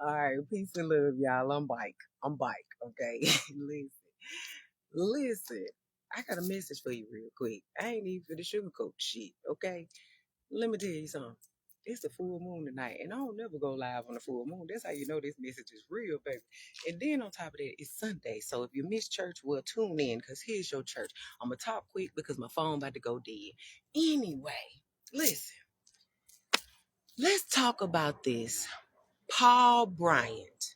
All right, peace and love, y'all. I'm bike, okay? Listen. I got a message for you real quick. I ain't even for the sugarcoat shit, okay? Let me tell you something. It's a full moon tonight, and I don't never go live on the full moon. That's how you know this message is real, baby. And then on top of that, it's Sunday. So if you miss church, well, tune in, because here's your church. I'm going to talk quick because my phone about to go dead. Anyway, listen. Let's talk about this Paul Bryant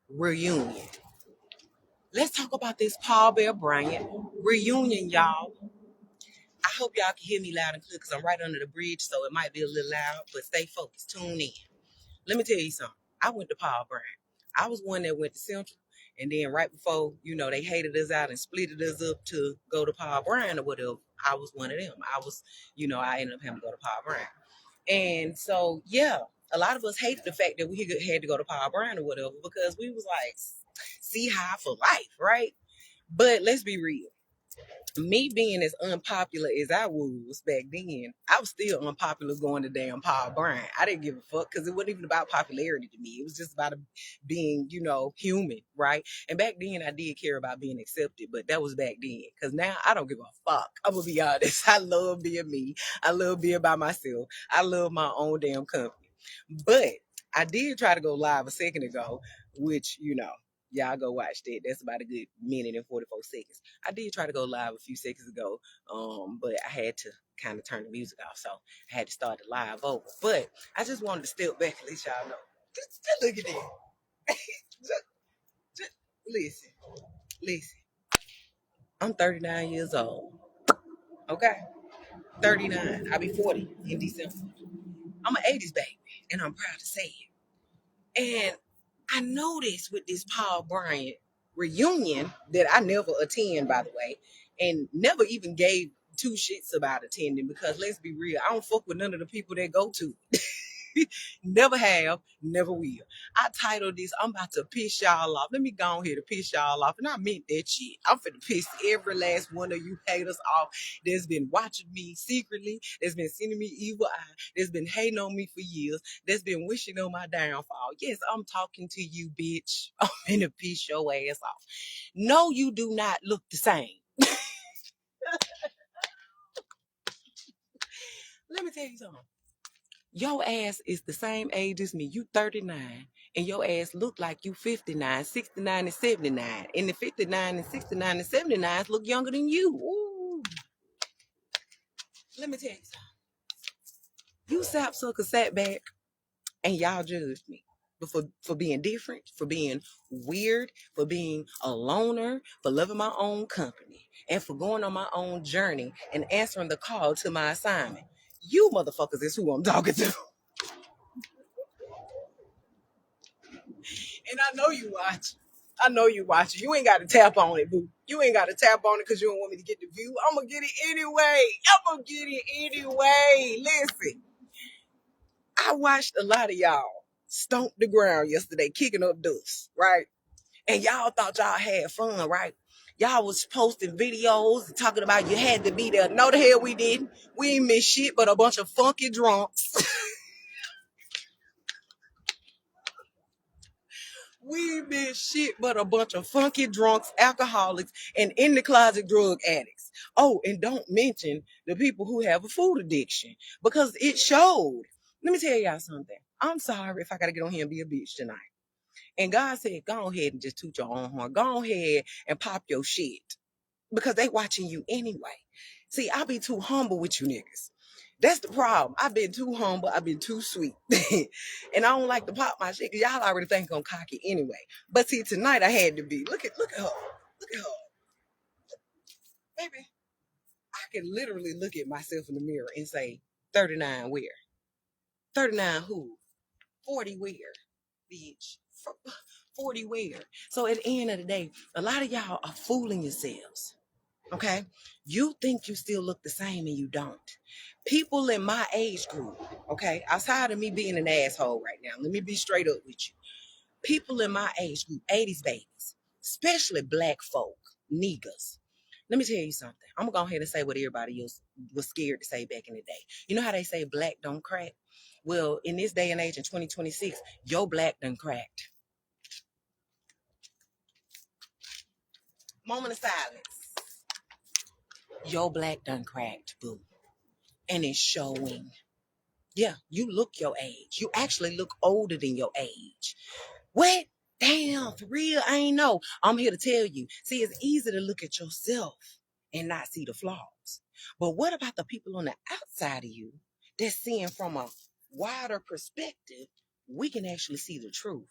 reunion. Let's talk about this Paul Bear Bryant reunion, y'all. I hope y'all can hear me loud and clear because I'm right under the bridge, so it might be a little loud, but stay focused. Tune in. Let me tell you something. I went to Paul Bryant. I was one that went to Central, and then right before, they hated us out and splitted us up to go to Paul Bryant or whatever, I was one of them. I ended up having to go to Paul Bryant. And so, yeah, a lot of us hated the fact that we had to go to Paul Bryant or whatever because we was like, see high for life, right? But let's be real. Me being as unpopular as I was back then, I was still unpopular going to damn Paul Bryant. I didn't give a fuck because it wasn't even about popularity to me. It was just about being, human, right? And back then, I did care about being accepted, but that was back then. Because now I don't give a fuck. I'm gonna be honest. I love being me. I love being by myself. I love my own damn company. But I did try to go live a second ago, which, y'all go watch that. That's about a good minute and 44 seconds. I did try to go live a few seconds ago, but I had to kind of turn the music off, so I had to start the live over. But I just wanted to step back and let y'all know. Just look at that. just, just listen, listen. I'm 39 years old. Okay, 39. I'll be 40 in December. I'm an 80s baby, and I'm proud to say it. And I noticed with this Paul Bryant reunion that I never attend, by the way, and never even gave two shits about attending because let's be real, I don't fuck with none of the people that go to. Never have, never will. I titled this, I'm about to piss y'all off. Let me go on here to piss y'all off. And I meant that shit. I'm finna piss every last one of you haters off that's been watching me secretly, that's been sending me evil eye, that's been hating on me for years, that's been wishing on my downfall. Yes, I'm talking to you, bitch. I'm finna piss your ass off. No, you do not look the same. Let me tell you something. Your ass is the same age as me. You 39 and your ass look like you 59, 69 and 79. And the 59 and 69 and 79s look younger than you. Ooh. Let me tell you something. You sapsucker sat back and y'all judged me. But for being different, for being weird, for being a loner, for loving my own company, and for going on my own journey and answering the call to my assignment. You motherfuckers is who I'm talking to. And I know you watch. I know you watch. You ain't got to tap on it, boo. You ain't got to tap on it because you don't want me to get the view. I'm going to get it anyway. I'm going to get it anyway. Listen, I watched a lot of y'all stomp the ground yesterday, kicking up dust, right? And y'all thought y'all had fun, right? Y'all was posting videos and talking about you had to be there. No, the hell we didn't. We ain't miss shit but a bunch of funky drunks. We been shit but a bunch of funky drunks, alcoholics, and in the closet drug addicts. Oh, and don't mention the people who have a food addiction because it showed. Let me tell y'all something. I'm sorry if I gotta get on here and be a bitch tonight. And God said, go ahead and just toot your own horn. Go ahead and pop your shit because they watching you anyway. See, I be too humble with you niggas. That's the problem. I've been too humble. I've been too sweet. And I don't like to pop my shit because y'all already think I'm cocky anyway. But see, tonight I had to be. Look at her. Look at her. Baby, I can literally look at myself in the mirror and say, 39 where? 39 who? 40 where? Bitch. 40 where? So at the end of the day, a lot of y'all are fooling yourselves. Okay? You think you still look the same and you don't. People in my age group, okay, outside of me being an asshole right now, let me be straight up with you. People in my age group, 80s babies, especially black folk, niggas. Let me tell you something. I'm gonna go ahead and say what everybody else was scared to say back in the day. You know how they say black don't crack? Well, in this day and age in 2026, your black done cracked. Moment of silence. Your black done cracked, boo. And it's showing. Yeah, you look your age. You actually look older than your age. What? Damn, for real? I ain't know. I'm here to tell you. See, it's easy to look at yourself and not see the flaws. But what about the people on the outside of you that's seeing from a wider perspective? We can actually see the truth.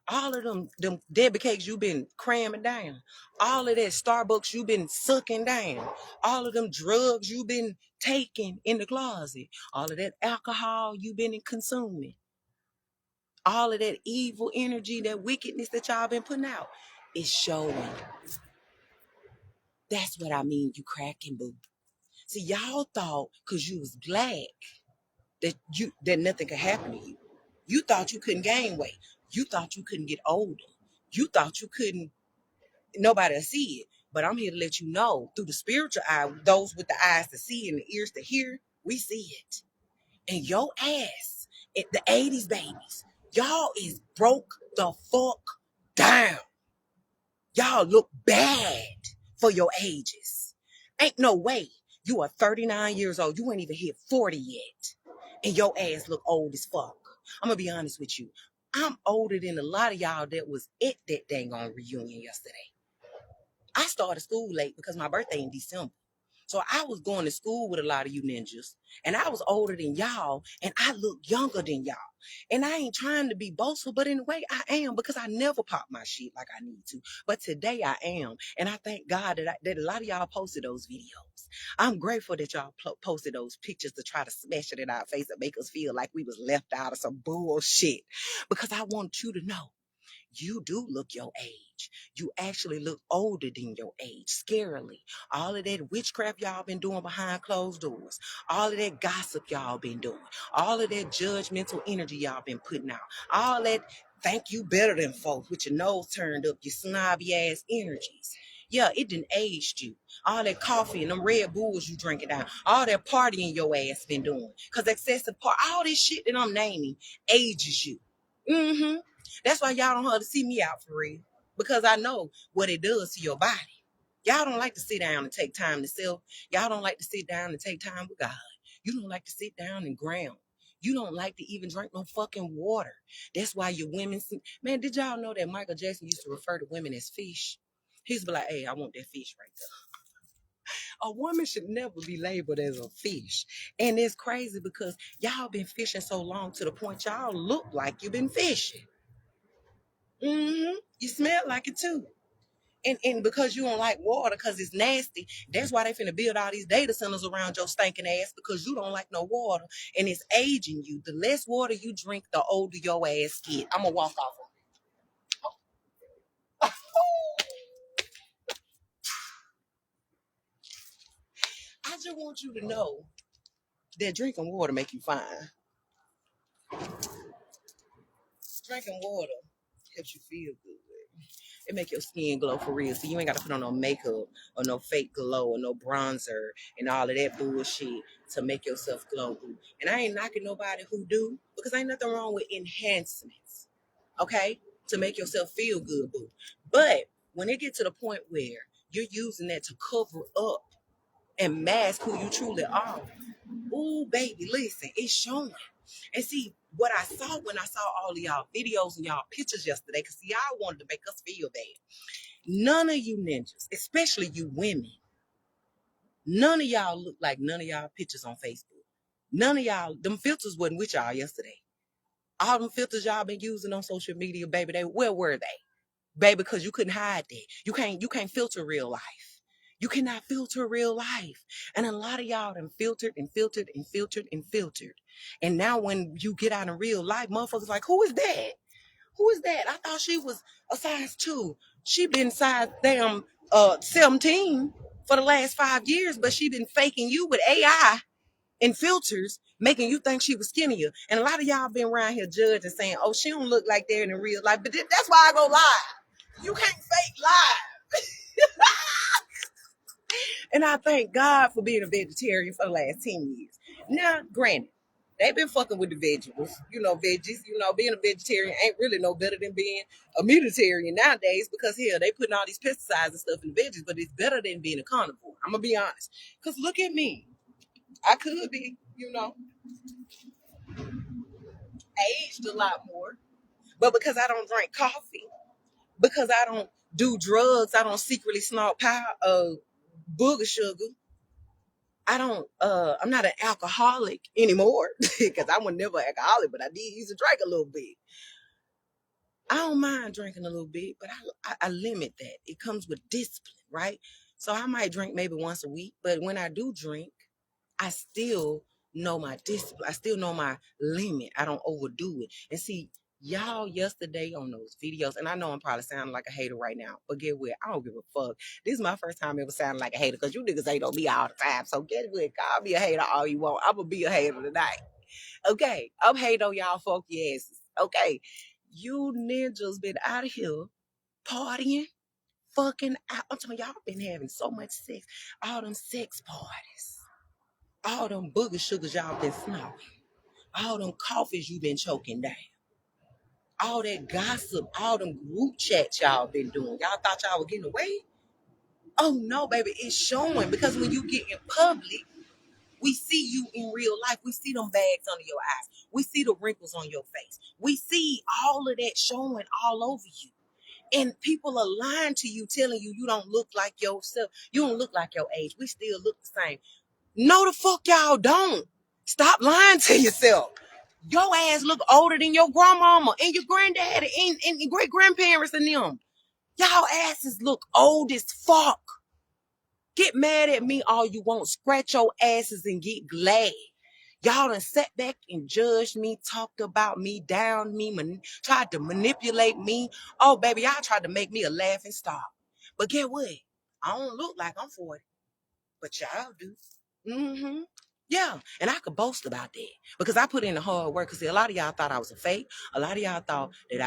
All of them Debbie cakes you've been cramming down. All of that Starbucks you've been sucking down. All of them drugs you've been taking in the closet. All of that alcohol you've been consuming. All of that evil energy, that wickedness that y'all been putting out is showing. That's what I mean, you cracking, boo. See, y'all thought because you was black that nothing could happen to you. You thought you couldn't gain weight. You thought you couldn't get older. You thought you couldn't, nobody will see it. But I'm here to let you know through the spiritual eye, those with the eyes to see and the ears to hear, we see it. And your ass, the 80s babies, y'all is broke the fuck down. Y'all look bad for your ages. Ain't no way. You are 39 years old. You ain't even hit 40 yet. And your ass look old as fuck. I'm going to be honest with you. I'm older than a lot of y'all that was at that dang on reunion yesterday. I started school late because my birthday in December. So I was going to school with a lot of you ninjas, and I was older than y'all, and I look younger than y'all. And I ain't trying to be boastful, but in a way I am, because I never pop my shit like I need to. But today I am, and I thank God that a lot of y'all posted those videos. I'm grateful that y'all posted those pictures to try to smash it in our face and make us feel like we was left out of some bullshit. Because I want you to know, you do look your age. You actually look older than your age, scarily. All of that witchcraft y'all been doing behind closed doors, all of that gossip y'all been doing, all of that judgmental energy y'all been putting out, all that think you better than folks with your nose turned up, your snobby ass energies. Yeah, it done aged you. All that coffee and them Red Bulls you drinking down, all that partying your ass been doing. Because excessive all this shit that I'm naming ages you. Mm-hmm. That's why y'all don't have to see me out for real. Because I know what it does to your body. Y'all don't like to sit down and take time to self. Y'all don't like to sit down and take time with God. You don't like to sit down and ground. You don't like to even drink no fucking water. That's why your women, man, did y'all know that Michael Jackson used to refer to women as fish? He used to be like, hey, I want that fish right there. A woman should never be labeled as a fish. And it's crazy because y'all been fishing so long to the point y'all look like you've been fishing. You smell like it too. And because you don't like water because it's nasty, that's why they finna build all these data centers around your stinking ass, because you don't like no water and it's aging you. The less water you drink, the older your ass get. I'm gonna walk off. I just want you to know that drinking water make you fine. Drinking water helps you feel good. It make your skin glow for real. So you ain't got to put on no makeup or no fake glow or no bronzer and all of that bullshit to make yourself glow. And I ain't knocking nobody who do, because ain't nothing wrong with enhancements, okay, to make yourself feel good, boo. But when it get to the point where you're using that to cover up and mask who you truly are, ooh, baby, listen, it's showing. And see, what I saw when I saw all of y'all videos and y'all pictures yesterday, because see, y'all wanted to make us feel bad. None of you ninjas, especially you women, none of y'all look like none of y'all pictures on Facebook. None of y'all, them filters wasn't with y'all yesterday. All them filters y'all been using on social media, baby, where were they? Baby, because you couldn't hide that. You can't filter real life. You cannot filter real life. And a lot of y'all done filtered and filtered and filtered and filtered. And now when you get out in real life, motherfuckers like, who is that? Who is that? I thought she was a size 2. She been size damn 17 for the last 5 years, but she been faking you with AI and filters, making you think she was skinnier. And a lot of y'all been around here judging, saying, oh, she don't look like that in real life. But that's why I go live. You can't fake live. And I thank God for being a vegetarian for the last 10 years. Now, granted, They've been fucking with the vegetables, veggies. Being a vegetarian ain't really no better than being a meatitarian nowadays because hell, they putting all these pesticides and stuff in the veggies, but it's better than being a carnivore. I'm gonna be honest. Cause look at me. I could be, aged a lot more, but because I don't drink coffee, because I don't do drugs, I don't secretly snort booger sugar. I'm not an alcoholic anymore because I was never an alcoholic, but I did used to drink a little bit. I don't mind drinking a little bit, but I limit that. It comes with discipline, right? So I might drink maybe once a week, but when I do drink, I still know my discipline. I still know my limit. I don't overdo it. And see, y'all yesterday on those videos, and I know I'm probably sounding like a hater right now, but get what? I don't give a fuck. This is my first time ever sounding like a hater because you niggas hate on me all the time. So get what? Call me a hater all you want. I'm going to be a hater tonight. Okay, I'm hating on y'all funky asses. Okay, you ninjas been out of here partying, fucking out. I'm telling y'all been having so much sex. All them sex parties. All them booger sugars y'all been snorting. All them coffees you been choking down. All that gossip, all them group chats y'all been doing. Y'all thought y'all were getting away? Oh no, baby, it's showing because when you get in public, we see you in real life. We see them bags under your eyes. We see the wrinkles on your face. We see all of that showing all over you. And people are lying to you, telling you you don't look like yourself. You don't look like your age. We still look the same. No, the fuck y'all don't. Stop lying to yourself. Your ass look older than your grandmama and your granddaddy and your great grandparents and them. Y'all asses look old as fuck. Get mad at me all you want. Scratch your asses and get glad. Y'all done sat back and judged me, talked about me, downed me, tried to manipulate me. Oh, baby, y'all tried to make me a laughing stock. But get what? I don't look like I'm 40, but y'all do. Mm-hmm. Yeah, and I could boast about that because I put in the hard work. Cause see, a lot of y'all thought I was a fake. A lot of y'all thought that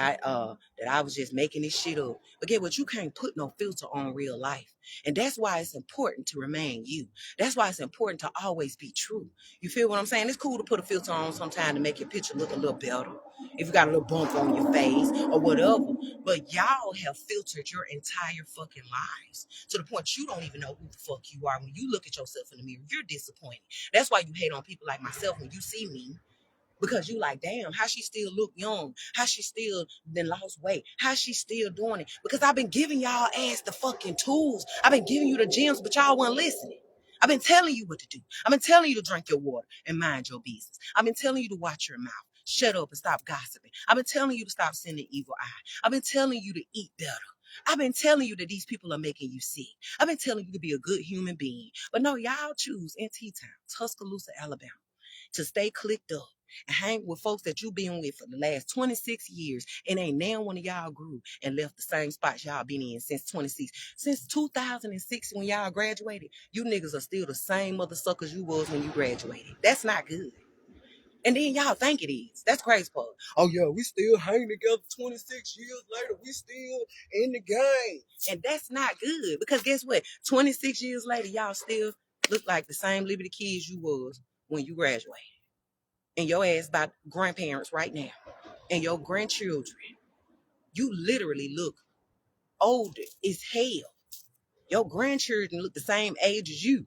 I was just making this shit up. But get what? You can't put no filter on real life, and that's why it's important to remain you. That's why it's important to always be true. You feel what I'm saying? It's cool to put a filter on sometime to make your picture look a little better. If you got a little bump on your face or whatever, but y'all have filtered your entire fucking lives to the point you don't even know who the fuck you are. When you look at yourself in the mirror, you're disappointed. That's why you hate on people like myself when you see me. Because you like, damn, how she still look young? How she still then lost weight? How she still doing it? Because I've been giving y'all ass the fucking tools. I've been giving you the gems, but y'all weren't listening. I've been telling you what to do. I've been telling you to drink your water and mind your business. I've been telling you to watch your mouth. Shut up and stop gossiping. I've been telling you to stop sending evil eye. I've been telling you to eat better. I've been telling you that these people are making you sick. I've been telling you to be a good human being. But no, y'all choose in T-Town, Tuscaloosa, Alabama, to stay clicked up and hang with folks that you've been with for the last 26 years and ain't now one of y'all grew and left the same spots y'all been in since 26. Since 2006 when y'all graduated, you niggas are still the same mother suckers you was when you graduated. That's not good. And then y'all think it is. That's crazy part. Oh yeah, we still hanging together 26 years later. We still in the game. And that's not good because guess what? 26 years later, y'all still look like the same Liberty kids you was when you graduated. And your ass by grandparents right now. And your grandchildren. You literally look older as hell. Your grandchildren look the same age as you.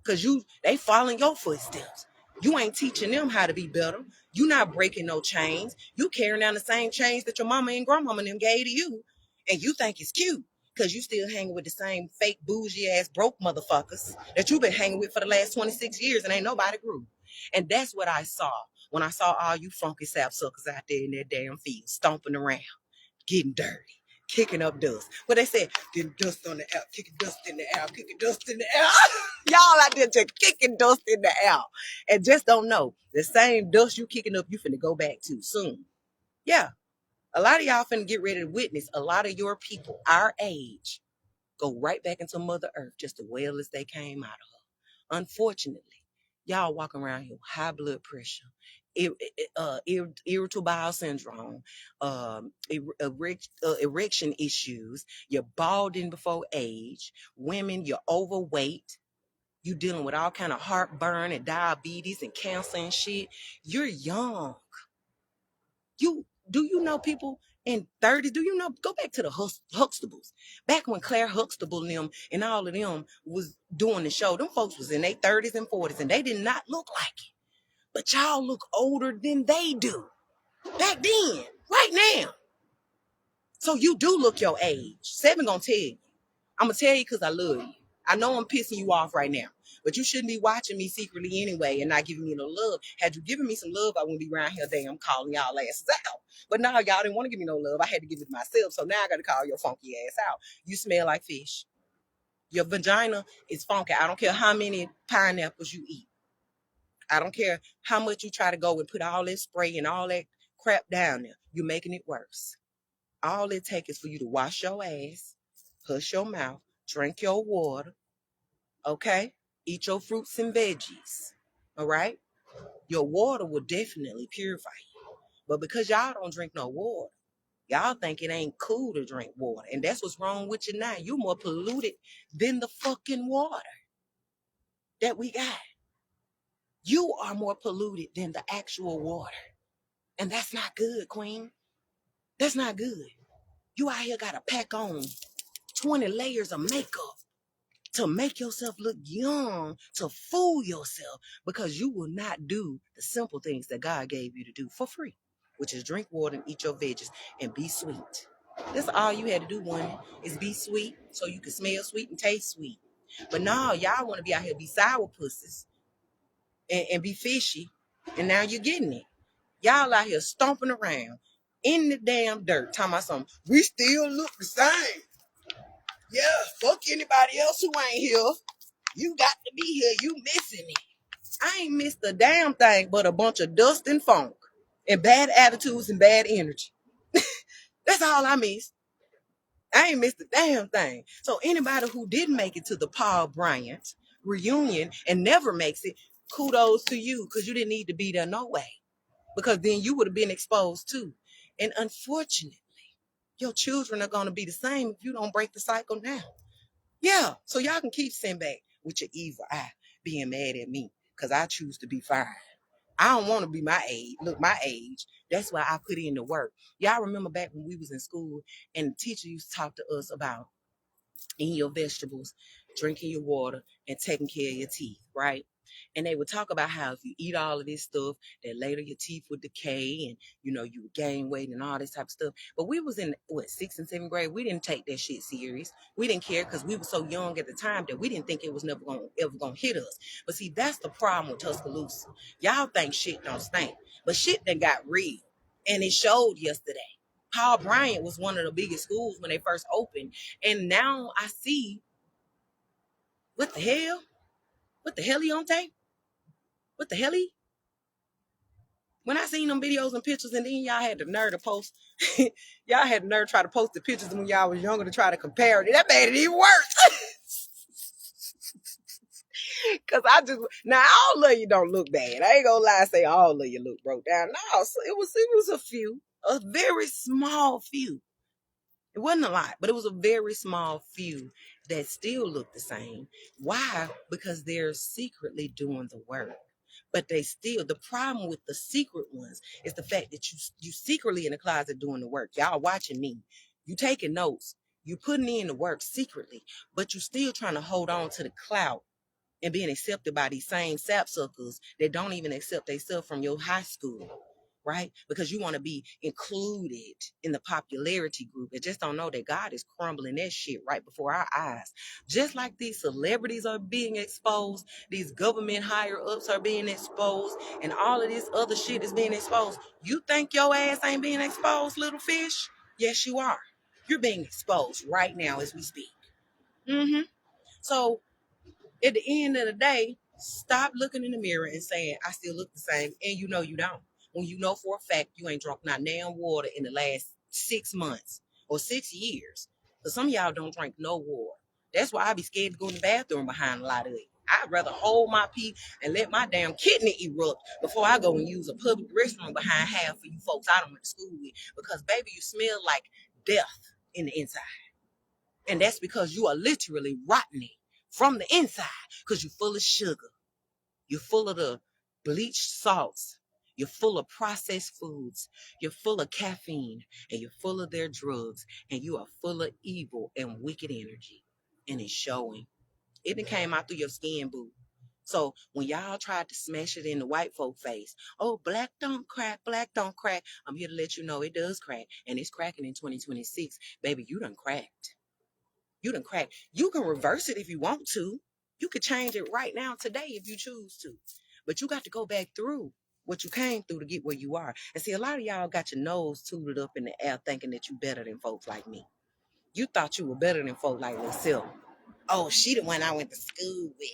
Cause they following your footsteps. You ain't teaching them how to be better. You not breaking no chains. You carrying down the same chains that your mama and grandmama and them gave to you. And you think it's cute. Cause you still hanging with the same fake bougie ass broke motherfuckers that you've been hanging with for the last 26 years and ain't nobody grew. And that's what I saw when I saw all you funky sapsuckers out there in that damn field stomping around, getting dirty, kicking up dust. But they said, getting dust on the air, kicking dust in the air, kicking dust in the air. Y'all out there just kicking dust in the air. And just don't know, the same dust you kicking up, you finna go back to soon. Yeah, a lot of y'all finna get ready to witness a lot of your people, our age, go right back into Mother Earth just as well as they came out of her. Unfortunately, y'all walking around here with high blood pressure, irritable bowel syndrome, erection issues, you're balding before age, women, you're overweight, You dealing with all kind of heartburn and diabetes and cancer and shit. You're young. Do you know people in 30s? Do you know? Go back to the Huxtables. Back when Claire Huxtable and them and all of them was doing the show, them folks was in their 30s and 40s and they did not look like it. But y'all look older than they do. Back then, right now. So you do look your age. Seven gonna tell you. I'm gonna tell you because I love you. I know I'm pissing you off right now, but you shouldn't be watching me secretly anyway and not giving me no love. Had you given me some love, I wouldn't be around here damn calling y'all asses out. But now y'all didn't want to give me no love. I had to give it to myself. So now I got to call your funky ass out. You smell like fish. Your vagina is funky. I don't care how many pineapples you eat. I don't care how much you try to go and put all that spray and all that crap down there. You're making it worse. All it takes is for you to wash your ass, hush your mouth, drink your water, okay? Eat your fruits and veggies, all right? Your water will definitely purify you. But because y'all don't drink no water, y'all think it ain't cool to drink water. And that's what's wrong with you now. You more polluted than the fucking water that we got. You are more polluted than the actual water. And that's not good, queen. That's not good. You out here got to pack on 20 layers of makeup to make yourself look young, to fool yourself, because you will not do the simple things that God gave you to do for free, which is drink water and eat your veggies and be sweet. That's all you had to do, woman, is be sweet so you can smell sweet and taste sweet. But now y'all want to be out here be sour pussies and be fishy, and now you're getting it. Y'all out here stomping around in the damn dirt, talking about something. We still look the same. Yeah, fuck anybody else who ain't here. You got to be here. You missing it. I ain't missed a damn thing but a bunch of dust and funk and bad attitudes and bad energy. That's all I missed. I ain't missed a damn thing. So anybody who didn't make it to the Paul Bryant reunion and never makes it, kudos to you, because you didn't need to be there no way. Because then you would have been exposed too. And unfortunately, your children are going to be the same if you don't break the cycle now. Yeah, so y'all can keep sitting back with your evil eye being mad at me because I choose to be fine. I don't want to be my age. Look, my age. That's why I put in the work. Y'all remember back when we was in school and the teacher used to talk to us about eating your vegetables, drinking your water, and taking care of your teeth, right? And they would talk about how if you eat all of this stuff, that later your teeth would decay and, you would gain weight and all this type of stuff. But we was in, 6th and 7th grade. We didn't take that shit serious. We didn't care because we were so young at the time that we didn't think it was never ever gonna hit us. But see, that's the problem with Tuscaloosa. Y'all think shit don't stink, but shit done got real. And it showed yesterday. Paul Bryant was one of the biggest schools when they first opened. And now I see, what the hell? What the hell he on tape? What the hell he? When I seen them videos and pictures and then y'all had the nerve to post, y'all had the nerve to try to post the pictures when y'all was younger to try to compare it. That made it even worse. Cause now all of you don't look bad. I ain't gonna lie and say all of you look broke down. No, so it was a few, a very small few. It wasn't a lot, but it was a very small few that still look the same. Why? Because they're secretly doing the work. But the problem with the secret ones is the fact that you secretly in the closet doing the work. Y'all watching me. You taking notes. You putting in the work secretly, but you still trying to hold on to the clout and being accepted by these same sapsuckers that don't even accept themselves from your high school. Right? Because you want to be included in the popularity group and just don't know that God is crumbling that shit right before our eyes. Just like these celebrities are being exposed, these government higher ups are being exposed, and all of this other shit is being exposed. You think your ass ain't being exposed, little fish? Yes, you are. You're being exposed right now as we speak. So at the end of the day, stop looking in the mirror and saying, I still look the same, and you know you don't. When you know for a fact you ain't drunk not damn water in the last 6 months or 6 years. Because some of y'all don't drink no water. That's why I be scared to go in the bathroom behind a lot of it. I'd rather hold my pee and let my damn kidney erupt before I go and use a public restroom behind half of you folks I don't went to school with. Because, baby, you smell like death in the inside. And that's because you are literally rotten from the inside because you're full of sugar. You're full of the bleached salts. You're full of processed foods. You're full of caffeine and you're full of their drugs and you are full of evil and wicked energy. And it's showing. It done came out through your skin, boo. So when y'all tried to smash it in the white folk face, oh, black don't crack, black don't crack. I'm here to let you know it does crack. And it's cracking in 2026. Baby, you done cracked. You done cracked. You can reverse it if you want to. You could change it right now today if you choose to. But you got to go back through what you came through to get where you are. And see, a lot of y'all got your nose tooted up in the air thinking that you better than folks like me. You thought you were better than folks like Lucille. Oh, she the one I went to school with.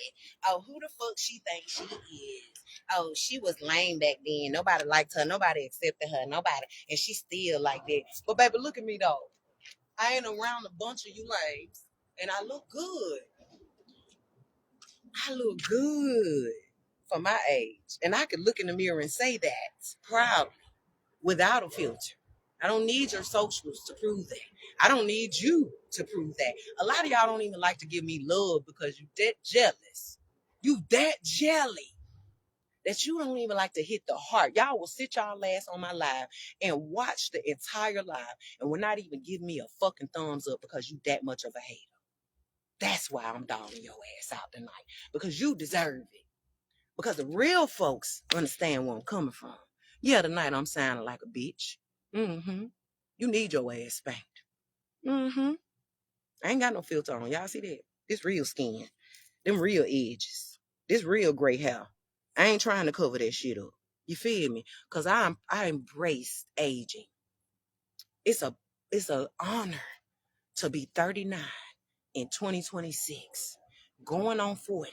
Oh, who the fuck she thinks she is? Oh, she was lame back then. Nobody liked her. Nobody accepted her. Nobody. And she still like that. But baby, look at me though. I ain't around a bunch of you lames. And I look good. I look good for my age. And I can look in the mirror and say that proudly without a filter. I don't need your socials to prove that. I don't need you to prove that. A lot of y'all don't even like to give me love because you that jealous. You that jelly that you don't even like to hit the heart. Y'all will sit y'all ass on my live and watch the entire live and will not even give me a fucking thumbs up because you that much of a hater. That's why I'm dogging your ass out tonight. Because you deserve it. Because the real folks understand where I'm coming from. Yeah, tonight I'm sounding like a bitch. Mm-hmm. You need your ass spanked. Mm-hmm. I ain't got no filter on. Y'all see that? This real skin. Them real edges. This real gray hair. I ain't trying to cover that shit up. You feel me? Because I embrace aging. It's a honor to be 39 in 2026, going on 40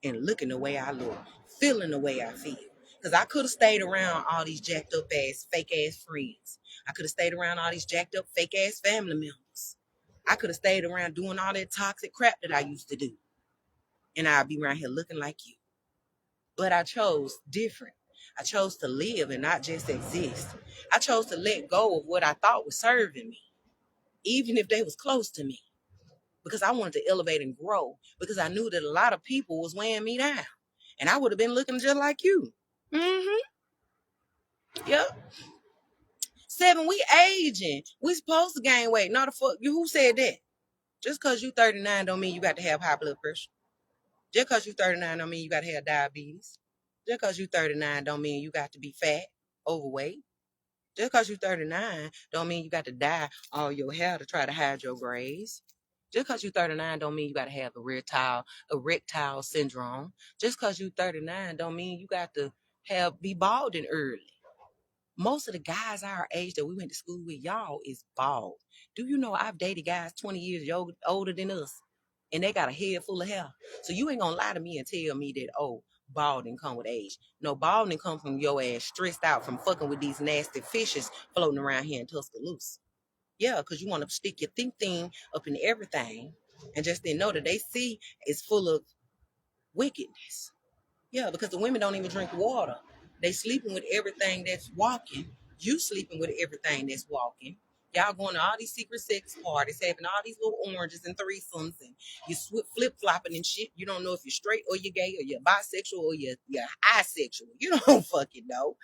and looking the way I look, feeling the way I feel. Because I could have stayed around all these jacked up ass, fake ass friends. I could have stayed around all these jacked up, fake ass family members. I could have stayed around doing all that toxic crap that I used to do. And I'd be around here looking like you. But I chose different. I chose to live and not just exist. I chose to let go of what I thought was serving me, even if they was close to me. Because I wanted to elevate and grow. Because I knew that a lot of people was weighing me down. And I would have been looking just like you. Mm-hmm. Yep. 7, we aging. We supposed to gain weight. Not the fuck you. Who said that? Just because you 39 don't mean you got to have high blood pressure. Just because you 39 don't mean you got to have diabetes. Just because you 39 don't mean you got to be fat, overweight. Just because you 39 don't mean you got to dye all your hair to try to hide your grays. Just because you 39 don't mean you got to have erectile syndrome. Just because you 39 don't mean you got to be balding early. Most of the guys our age that we went to school with, y'all, is bald. Do you know I've dated guys 20 years older than us, and they got a head full of hair? So you ain't gonna lie to me and tell me that, oh, balding come with age. No, balding come from your ass stressed out from fucking with these nasty fishes floating around here in Tuscaloosa. Yeah, because you want to stick your think thing up in everything and just didn't know that they see is full of wickedness. Yeah, because the women don't even drink water. They sleeping with everything that's walking. You sleeping with everything that's walking. Y'all going to all these secret sex parties, having all these little oranges and threesomes, and you flip flopping and shit. You don't know if you're straight or you're gay or you're bisexual or you're asexual. You don't fucking know.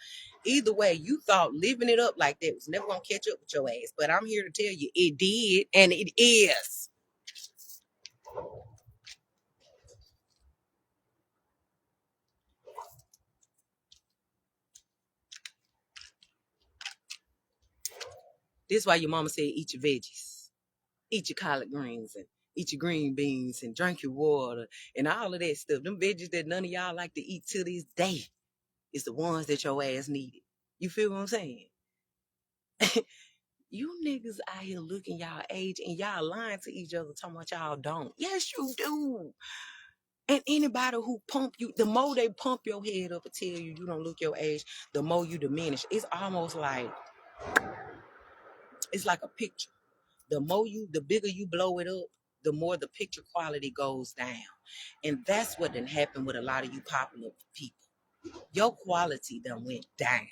Either way, you thought living it up like that was never gonna catch up with your ass. But I'm here to tell you, it did, and it is. This is why your mama said eat your veggies. Eat your collard greens and eat your green beans and drink your water and all of that stuff. Them veggies that none of y'all like to eat till this day is the ones that your ass needed. You feel what I'm saying? You niggas out here looking y'all age and y'all lying to each other talking about y'all don't. Yes, you do. And anybody who pump you, the more they pump your head up and tell you you don't look your age, the more you diminish. It's almost like, it's like a picture. The bigger you blow it up, the more the picture quality goes down. And that's what done happened with a lot of you popular people. Your quality done went down.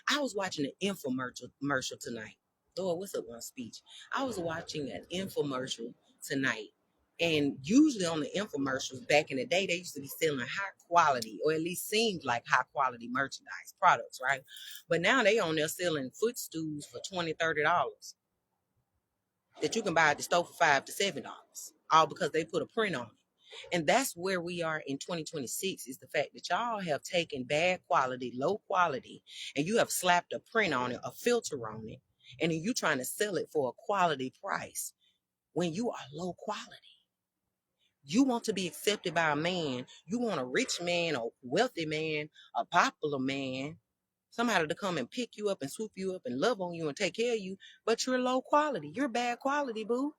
I was watching an infomercial tonight. Lord, what's up on speech? I was watching an infomercial tonight. And usually on the infomercials back in the day, they used to be selling high quality, or at least seemed like high quality merchandise products, right? But now they on there selling footstools for $20, $30 that you can buy at the store for $5 to $7, all because they put a print on it. And that's where we are in 2026, is the fact that y'all have taken bad quality, low quality, and you have slapped a print on it, a filter on it, and then you trying to sell it for a quality price when you are low quality. You want to be accepted by a man. You want a rich man, a wealthy man, a popular man, somebody to come and pick you up and swoop you up and love on you and take care of you, but you're low quality. You're bad quality, boo.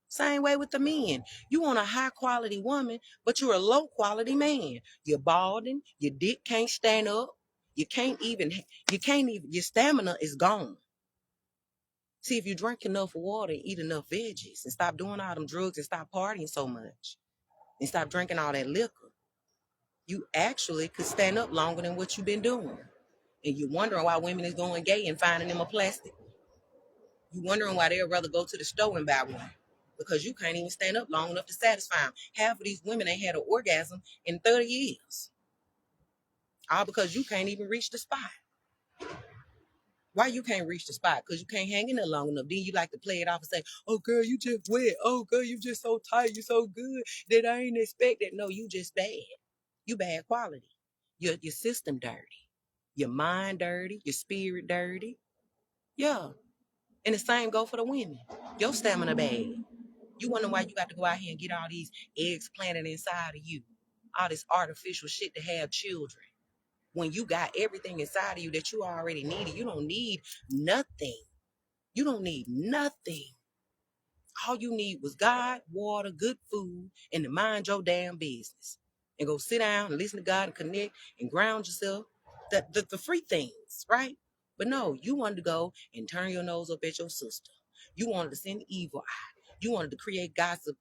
Same way with the men. You want a high quality woman, but you're a low quality man. You're balding. Your dick can't stand up. You can't even, your stamina is gone. See, if you drink enough water and eat enough veggies and stop doing all them drugs and stop partying so much and stop drinking all that liquor, you actually could stand up longer than what you've been doing. And you're wondering why women is going gay and finding them a plastic. You're wondering why they'd rather go to the store and buy one, because you can't even stand up long enough to satisfy them. Half of these women ain't had an orgasm in 30 years. All because you can't even reach the spot. Why you can't reach the spot? Because you can't hang in there long enough. Then you like to play it off and say, oh, girl, you just wet. Oh, girl, you just so tight. You so good that I ain't expect that. No, you just bad. You bad quality. Your system dirty. Your mind dirty. Your spirit dirty. Yeah. And the same go for the women. Your stamina bad. You wonder why you got to go out here and get all these eggs planted inside of you. All this artificial shit to have children. When you got everything inside of you that you already needed. You don't need nothing. You don't need nothing. All you need was God, water, good food, and to mind your damn business. And go sit down and listen to God and connect and ground yourself. The free things, right? But no, you wanted to go and turn your nose up at your sister. You wanted to send evil eye. You wanted to create gossip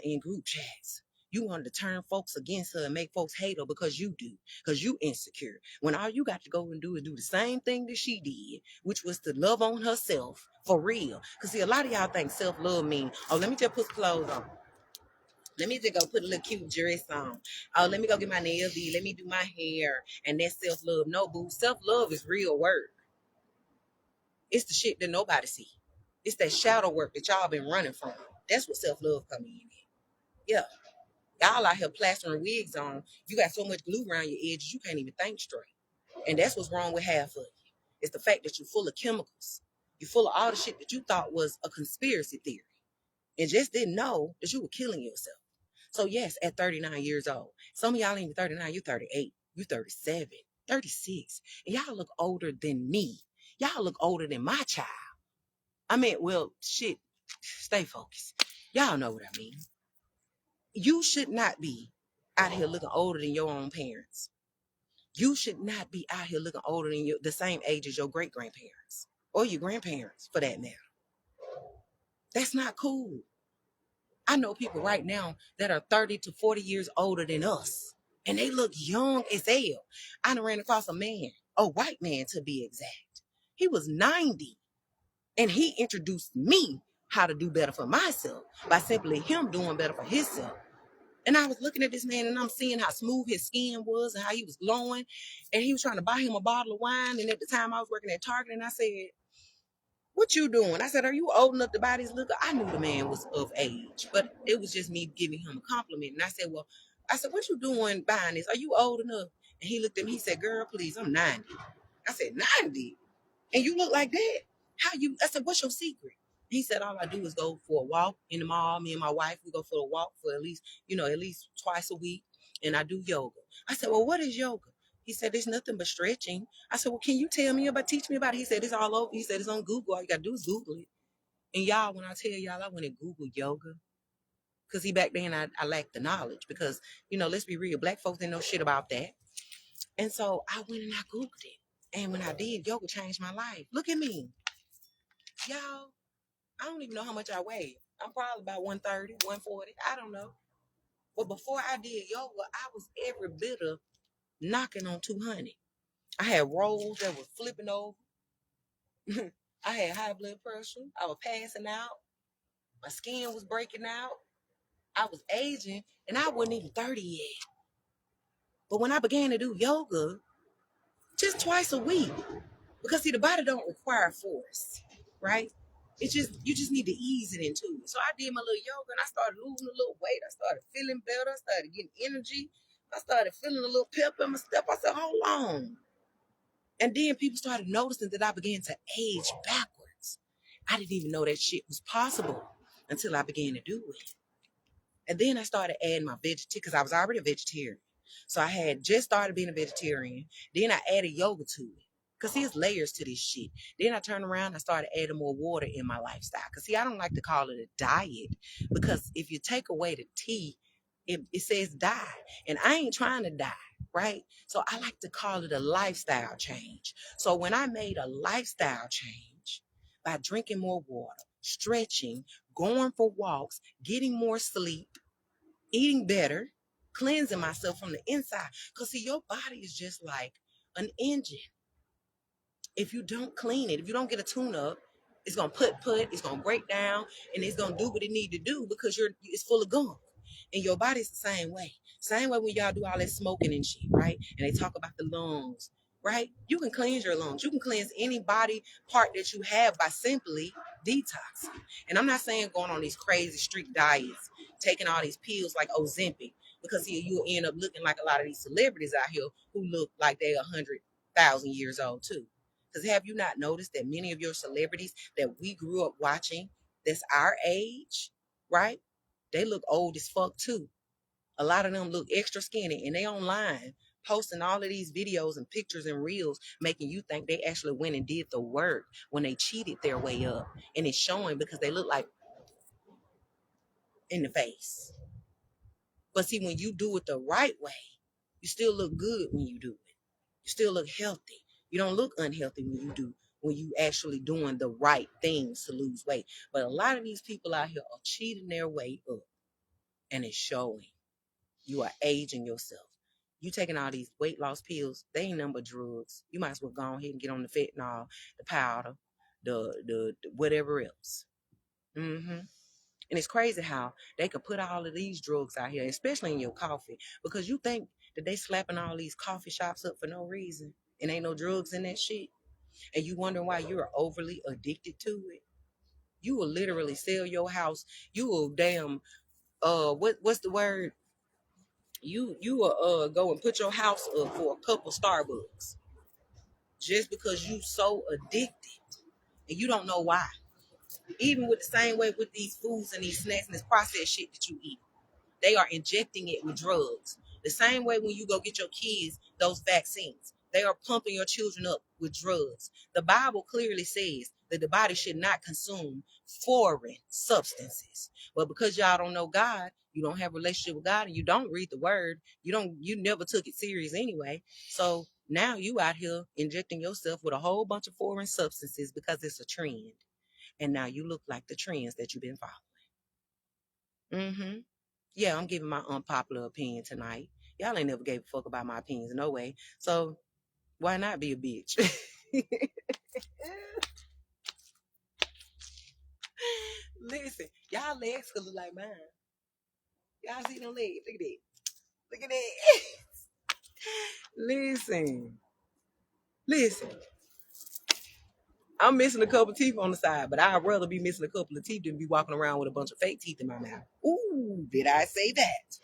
in group chats. You wanted to turn folks against her and make folks hate her because you do, because you insecure. When all you got to go and do is do the same thing that she did, which was to love on herself for real. Because see, a lot of y'all think self-love means, oh, let me just put clothes on. Let me just go put a little cute dress on. Oh, let me go get my nails did. Let me do my hair. And that's self-love. No, boo. Self-love is real work. It's the shit that nobody see. It's that shadow work that y'all been running from. That's what self-love come in. Yeah. Y'all out here plastering wigs on. You got so much glue around your edges, you can't even think straight. And that's what's wrong with half of you. It's the fact that you're full of chemicals. You're full of all the shit that you thought was a conspiracy theory. And just didn't know that you were killing yourself. So yes, at 39 years old, some of y'all ain't even 39, you're 38, you're 37, 36, and y'all look older than me. Y'all look older than my child. I mean, well, shit, stay focused. Y'all know what I mean. You should not be out here looking older than your own parents. You should not be out here looking older than the same age as your great grandparents or your grandparents for that matter. That's not cool. I know people right now that are 30 to 40 years older than us, and they look young as hell. I done ran across a man, a white man to be exact. He was 90, and he introduced me how to do better for myself by simply him doing better for himself. And I was looking at this man, and I'm seeing how smooth his skin was and how he was glowing, and he was trying to buy him a bottle of wine. And at the time, I was working at Target, and I said, what you doing? I said, are you old enough to buy this liquor? I knew the man was of age, but it was just me giving him a compliment. And I said, well, what you doing buying this? Are you old enough? And he looked at me, he said, girl, please, I'm 90. I said, 90? And you look like that? I said, what's your secret? He said, all I do is go for a walk in the mall. Me and my wife, we go for a walk for at least twice a week. And I do yoga. I said, well, what is yoga? He said, it's nothing but stretching. I said, well, can you teach me about it? He said, it's all over. He said, it's on Google. All you got to do is Google it. And y'all, when I tell y'all, I went and Googled yoga. Because back then, I lacked the knowledge. Because, let's be real. Black folks didn't know shit about that. And so I went and I Googled it. And when I did, yoga changed my life. Look at me. Y'all, I don't even know how much I weigh. I'm probably about 130, 140. I don't know. But before I did yoga, I was every bit of knocking on 200. I had rolls that were flipping over. I had high blood pressure. I was passing out. My skin was breaking out. I was aging and I wasn't even 30 yet. But when I began to do yoga just twice a week, because see, the body don't require force, right? It's just you just need to ease it into it. So I did my little yoga and I started losing a little weight. I started feeling better. I started getting energy. I started feeling a little pep in my step. I said, hold on. And then people started noticing that I began to age backwards. I didn't even know that shit was possible until I began to do it. And then I started adding my vegetarian because I was already a vegetarian. So I had just started being a vegetarian. Then I added yoga to it. Because there's layers to this shit. Then I turned around and started adding more water in my lifestyle. Because see, I don't like to call it a diet. Because if you take away the T, it says die. And I ain't trying to die, right? So I like to call it a lifestyle change. So when I made a lifestyle change by drinking more water, stretching, going for walks, getting more sleep, eating better, cleansing myself from the inside. Because see, your body is just like an engine. If you don't clean it, if you don't get a tune up, it's gonna put, it's gonna break down, and it's gonna do what it need to do because it's full of gunk. And your body's the same way. Same way when y'all do all that smoking and shit, right? And they talk about the lungs, right? You can cleanse your lungs. You can cleanse any body part that you have by simply detoxing. And I'm not saying going on these crazy strict diets, taking all these pills like Ozempic, because you'll end up looking like a lot of these celebrities out here who look like they're 100,000 years old too. Because have you not noticed that many of your celebrities that we grew up watching, that's our age, right? They look old as fuck too. A lot of them look extra skinny and they online posting all of these videos and pictures and reels, making you think they actually went and did the work when they cheated their way up. And it's showing because they look like in the face. But see, when you do it the right way, you still look good when you do it. You still look healthy. You don't look unhealthy when you actually doing the right things to lose weight. But a lot of these people out here are cheating their way up, and it's showing. You are aging yourself. You taking all these weight loss pills, they ain't nothing but drugs. You might as well go ahead and get on the fentanyl, the powder, the whatever else. Mm-hmm. And it's crazy how they could put all of these drugs out here, especially in your coffee, because you think that they slapping all these coffee shops up for no reason, and ain't no drugs in that shit, and you wonder why you're overly addicted to it. You will literally sell your house. You will damn what's the word? You will go and put your house up for a couple Starbucks just because you so addicted and you don't know why. Even with the same way with these foods and these snacks and this processed shit that you eat. They are injecting it with drugs. The same way when you go get your kids those vaccines, they are pumping your children up with drugs. The Bible clearly says that the body should not consume foreign substances. But because y'all don't know God, you don't have a relationship with God, and you don't read the word, you never took it serious anyway. So now you out here injecting yourself with a whole bunch of foreign substances because it's a trend. And now you look like the trends that you've been following. Mm-hmm. Yeah, I'm giving my unpopular opinion tonight. Y'all ain't never gave a fuck about my opinions, no way. So why not be a bitch? Listen, y'all legs could look like mine. Y'all see them legs? Look at that. Look at that. Listen, listen. I'm missing a couple teeth on the side, but I'd rather be missing a couple of teeth than be walking around with a bunch of fake teeth in my mouth. Ooh, did I say that?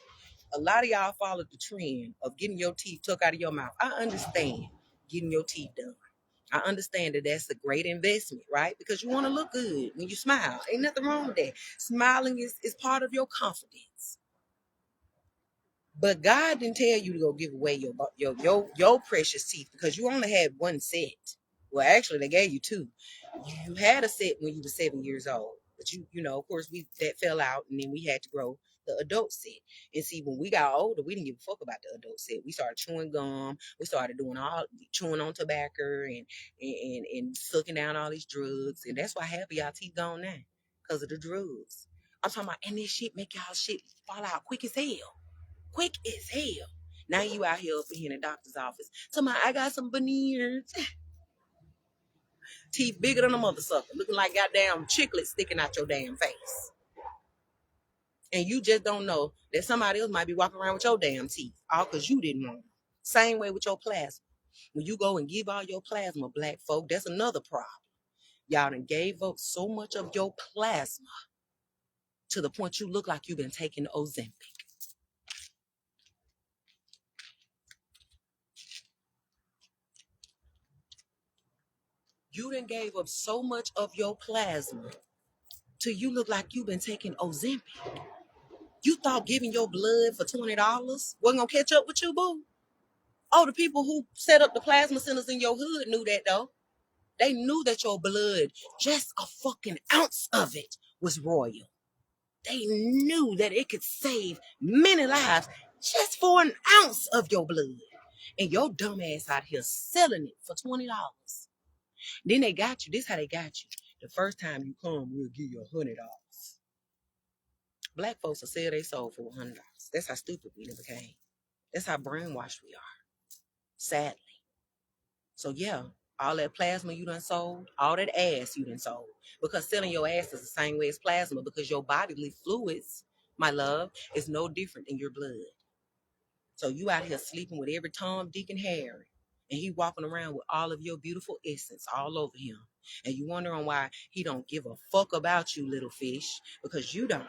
A lot of y'all followed the trend of getting your teeth took out of your mouth. I understand getting your teeth done. I understand that that's a great investment, right? Because you want to look good when you smile. Ain't nothing wrong with that. Smiling is part of your confidence. But God didn't tell you to go give away your precious teeth because you only had one set. Well, actually, they gave you two. You had a set when you were 7 years old, but you know, of course, that fell out, and then we had to grow the adult set. And see, when we got older, we didn't give a fuck about the adult set. We started chewing gum. We started chewing on tobacco and sucking down all these drugs, and that's why half of y'all teeth gone now because of the drugs. I'm talking about, and this shit make y'all shit fall out quick as hell. Quick as hell. Now you out here up in the doctor's office. Somebody, I got some veneers. Teeth bigger than a mother sucker. Looking like goddamn chiclets sticking out your damn face. And you just don't know that somebody else might be walking around with your damn teeth, all because you didn't want them. Same way with your plasma. When you go and give all your plasma, black folk, that's another problem. Y'all done gave up so much of your plasma to the point you look like you've been taking Ozempic. You done gave up so much of your plasma till you look like you've been taking Ozempic. You thought giving your blood for $20 wasn't gonna catch up with you, boo? Oh, the people who set up the plasma centers in your hood knew that though. They knew that your blood, just a fucking ounce of it, was royal. They knew that it could save many lives just for an ounce of your blood. And your dumb ass out here selling it for $20. Then they got you. This how they got you. The first time you come, we'll give you $100. Black folks will sell their soul for $100. That's how stupid we became. That's how brainwashed we are. Sadly. So yeah, all that plasma you done sold, all that ass you done sold. Because selling your ass is the same way as plasma, because your bodily fluids, my love, is no different than your blood. So you out here sleeping with every Tom, Dick, and Harry. And he walking around with all of your beautiful essence all over him. And you wondering why he don't give a fuck about you, little fish, because you don't.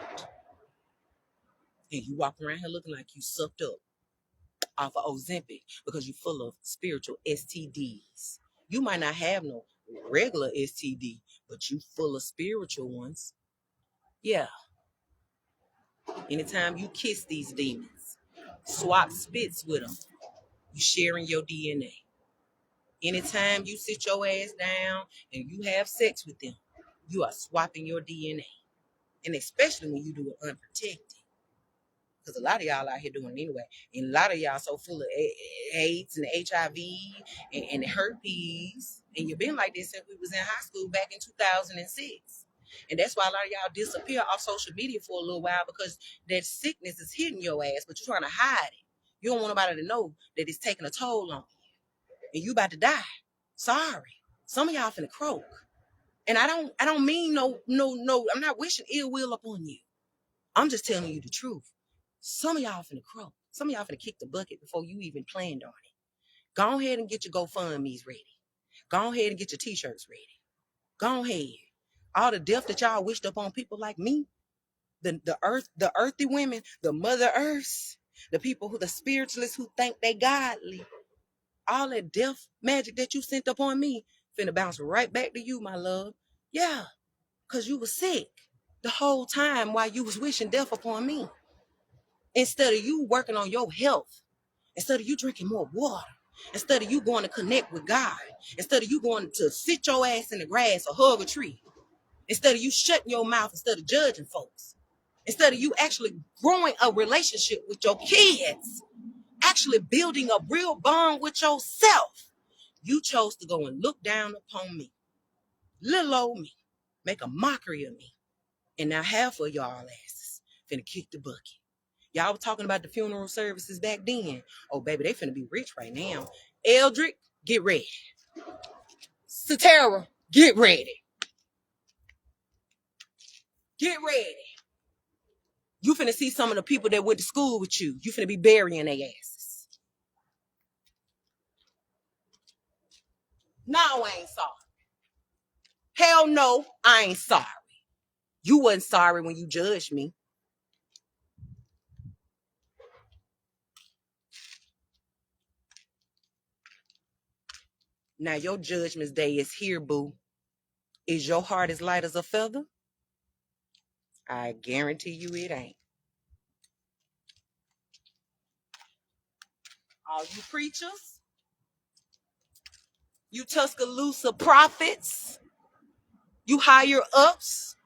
And you walk around here looking like you sucked up off of Ozempic because you're full of spiritual STDs. You might not have no regular STD, but you full of spiritual ones. Yeah. Anytime you kiss these demons, swap spits with them, you sharing your DNA. Anytime you sit your ass down and you have sex with them, you are swapping your DNA. And especially when you do it unprotected. Because a lot of y'all out here doing it anyway. And a lot of y'all so full of AIDS and HIV and herpes. And you've been like this since we was in high school back in 2006. And that's why a lot of y'all disappear off social media for a little while, because that sickness is hitting your ass, but you're trying to hide it. You don't want nobody to know that it's taking a toll on you. And you about to die. Sorry. Some of y'all finna croak. And I don't mean no, I'm not wishing ill will upon you. I'm just telling you the truth. Some of y'all finna croak. Some of y'all finna kick the bucket before you even planned on it. Go ahead and get your GoFundMe's ready. Go ahead and get your t-shirts ready. Go ahead. All the death that y'all wished upon people like me, the earthy women, the Mother Earths, the people the spiritualists who think they godly, all that death magic that you sent upon me, finna bounce right back to you, my love. Yeah, because you was sick the whole time while you was wishing death upon me. Instead of you working on your health, instead of you drinking more water, instead of you going to connect with God, instead of you going to sit your ass in the grass or hug a tree, instead of you shutting your mouth, instead of judging folks, instead of you actually growing a relationship with your kids, actually building a real bond with yourself, you chose to go and look down upon me, little old me, make a mockery of me. And now half of y'all asses finna kick the bucket. Y'all was talking about the funeral services back then. Oh, baby, they finna be rich right now. Eldrick, get ready. Satara, get ready. Get ready. You finna see some of the people that went to school with you. You finna be burying their asses. No, I ain't sorry. Hell no, I ain't sorry. You wasn't sorry when you judged me. Now your judgment day is here, boo. Is your heart as light as a feather? I guarantee you it ain't. All you preachers, you Tuscaloosa prophets, you higher ups,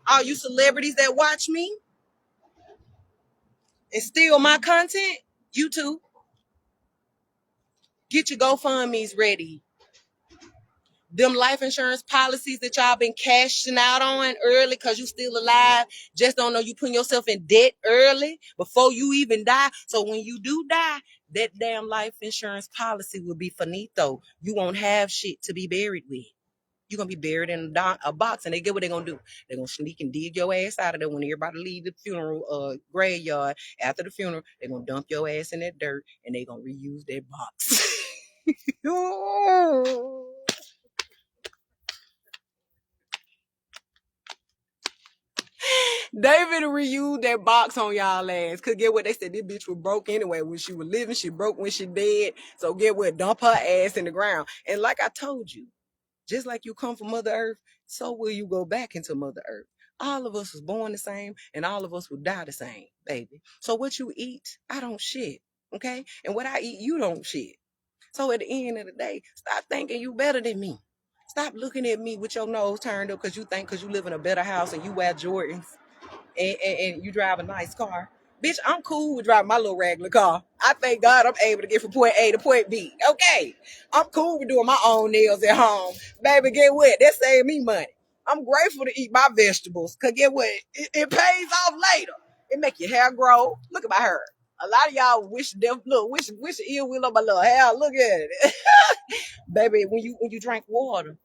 all you celebrities that watch me and steal my content, you too. Get your GoFundMe's ready. Them life insurance policies that y'all been cashing out on early because you still alive, just don't know you putting yourself in debt early before you even die. So when you do die, that damn life insurance policy will be finito. You won't have shit to be buried with. You're going to be buried in a box, and they get what they're going to do. They're going to sneak and dig your ass out of there when everybody leave the funeral graveyard. After the funeral, they're going to dump your ass in that dirt, and they're going to reuse that box. David reused that box on y'all ass. Cause get what they said, this bitch was broke anyway. When she was living, she broke when she dead. So get what? Dump her ass in the ground. And like I told you, just like you come from Mother Earth, so will you go back into Mother Earth. All of us was born the same, and all of us will die the same, baby. So what you eat, I don't shit. Okay? And what I eat, you don't shit. So at the end of the day, stop thinking you better than me. Stop looking at me with your nose turned up because you think because you live in a better house and you wear Jordans and you drive a nice car. Bitch, I'm cool with driving my little regular car. I thank God I'm able to get from point A to point B. Okay. I'm cool with doing my own nails at home. Baby, get what? That saved me money. I'm grateful to eat my vegetables. Cause get what? It pays off later. It make your hair grow. Look at my hair. A lot of y'all wish the ill will of my little hair. Look at it. Baby, when you drink water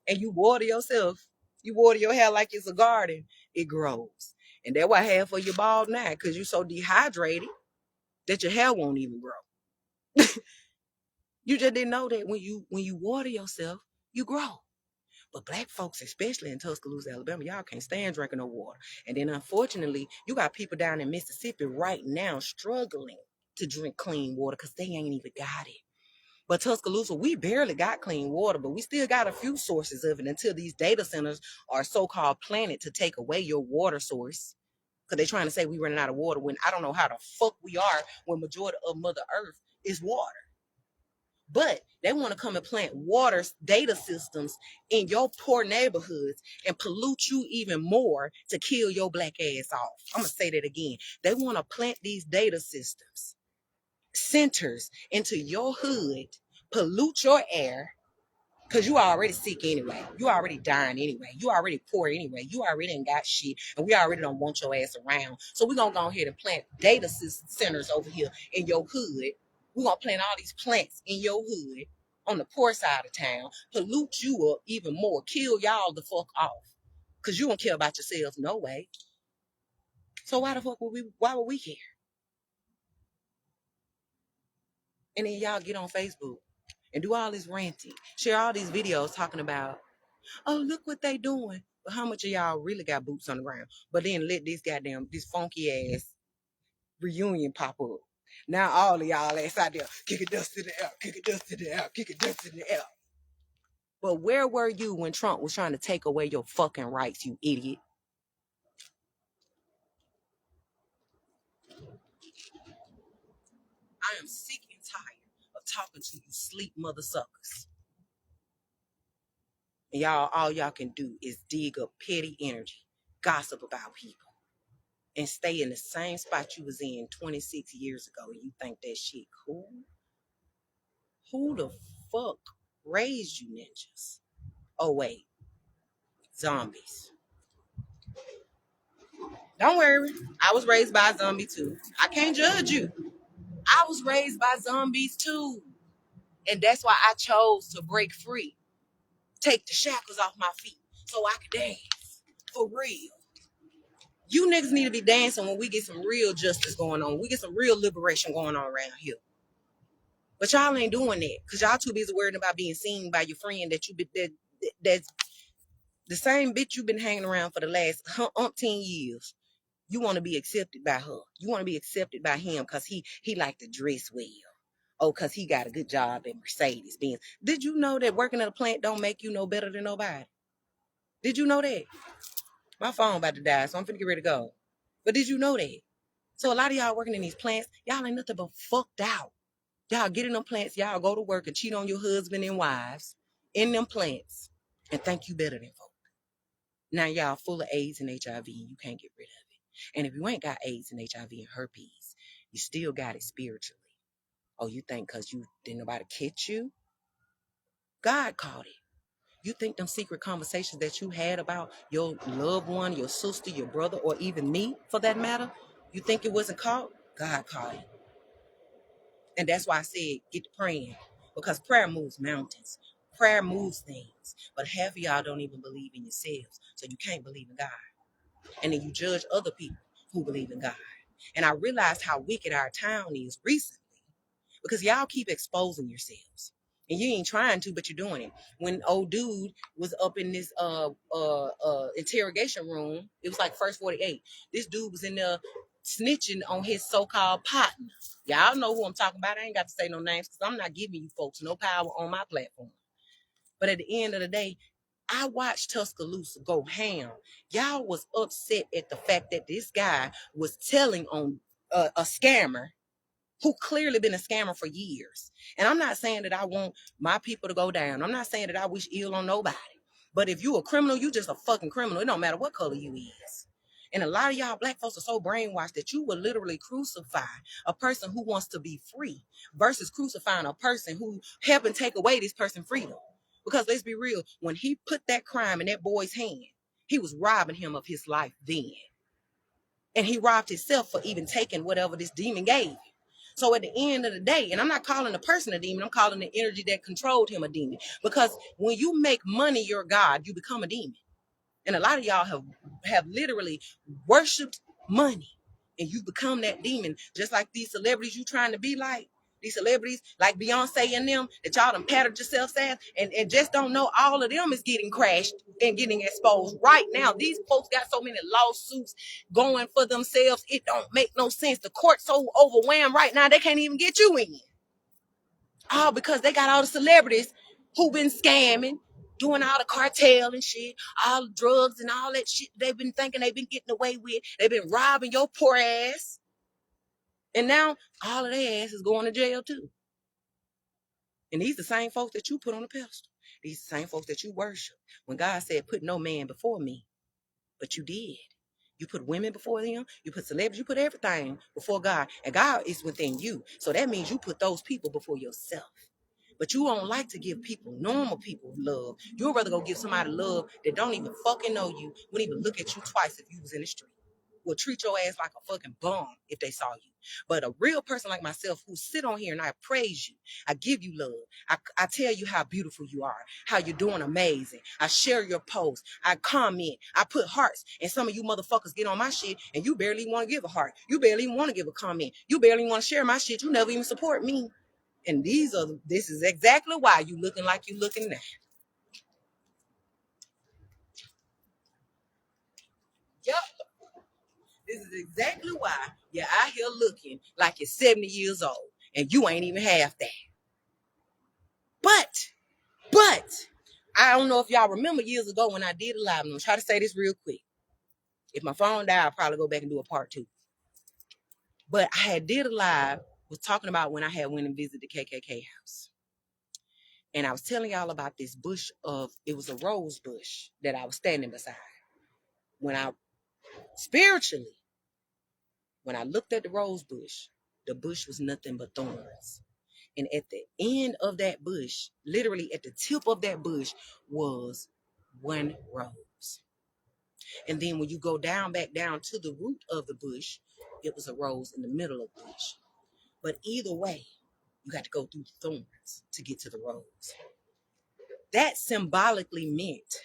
and you water yourself, you water your hair like it's a garden, it grows. And that's why hair for your bald now, because you're so dehydrated that your hair won't even grow. You just didn't know that when you water yourself, you grow. But black folks, especially in Tuscaloosa, Alabama, y'all can't stand drinking no water. And then unfortunately, you got people down in Mississippi right now struggling to drink clean water because they ain't even got it. But Tuscaloosa, we barely got clean water, but we still got a few sources of it until these data centers are so-called planted to take away your water source. Because they're trying to say we running out of water when I don't know how the fuck we are when majority of Mother Earth is water. But they want to come and plant water data systems in your poor neighborhoods and pollute you even more to kill your black ass off. I'm going to say that again. They want to plant these data systems, centers into your hood, pollute your air, because you already sick anyway. You already dying anyway. You already poor anyway. You already ain't got shit. And we already don't want your ass around. So we're going to go ahead and plant data centers over here in your hood. We're going to plant all these plants in your hood on the poor side of town, pollute you up even more, kill y'all the fuck off. Because you don't care about yourselves no way. So why the fuck why would we care? And then y'all get on Facebook and do all this ranting, share all these videos talking about, oh, look what they doing. But how much of y'all really got boots on the ground? But then let this funky ass reunion pop up. Now all of y'all ass out there, kick it dust in the air, kick it dust in the air, kick it dust in the air. But where were you when Trump was trying to take away your fucking rights, you idiot? I am sick and tired of talking to you sleep mother suckers. And y'all, all y'all can do is dig up petty energy, gossip about people, and stay in the same spot you was in 26 years ago. You think that shit cool? Who the fuck raised you ninjas? Oh wait, zombies. Don't worry, I was raised by a zombie too. I can't judge you. I was raised by zombies too. And that's why I chose to break free. Take the shackles off my feet so I could dance. For real. You niggas need to be dancing when we get some real justice going on. We get some real liberation going on around here. But y'all ain't doing that because y'all too busy worrying about being seen by your friend that's the same bitch you've been hanging around for the last umpteen years. You want to be accepted by her. You want to be accepted by him because he like to dress well. Oh, because he got a good job at Mercedes Benz. Did you know that working at a plant don't make you no better than nobody? Did you know that? My phone about to die, so I'm finna get ready to go. But did you know that? So a lot of y'all working in these plants, y'all ain't nothing but fucked out. Y'all get in them plants, y'all go to work and cheat on your husband and wives in them plants and think you better than folk. Now y'all full of AIDS and HIV and you can't get rid of it. And if you ain't got AIDS and HIV and herpes, you still got it spiritually. Oh, you think because you didn't nobody catch you? God caught it. You think them secret conversations that you had about your loved one, your sister, your brother, or even me, for that matter, you think it wasn't caught? God caught it. And that's why I said, get to praying. Because prayer moves mountains. Prayer moves things, but half of y'all don't even believe in yourselves, so you can't believe in God. And then you judge other people who believe in God. And I realized how wicked our town is recently because y'all keep exposing yourselves. And you ain't trying to, but you're doing it. When old dude was up in this interrogation room, it was like first 48. This dude was in there snitching on his so-called partner. Y'all know who I'm talking about. I ain't got to say no names because I'm not giving you folks no power on my platform. But at the end of the day, I watched Tuscaloosa go ham. Y'all was upset at the fact that this guy was telling on a scammer who clearly been a scammer for years. And I'm not saying that I want my people to go down. I'm not saying that I wish ill on nobody. But if you a criminal, you just a fucking criminal. It don't matter what color you is. And a lot of y'all black folks are so brainwashed that you will literally crucify a person who wants to be free versus crucifying a person who helping take away this person's freedom. Because let's be real, when he put that crime in that boy's hand, he was robbing him of his life then. And he robbed himself for even taking whatever this demon gave him. So at the end of the day, and I'm not calling the person a demon, I'm calling the energy that controlled him a demon. Because when you make money your God, you become a demon. And a lot of y'all have literally worshipped money. And you become that demon, just like these celebrities you trying to be like. These celebrities like Beyonce and them that y'all done patted yourselves as and just don't know all of them is getting crashed and getting exposed right now. These folks got so many lawsuits going for themselves. It don't make no sense. The court's so overwhelmed right now, they can't even get you in. All because they got all the celebrities who been scamming, doing all the cartel and shit, all the drugs and all that shit they've been thinking they've been getting away with. They've been robbing your poor ass. And now all of their ass is going to jail too. And these the same folks that you put on a pedestal. These the same folks that you worship. When God said, put no man before me, but you did. You put women before him, you put celebrities, you put everything before God. And God is within you. So that means you put those people before yourself. But you don't like to give people, normal people, love. You'd rather go give somebody love that don't even fucking know you, wouldn't even look at you twice if you was in the street. Will treat your ass like a fucking bum if they saw you. But a real person like myself who sit on here and I praise you, I give you love. I tell you how beautiful you are, how you're doing amazing. I share your posts. I comment. I put hearts. And some of you motherfuckers get on my shit and you barely want to give a heart. You barely even want to give a comment. You barely want to share my shit. You never even support me. And this is exactly why you looking like you looking now. Yep. This is exactly why you're out here looking like you're 70 years old and you ain't even half that. But, I don't know if y'all remember years ago when I did a live, I'm going to try to say this real quick. If my phone died, I'll probably go back and do a part 2. But I had did a live, was talking about when I had went and visited the KKK house. And I was telling y'all about this bush it was a rose bush that I was standing beside. Spiritually, when I looked at the rose bush, the bush was nothing but thorns. And at the end of that bush, literally at the tip of that bush, was one rose. And then when you go back down to the root of the bush, it was a rose in the middle of the bush. But either way, you got to go through the thorns to get to the rose. That symbolically meant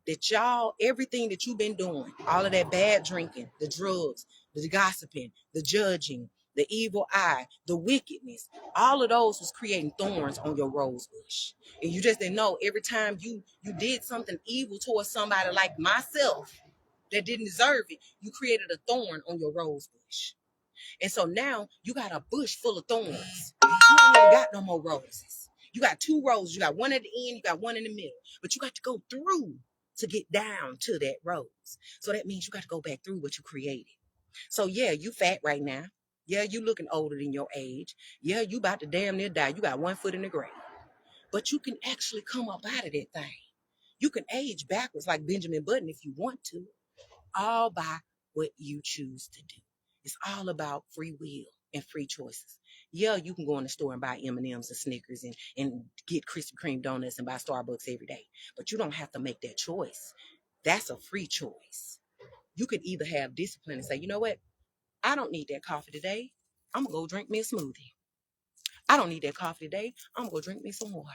that y'all, everything that you've been doing, all of that bad drinking, the drugs, the gossiping, the judging, the evil eye, the wickedness, all of those was creating thorns on your rose bush. And you just didn't know every time you did something evil towards somebody like myself that didn't deserve it, you created a thorn on your rose bush. And so now you got a bush full of thorns. You ain't even got no more roses. You got 2 roses. You got one at the end, you got one in the middle. But you got to go through to get down to that rose. So that means you got to go back through what you created. So yeah, you fat right now. Yeah, you looking older than your age. Yeah, you about to damn near die. You got 1 foot in the grave. But you can actually come up out of that thing. You can age backwards like Benjamin Button if you want to, all by what you choose to do. It's all about free will and free choices. Yeah, you can go in the store and buy M&Ms and Snickers and get Krispy Kreme donuts and buy Starbucks every day. But you don't have to make that choice. That's a free choice. You could either have discipline and say, you know what? I don't need that coffee today. I'm going to go drink me a smoothie. I don't need that coffee today. I'm going to go drink me some water.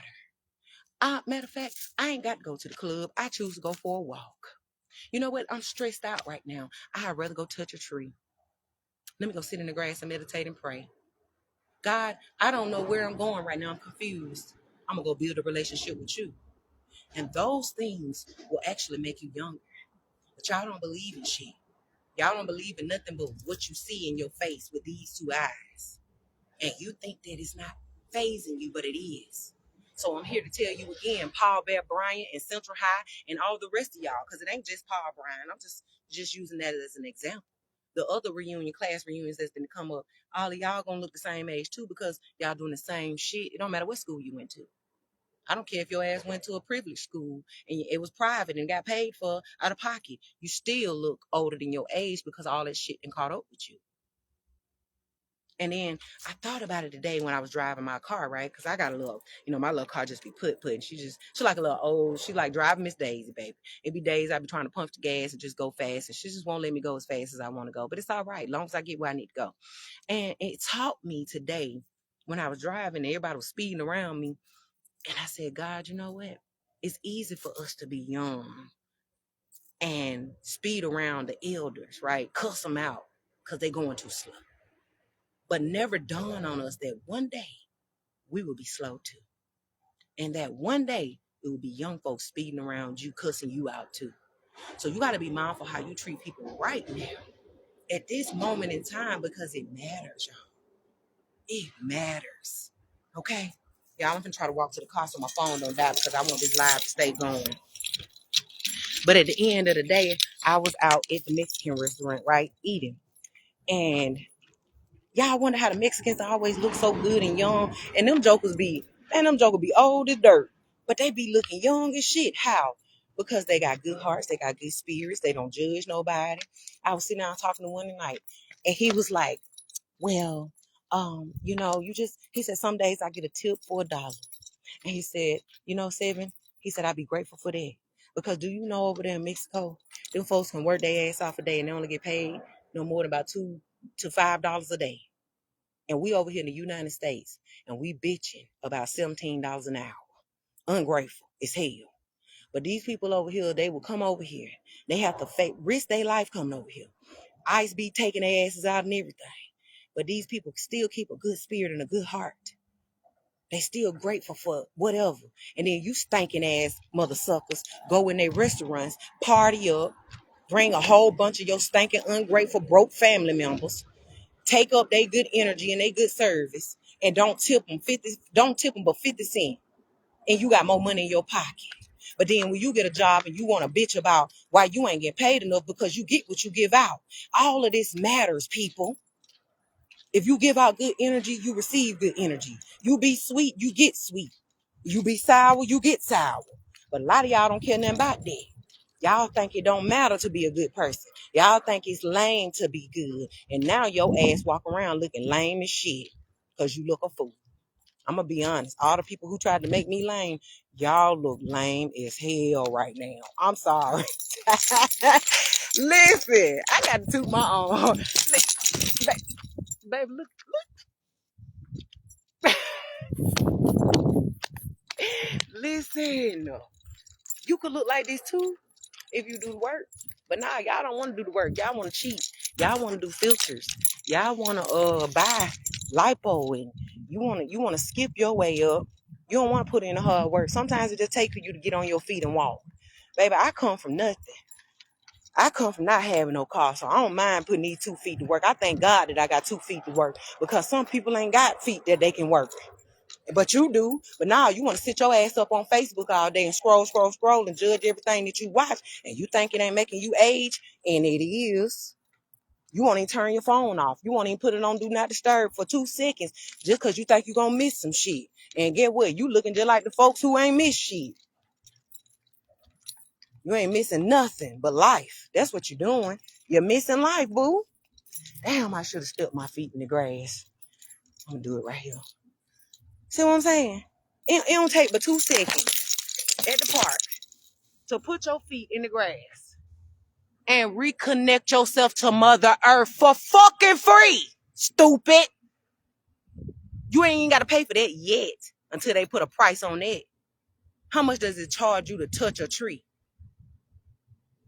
Matter of fact, I ain't got to go to the club. I choose to go for a walk. You know what? I'm stressed out right now. I'd rather go touch a tree. Let me go sit in the grass and meditate and pray. God, I don't know where I'm going right now. I'm confused. I'm going to go build a relationship with you. And those things will actually make you younger. But y'all don't believe in shit. Y'all don't believe in nothing but what you see in your face with these two eyes. And you think that it's not phasing you, but it is. So I'm here to tell you again, Paul Bear Bryant and Central High and all the rest of y'all, because it ain't just Paul Bryant. I'm just using that as an example. The other class reunions that's going to come up, all of y'all going to look the same age too, because y'all doing the same shit. It don't matter what school you went to. I don't care if your ass went to a privileged school and it was private and got paid for out of pocket. You still look older than your age because all that shit done caught up with you. And then I thought about it today when I was driving my car, right? Because I got a little, my little car just be put. And she like a little old, she like driving Miss Daisy, baby. It be days I be trying to pump the gas and just go fast. And she just won't let me go as fast as I want to go. But it's all right, as long as I get where I need to go. And it taught me today when I was driving, everybody was speeding around me. And I said, God, you know what? It's easy for us to be young and speed around the elders, right? Cuss them out because they're going too slow. But never dawn on us that one day we will be slow too. And that one day it will be young folks speeding around you, cussing you out too. So you got to be mindful how you treat people right now at this moment in time, because it matters, y'all. It matters. Okay? Yeah, I'm going to try to walk to the car so my phone don't die because I want this live to stay going. But at the end of the day, I was out at the Mexican restaurant, right, eating. And y'all wonder how the Mexicans always look so good and young. And them jokers be old as dirt. But they be looking young as shit. How? Because they got good hearts. They got good spirits. They don't judge nobody. I was sitting down talking to one tonight. And he was like, well, he said, some days I get a tip for $1. And he said, Seven, he said, I'd be grateful for that. Because do you know over there in Mexico, them folks can work their ass off a day and they only get paid no more than about $2 to $5 a day. And we over here in the United States and we bitching about $17 an hour. Ungrateful as hell. But these people over here, they will come over here. They have to risk their life coming over here. ICE be taking their asses out and everything. But these people still keep a good spirit and a good heart. They still grateful for whatever. And then you stinking ass mother suckers go in their restaurants, party up, bring a whole bunch of your stinking, ungrateful, broke family members, take up their good energy and their good service, and don't tip them but 50 cents. And you got more money in your pocket. But then when you get a job and you want to bitch about why you ain't getting paid enough because you get what you give out. All of this matters, people. If you give out good energy, you receive good energy. You be sweet, you get sweet. You be sour, you get sour. But a lot of y'all don't care nothing about that. Y'all think it don't matter to be a good person. Y'all think it's lame to be good. And now your ass walk around looking lame as shit because you look a fool. I'm going to be honest. All the people who tried to make me lame, y'all look lame as hell right now. I'm sorry. Listen, I got to toot my own. Baby, look. Listen, you could look like this too if you do the work. But nah, y'all don't want to do the work. Y'all want to cheat. Y'all want to do filters. Y'all want to buy lipo, and you want to skip your way up. You don't want to put in the hard work. Sometimes it just takes for you to get on your feet and walk. Baby, I come from nothing. I come from not having no car, so I don't mind putting these 2 feet to work. I thank God that I got 2 feet to work, because some people ain't got feet that they can work. But you do. But now you want to sit your ass up on Facebook all day and scroll and judge everything that you watch. And you think it ain't making you age. And it is. You won't even turn your phone off. You won't even put it on Do Not Disturb for 2 seconds just because you think you're going to miss some shit. And get what? You looking just like the folks who ain't miss shit. You ain't missing nothing but life. That's what you're doing. You're missing life, boo. Damn, I should have stuck my feet in the grass. I'm going to do it right here. See what I'm saying? It don't take but 2 seconds at the park to put your feet in the grass and reconnect yourself to Mother Earth for fucking free. Stupid. You ain't even got to pay for that yet until they put a price on that. How much does it charge you to touch a tree?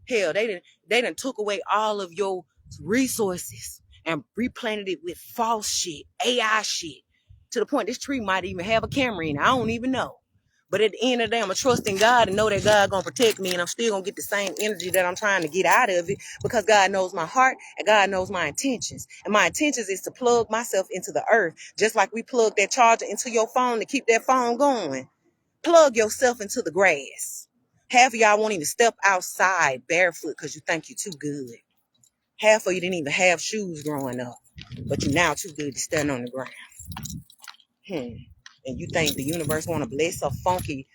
Hell, they done took away all of your resources and replanted it with false shit, AI shit, to the point this tree might even have a camera in it. I don't even know. But at the end of the day, I'm going to trust in God and know that God going to protect me, and I'm still going to get the same energy that I'm trying to get out of it, because God knows my heart and God knows my intentions. And my intentions is to plug myself into the earth, just like we plug that charger into your phone to keep that phone going. Plug yourself into the grass. Half of y'all won't even step outside barefoot because you think you're too good. Half of you didn't even have shoes growing up, but you're now too good to stand on the ground. And you think the universe want to bless a funky,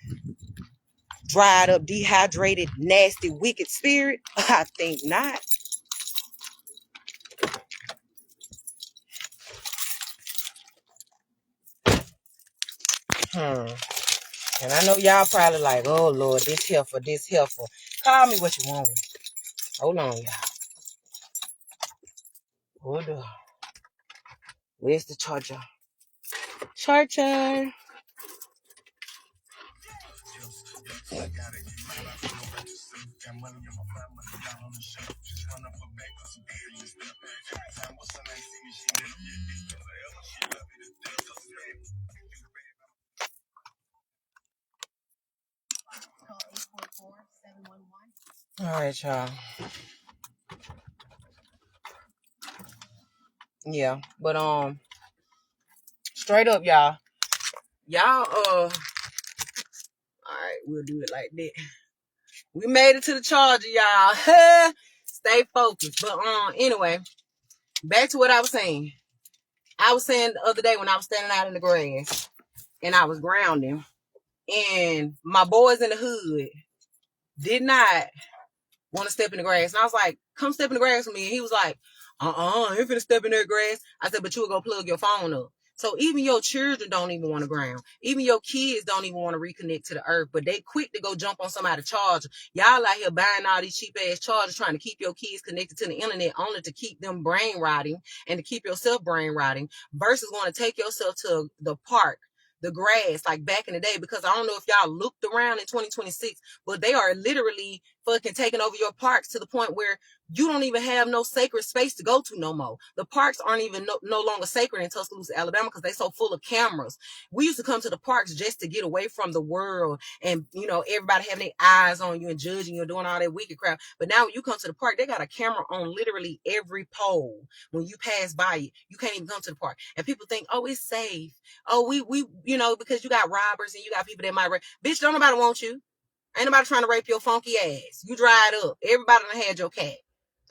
dried up, dehydrated, nasty, wicked spirit? I think not. And I know y'all probably like, oh Lord, this helpful, this helpful. Call me what you want. Hold on, y'all. Hold on. Where's the charger? Charger. All right, y'all. Yeah, but straight up, y'all. All right, we'll do it like that. We made it to the charger, y'all. Stay focused. But anyway, back to what I was saying. I was saying the other day when I was standing out in the grass and I was grounding, and my boys in the hood did not want to step in the grass. And I was like, come step in the grass with me. And he was like, I ain't finna step in that grass. I said, but you will go plug your phone up. So even your children don't even want to ground. Even your kids don't even want to reconnect to the earth, but they quick to go jump on somebody's charger. Y'all out here buying all these cheap ass chargers trying to keep your kids connected to the internet, only to keep them brain rotting and to keep yourself brain rotting, versus going to take yourself to the park, the grass, like back in the day. Because I don't know if y'all looked around in 2026, but they are literally fucking taking over your parks to the point where you don't even have no sacred space to go to no more. The parks aren't even no longer sacred in Tuscaloosa, Alabama, because they so full of cameras. We used to come to the parks just to get away from the world and, you know, everybody having their eyes on you and judging you and doing all that wicked crap. But now when you come to the park, they got a camera on literally every pole. When you pass by it, you can't even come to the park. And people think, oh, it's safe. Oh, we you know, because you got robbers and you got people that might rape. Bitch, don't nobody want you. Ain't nobody trying to rape your funky ass. You dried up. Everybody done had your cat.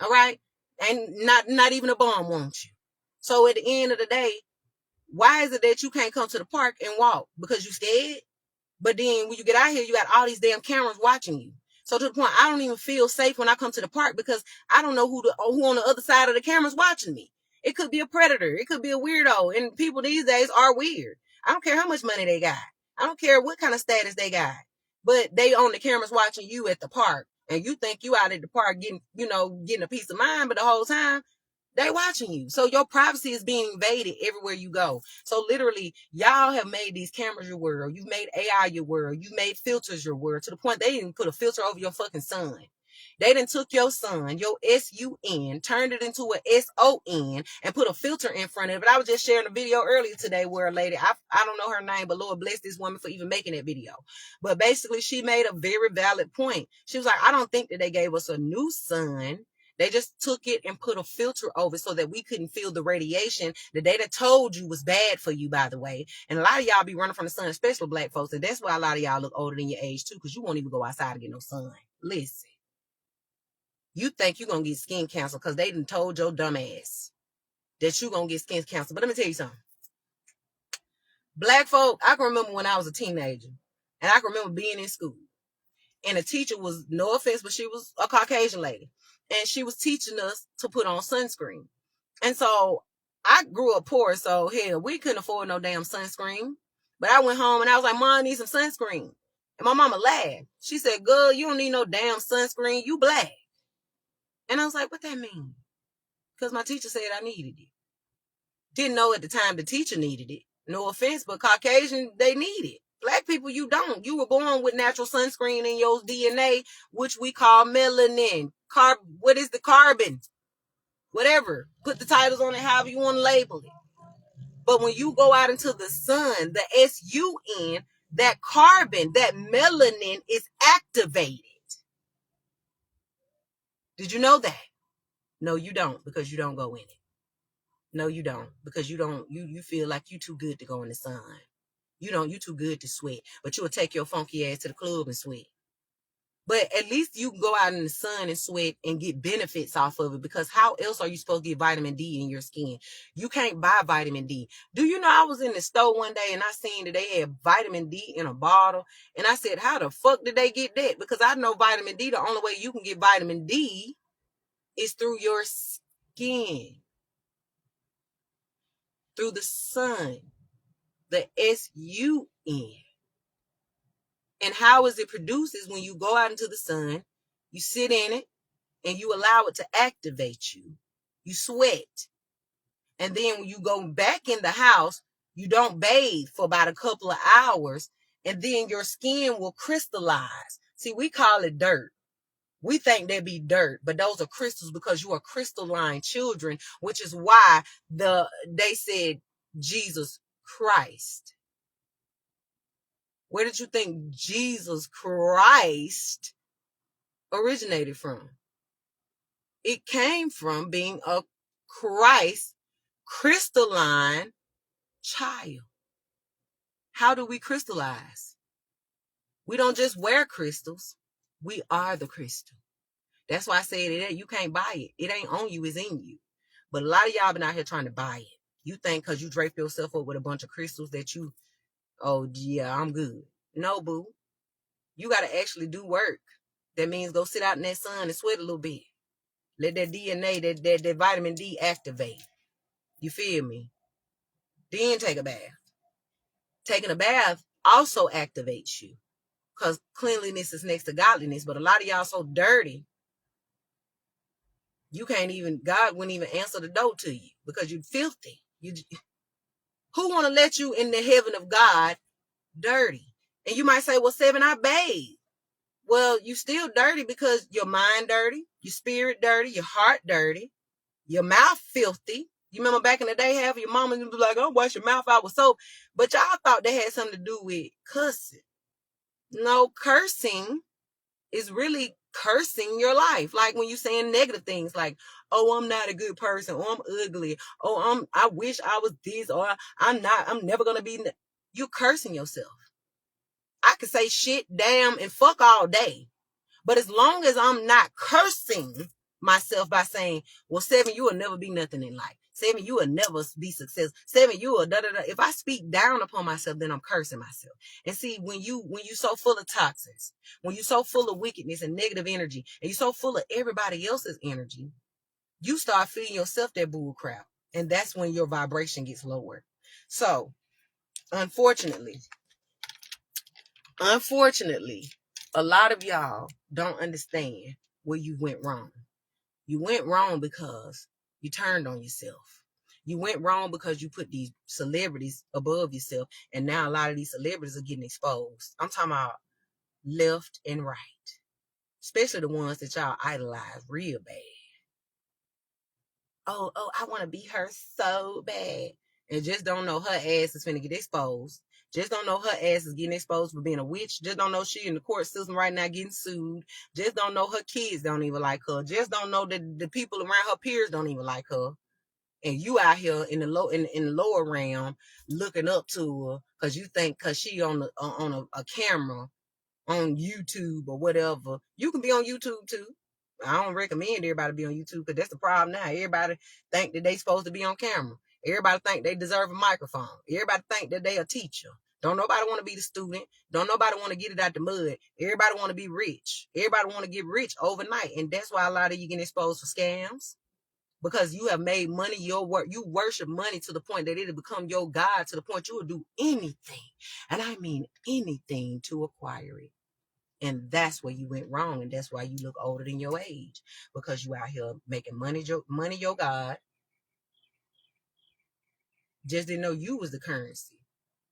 All right? And not even a bum wants you. So at the end of the day, why is it that you can't come to the park and walk? Because you scared? But then when you get out here, you got all these damn cameras watching you. So to the point, I don't even feel safe when I come to the park because I don't know who on the other side of the camera's watching me. It could be a predator. It could be a weirdo. And people these days are weird. I don't care how much money they got. I don't care what kind of status they got. But they on the cameras watching you at the park. And you think you out at the park getting a peace of mind. But the whole time, they watching you. So your privacy is being invaded everywhere you go. So literally, y'all have made these cameras your world. You've made AI your world. You've made filters your world, to the point they didn't put a filter over your fucking sun. They done took your son, your S-U-N, turned it into a S-O-N, and put a filter in front of it. I was just sharing a video earlier today where a lady, I don't know her name, but Lord bless this woman for even making that video. But basically, she made a very valid point. She was like, I don't think that they gave us a new sun. They just took it and put a filter over so that we couldn't feel the radiation that they told you was bad for you, by the way. And a lot of y'all be running from the sun, especially black folks. And that's why a lot of y'all look older than your age, too, because you won't even go outside to get no sun. Listen. You think you're going to get skin cancer because they done told your dumb ass that you're going to get skin cancer. But let me tell you something. Black folk, I can remember when I was a teenager. And I can remember being in school. And a teacher was, no offense, but she was a Caucasian lady. And she was teaching us to put on sunscreen. And so I grew up poor. So hell, we couldn't afford no damn sunscreen. But I went home and I was like, Mom, I need some sunscreen. And my mama laughed. She said, girl, you don't need no damn sunscreen. You black. And I was like, what that mean? Because my teacher said I needed it. Didn't know at the time the teacher needed it. No offense, but Caucasian, they need it. Black people, you don't. You were born with natural sunscreen in your DNA, which we call melanin. What is the carbon? Whatever. Put the titles on it, however you want to label it. But when you go out into the sun, the SUN, that carbon, that melanin is activated. Did you know that? No, you don't, because you don't go in it. No, you don't, because you feel like you too good to go in the sun. You too good to sweat, but you'll take your funky ass to the club and sweat. But at least you can go out in the sun and sweat and get benefits off of it, because how else are you supposed to get vitamin D in your skin? You can't buy vitamin D. Do you know I was in the store one day and I seen that they had vitamin D in a bottle, and I said, how the fuck did they get that? Because I know vitamin D, the only way you can get vitamin D is through your skin, through the sun, the SUN. And how is it produced is when you go out into the sun, you sit in it, and you allow it to activate you. You sweat. And then when you go back in the house, you don't bathe for about a couple of hours, and then your skin will crystallize. See, we call it dirt. We think they be dirt, but those are crystals, because you are crystalline children, which is why they said Jesus Christ. Where did you think Jesus Christ originated from? It came from being a Christ crystalline child. How do we crystallize? We don't just wear crystals. We are the crystal. That's why I said it. You can't buy it. It ain't on you. It's in you. But a lot of y'all been out here trying to buy it. You think because you drape yourself up with a bunch of crystals that you, oh yeah, I'm good. No, boo. You got to actually do work. That means go sit out in that sun and sweat a little bit. Let that DNA, that vitamin D activate. You feel me? Then take a bath. Taking a bath also activates you, because cleanliness is next to godliness. But a lot of y'all so dirty, you can't even, God wouldn't even answer the door to you because you're filthy. Who want to let you in the heaven of God dirty? And you might say, well, Seven, I bathe. Well, you still dirty because your mind dirty, your spirit dirty, your heart dirty, your mouth filthy. You remember back in the day, half of your mama would be like, oh, wash your mouth out with soap. But y'all thought they had something to do with cussing. No, cursing is really cursing your life. Like when you saying negative things like, oh, I'm not a good person, or I'm ugly, or I wish I was this, or I'm never going to be. You cursing yourself. I could say shit, damn, and fuck all day. But as long as I'm not cursing myself by saying, well, Seven, you will never be nothing in life. Seven, you will never be successful. Seven, you will da-da-da. If I speak down upon myself, then I'm cursing myself. And see, when you so full of toxins, when you so full of wickedness and negative energy, and you so full of everybody else's energy, you start feeding yourself that bull crap. And that's when your vibration gets lower. So, unfortunately, a lot of y'all don't understand where you went wrong. You went wrong because you turned on yourself. You went wrong because you put these celebrities above yourself, and now a lot of these celebrities are getting exposed. I'm talking about left and right, especially the ones that y'all idolize real bad. Oh, I want to be her so bad, and just don't know her ass is finna get exposed. Just don't know her ass is getting exposed for being a witch. Just don't know she in the court system right now getting sued. Just don't know her kids don't even like her. Just don't know that the people around her peers don't even like her. And you out here in the lower realm looking up to her because you think because she on a camera on YouTube or whatever. You can be on YouTube too. I don't recommend everybody be on YouTube because that's the problem now. Everybody think that they supposed to be on camera. Everybody think they deserve a microphone. Everybody think that they a teacher. Don't nobody want to be the student. Don't nobody want to get it out the mud. Everybody want to be rich. Everybody want to get rich overnight. And that's why a lot of you get exposed for scams. Because you have made money your work. You worship money to the point that it'll become your God, to the point you will do anything. And I mean anything to acquire it. And that's where you went wrong. And that's why you look older than your age. Because you out here making money your God. Just didn't know you was the currency.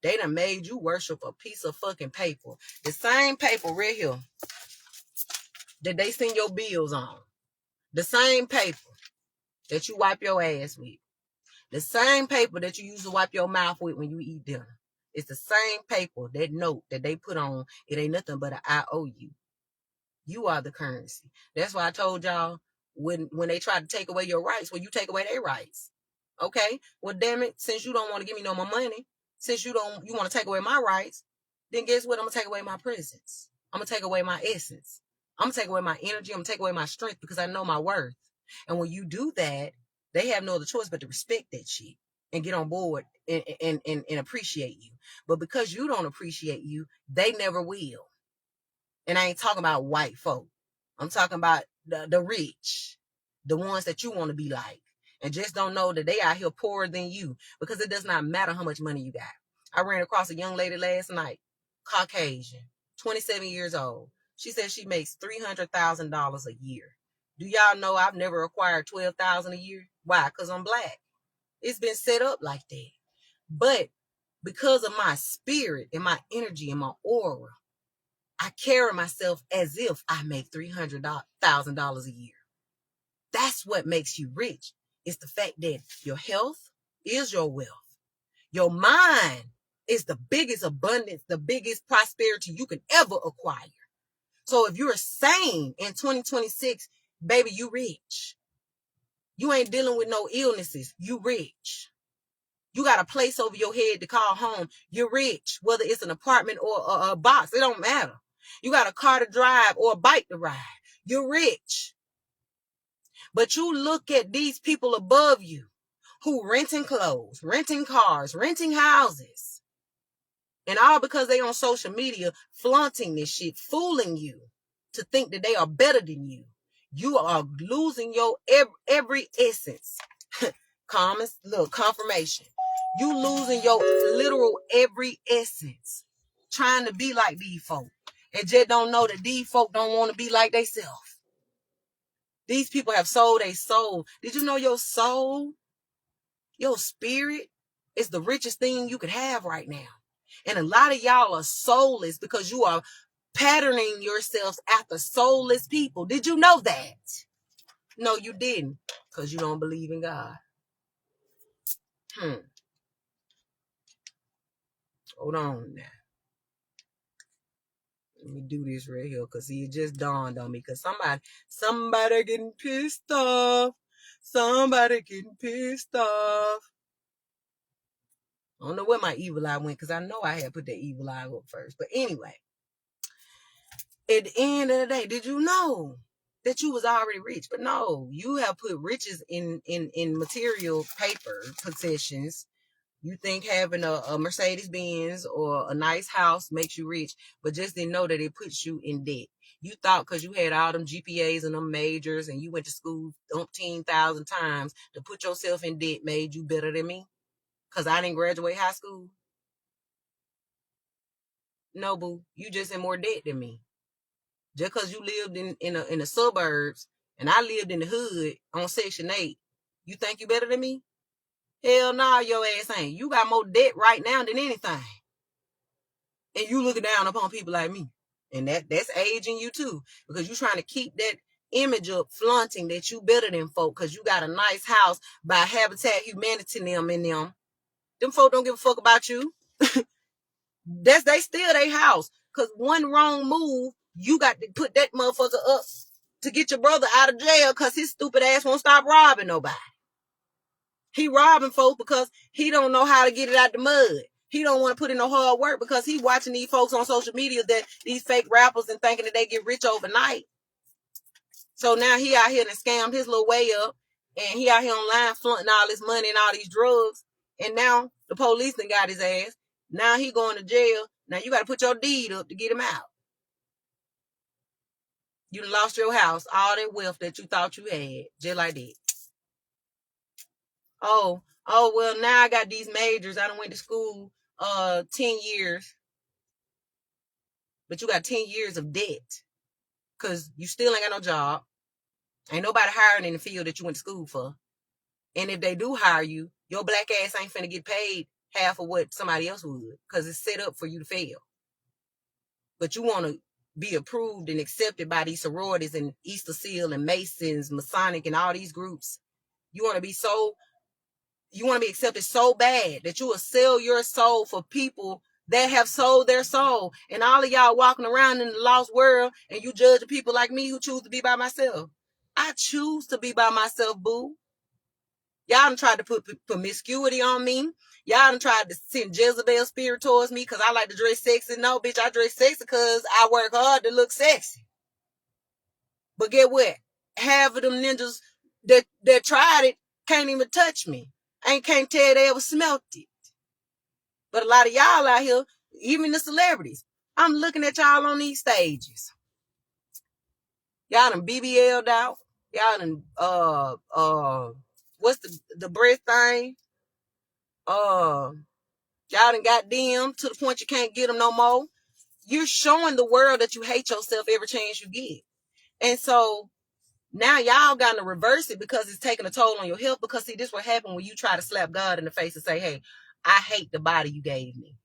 They done made you worship a piece of fucking paper. The same paper right here that they send your bills on. The same paper that you wipe your ass with. The same paper that you use to wipe your mouth with when you eat dinner. It's the same paper, that note that they put on. It ain't nothing but an IOU. You are the currency. That's why I told y'all when they try to take away your rights, well, you take away their rights. Okay? Well, damn it, since you don't want to give me no more money, since you want to take away my rights, then guess what? I'm going to take away my presence. I'm going to take away my essence. I'm going to take away my energy. I'm going to take away my strength because I know my worth. And when you do that, they have no other choice but to respect that shit and get on board and appreciate you. But because you don't appreciate you, they never will. And I ain't talking about white folk. I'm talking about the rich, the ones that you want to be like. And just don't know that they out here poorer than you because it does not matter how much money you got. I ran across a young lady last night, Caucasian, 27 years old. She said she makes $300,000 a year. Do y'all know I've never acquired $12,000 a year? Why? Because I'm black. It's been set up like that. But because of my spirit and my energy and my aura, I carry myself as if I make $300,000 a year. That's what makes you rich. It's the fact that your health is your wealth. Your mind is the biggest abundance, the biggest prosperity you can ever acquire. So if you're sane in 2026, baby, you rich. You ain't dealing with no illnesses. You rich. You got a place over your head to call home. You're rich. Whether it's an apartment or a box, it don't matter. You got a car to drive or a bike to ride. You're rich. But you look at these people above you who renting clothes, renting cars, renting houses. And all because they on social media flaunting this shit, fooling you to think that they are better than you. You are losing your every essence. Confirmation. You losing your literal every essence. Trying to be like these folk. And just don't know that these folk don't want to be like themselves. These people have sold a soul. Did you know your soul, your spirit, is the richest thing you could have right now? And a lot of y'all are soulless because you are patterning yourselves after soulless people. Did you know that? No, you didn't, because you don't believe in God. Hold on now. Let me do this right here, because it just dawned on me. Because somebody getting pissed off. Somebody getting pissed off. I don't know where my evil eye went, because I know I had put that evil eye up first. But anyway, at the end of the day, did you know that you was already rich? But no, you have put riches in material paper possessions. You think having a Mercedes-Benz or a nice house makes you rich, but just didn't know that it puts you in debt. You thought because you had all them GPAs and them majors and you went to school 13,000 times to put yourself in debt made you better than me? Because I didn't graduate high school? No, boo. You just in more debt than me. Just because you lived in the suburbs and I lived in the hood on Section 8, you think you better than me? Hell no, your ass ain't. You got more debt right now than anything. And you looking down upon people like me. And that's aging you too. Because you trying to keep that image up, flaunting that you better than folk because you got a nice house by Habitat Humanity them in them. Them folk don't give a fuck about you. They still their house. Because one wrong move, you got to put that motherfucker up to get your brother out of jail because his stupid ass won't stop robbing nobody. He robbing folks because he don't know how to get it out the mud. He don't want to put in no hard work because he watching these folks on social media, that these fake rappers, and thinking that they get rich overnight. So now he out here and scammed his little way up, and he out here online flaunting all this money and all these drugs. And now the police done got his ass. Now he going to jail. Now you got to put your deed up to get him out. You done lost your house, all that wealth that you thought you had, just like that. Oh, well, now I got these majors. I done went to school 10 years. But you got 10 years of debt. Because you still ain't got no job. Ain't nobody hiring in the field that you went to school for. And if they do hire you, your black ass ain't finna get paid half of what somebody else would, because it's set up for you to fail. But you want to be approved and accepted by these sororities and Easter Seal and Masons, Masonic, and all these groups. You want to be accepted so bad that you will sell your soul for people that have sold their soul. And all of y'all walking around in the lost world and you judge people like me who choose to be by myself. I choose to be by myself, boo. Y'all done tried to put promiscuity on me. Y'all done tried to send Jezebel spirit towards me because I like to dress sexy. No, bitch, I dress sexy because I work hard to look sexy. But get what? Half of them ninjas that tried it can't even touch me. Can't tell they ever smelt it. But a lot of y'all out here, even the celebrities, I'm looking at y'all on these stages. Y'all done BBL'd out. Y'all done, what's the breast thing? Y'all done got them to the point you can't get them no more. You're showing the world that you hate yourself every chance you get. And so now y'all got to reverse it because it's taking a toll on your health. Because see, this what happened when you try to slap God in the face and say, hey, I hate the body you gave me.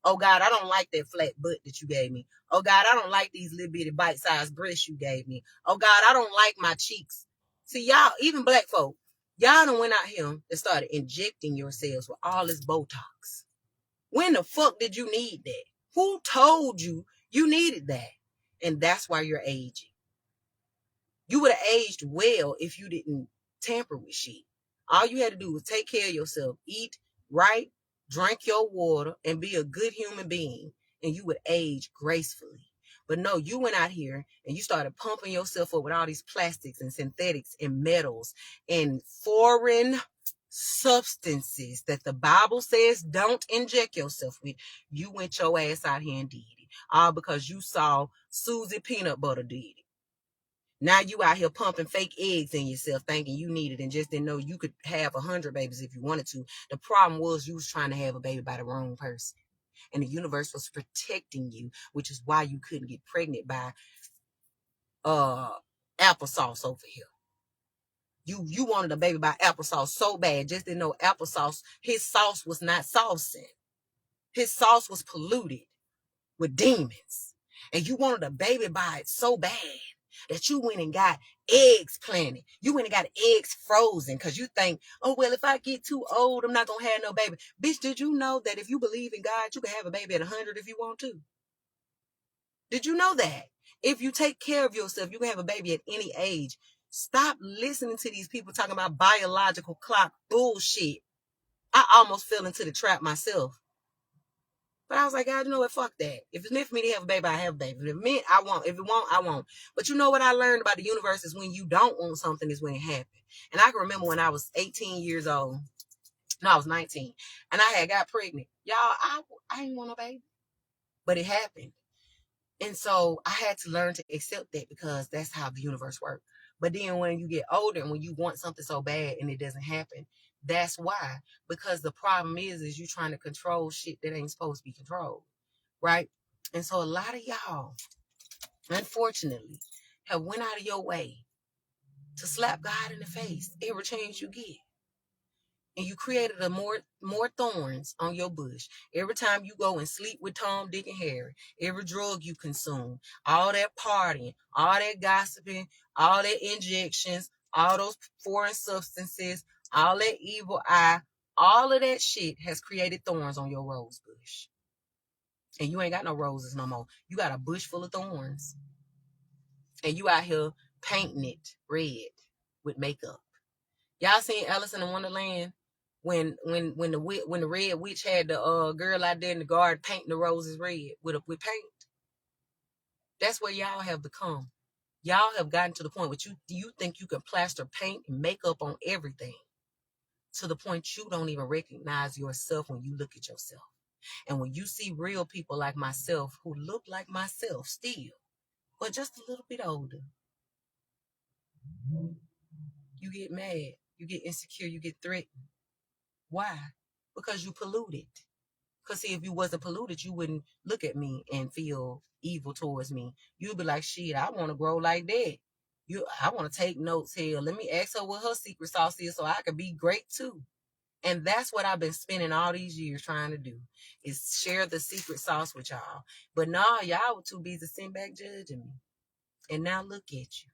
Oh God, I don't like that flat butt that you gave me. Oh God, I don't like these little bitty bite-sized breasts you gave me. Oh God, I don't like my cheeks. See, y'all, even black folk, y'all done went out here and started injecting yourselves with all this Botox. When the fuck did you need that? Who told you you needed that? And that's why you're aging. You would have aged well if you didn't tamper with shit. All you had to do was take care of yourself, eat right, drink your water, and be a good human being, and you would age gracefully. But no, you went out here and you started pumping yourself up with all these plastics and synthetics and metals and foreign substances that the Bible says don't inject yourself with. You went your ass out here and did it. All because you saw Susie Peanut Butter did it. Now you out here pumping fake eggs in yourself thinking you need it and just didn't know you could have 100 babies if you wanted to. The problem was you was trying to have a baby by the wrong person. And the universe was protecting you, which is why you couldn't get pregnant by applesauce over here. You wanted a baby by applesauce so bad, just didn't know applesauce, his sauce was not saucing. His sauce was polluted with demons. And you wanted a baby by it so bad that you went and got eggs planted. You went and got eggs frozen because you think, oh, well, if I get too old, I'm not going to have no baby. Bitch, did you know that if you believe in God, you can have a baby at 100 if you want to? Did you know that? If you take care of yourself, you can have a baby at any age. Stop listening to these people talking about biological clock bullshit. I almost fell into the trap myself. But I was like, God, you know what? Fuck that. If it's meant for me to have a baby, I have a baby. If it's meant, I won't. If it won't, I won't. But you know what I learned about the universe is when you don't want something is when it happens. And I can remember when I was 18 years old. No, I was 19. And I had got pregnant. Y'all, I didn't want no baby. But it happened. And so I had to learn to accept that because that's how the universe works. But then when you get older and when you want something so bad and it doesn't happen, that's why. Because the problem is you trying to control shit that ain't supposed to be controlled. Right? And so a lot of y'all, unfortunately, have went out of your way to slap God in the face every chance you get. And you created a more thorns on your bush. Every time you go and sleep with Tom, Dick, and Harry, every drug you consume, all that partying, all that gossiping, all that injections, all those foreign substances, all that evil eye, all of that shit has created thorns on your rose bush. And you ain't got no roses no more. You got a bush full of thorns. And you out here painting it red with makeup. Y'all seen Alice in Wonderland? When the red witch had the girl out there in the garden painting the roses red with paint. That's where y'all have become. Y'all have gotten to the point where you think you can plaster paint and makeup on everything. To the point you don't even recognize yourself when you look at yourself. And when you see real people like myself who look like myself still, but just a little bit older, you get mad, you get insecure, you get threatened. Why? Because you polluted. Because see, if you wasn't polluted, you wouldn't look at me and feel evil towards me. You'd be like, shit, I want to grow like that. I want to take notes here. Let me ask her what her secret sauce is so I could be great too. And that's what I've been spending all these years trying to do, is share the secret sauce with y'all. But nah, y'all were too busy sitting back judging me. And now look at you.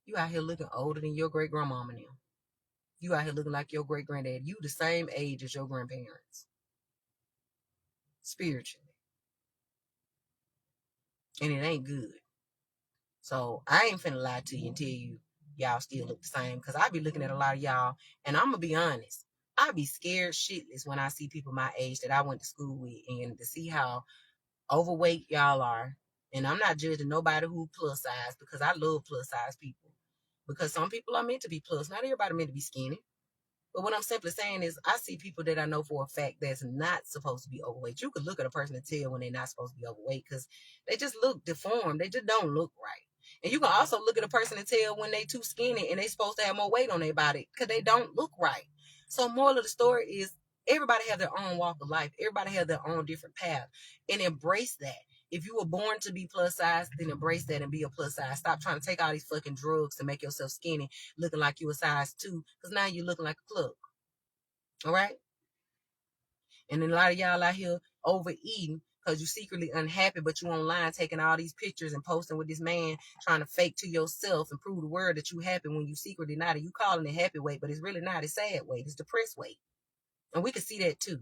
You out here looking older than your great grandmama now. You out here looking like your great granddad. You the same age as your grandparents. Spiritually. And it ain't good. So I ain't finna lie to you and tell you y'all still look the same. Because I be looking at a lot of y'all, and I'm gonna be honest, I be scared shitless when I see people my age that I went to school with, and to see how overweight y'all are. And I'm not judging nobody who plus size, because I love plus size people. Because some people are meant to be plus. Not everybody meant to be skinny. But what I'm simply saying is, I see people that I know for a fact that's not supposed to be overweight. You could look at a person and tell when they're not supposed to be overweight, because they just look deformed. They just don't look right. And you can also look at a person and tell when they too skinny and they supposed to have more weight on their body, because they don't look right. So moral of the story is, everybody have their own walk of life. Everybody have their own different path, and embrace that. If you were born to be plus size, then embrace that and be a plus size. Stop trying to take all these fucking drugs to make yourself skinny, looking like you a size 2, because now you're looking like a club. All right? And then a lot of y'all out here overeating because you're secretly unhappy, but you online taking all these pictures and posting with this man, trying to fake to yourself and prove the word that you happy when you secretly not. And you calling it happy weight, but it's really not. It's sad weight. It's depressed weight. And we can see that too.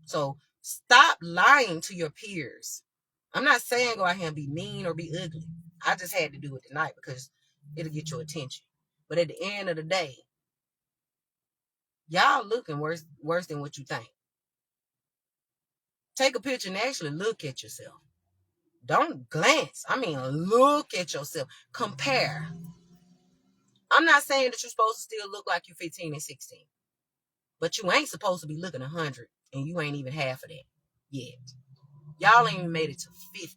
So stop lying to your peers. I'm not saying go out here and be mean or be ugly. I just had to do it tonight because it'll get your attention. But at the end of the day, y'all looking worse than what you think. Take a picture and actually look at yourself. Don't glance. I mean, look at yourself. Compare. I'm not saying that you're supposed to still look like you're 15 and 16. But you ain't supposed to be looking 100. And you ain't even half of that yet. Y'all ain't even made it to 50.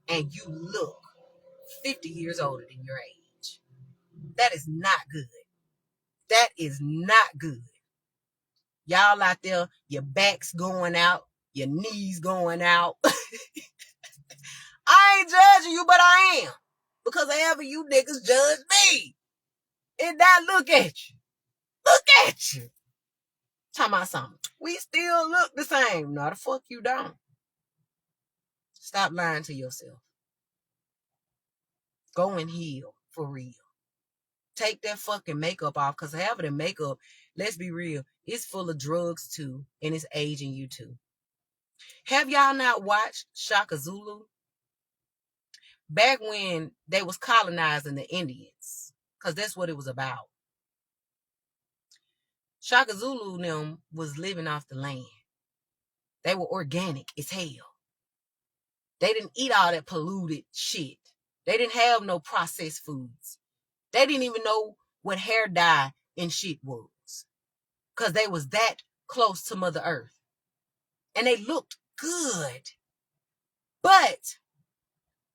And you look 50 years older than your age. That is not good. That is not good. Y'all out there, your back's going out, your knees going out. I ain't judging you, but I am. Because however you niggas judge me. And now look at you. Look at you. Talking about something. We still look the same. No, the fuck you don't. Stop lying to yourself. Go and heal for real. Take that fucking makeup off, because however the makeup, let's be real, it's full of drugs too, and it's aging you too. Have y'all not watched Shaka Zulu? Back when they was colonizing the Indians, because that's what it was about. Shaka Zulu and them was living off the land. They were organic as hell. They didn't eat all that polluted shit. They didn't have no processed foods. They didn't even know what hair dye and shit was, because they was that close to Mother Earth. And they looked good. But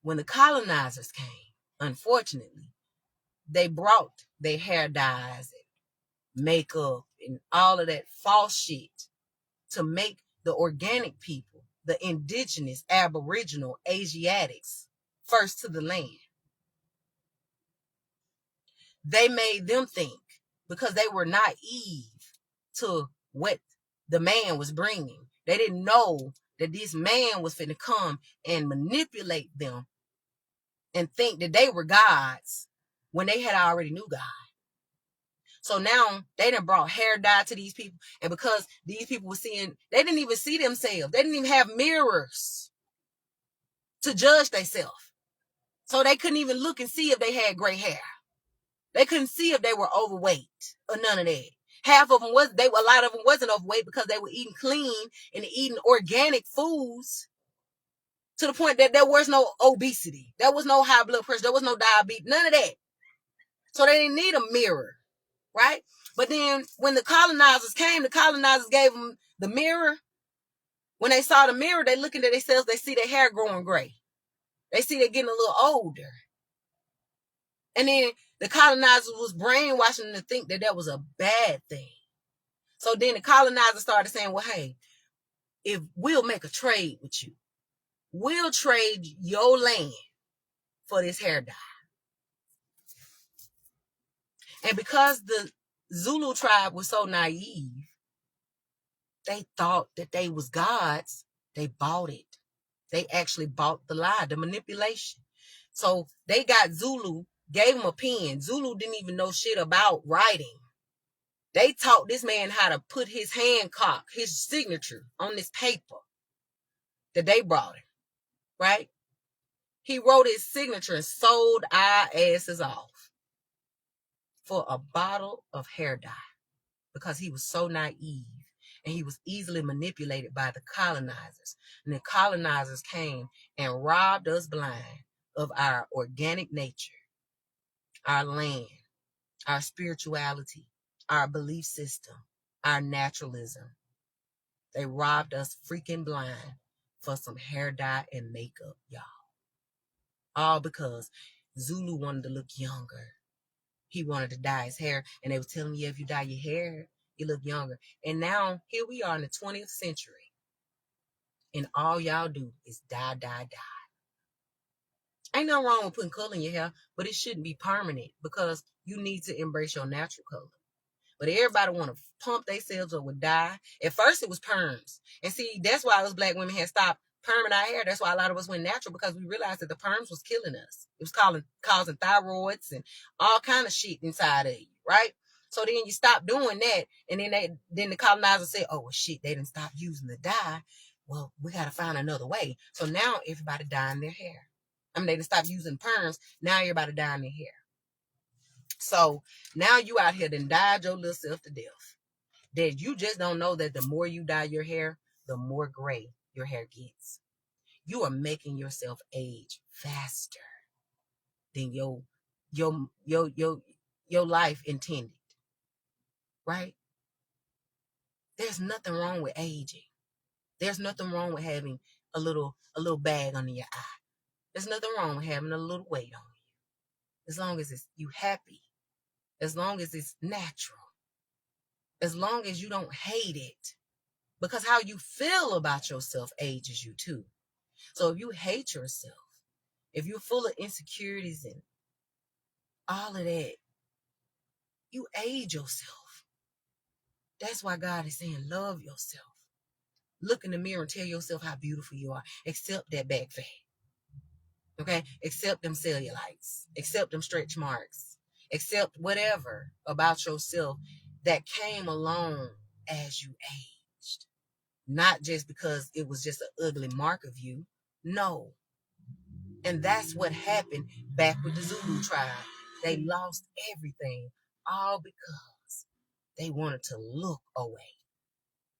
when the colonizers came, unfortunately, they brought their hair dyes and makeup and all of that false shit to make the organic people, the indigenous, aboriginal, Asiatics, first to the land. They made them think, because they were naive to what the man was bringing. They didn't know that this man was finna come and manipulate them and think that they were gods when they had already knew God. So now they done brought hair dye to these people. And because these people were seeing, they didn't even see themselves. They didn't even have mirrors to judge themselves. So they couldn't even look and see if they had gray hair. They couldn't see if they were overweight or none of that. Half of them was, a lot of them wasn't overweight because they were eating clean and eating organic foods to the point that there was no obesity. There was no high blood pressure. There was no diabetes, none of that. So they didn't need a mirror, right? But then when the colonizers came, the colonizers gave them the mirror. When they saw the mirror, they looking at themselves, they see their hair growing gray. They see they're getting a little older. And then the colonizers was brainwashing them to think that was a bad thing. So then the colonizers started saying, well, hey, if we'll make a trade with you, we'll trade your land for this hair dye. And because the Zulu tribe was so naive, they thought that they was gods. They bought it. They actually bought the lie, the manipulation. So they got Zulu, gave him a pen. Zulu didn't even know shit about writing. They taught this man how to put his Hancock, his signature on this paper that they brought him, right? He wrote his signature and sold our asses off for a bottle of hair dye because he was so naive and he was easily manipulated by the colonizers. And the colonizers came and robbed us blind of our organic nature, our land, our spirituality, our belief system, our naturalism. They robbed us freaking blind for some hair dye and makeup, y'all. All because Zulu wanted to look younger. He wanted to dye his hair, and they were telling me, if you dye your hair, you look younger. And now, here we are in the 20th century, and all y'all do is dye, dye, dye. Ain't nothing wrong with putting color in your hair, but it shouldn't be permanent because you need to embrace your natural color. But everybody want to pump themselves up with dye. At first, it was perms. And see, that's why us black women had stopped perming our hair. That's why a lot of us went natural, because we realized that the perms was killing us. It was causing thyroids and all kind of shit inside of you, right? So then you stop doing that, and then the colonizers say, oh, well, shit, they didn't stop using the dye. Well, we got to find another way. So now everybody dyeing their hair. I mean, they didn't stop using perms. Now everybody dyeing their hair. So now you out here done dyed your little self to death. That you just don't know that the more you dye your hair, the more gray your hair gets. You are making yourself age faster than your life intended. Right? There's nothing wrong with aging. There's nothing wrong with having a little bag under your eye. There's nothing wrong with having a little weight on you. As long as you happy. As long as it's natural. As long as you don't hate it. Because how you feel about yourself ages you too. So if you hate yourself, if you're full of insecurities and all of that, you age yourself. That's why God is saying, love yourself. Look in the mirror and tell yourself how beautiful you are. Accept that back fat. Okay? Accept them cellulites. Accept them stretch marks. Accept whatever about yourself that came along as you aged. Not just because it was just an ugly mark of you. No. And that's what happened back with the Zulu tribe. They lost everything, all because they wanted to look away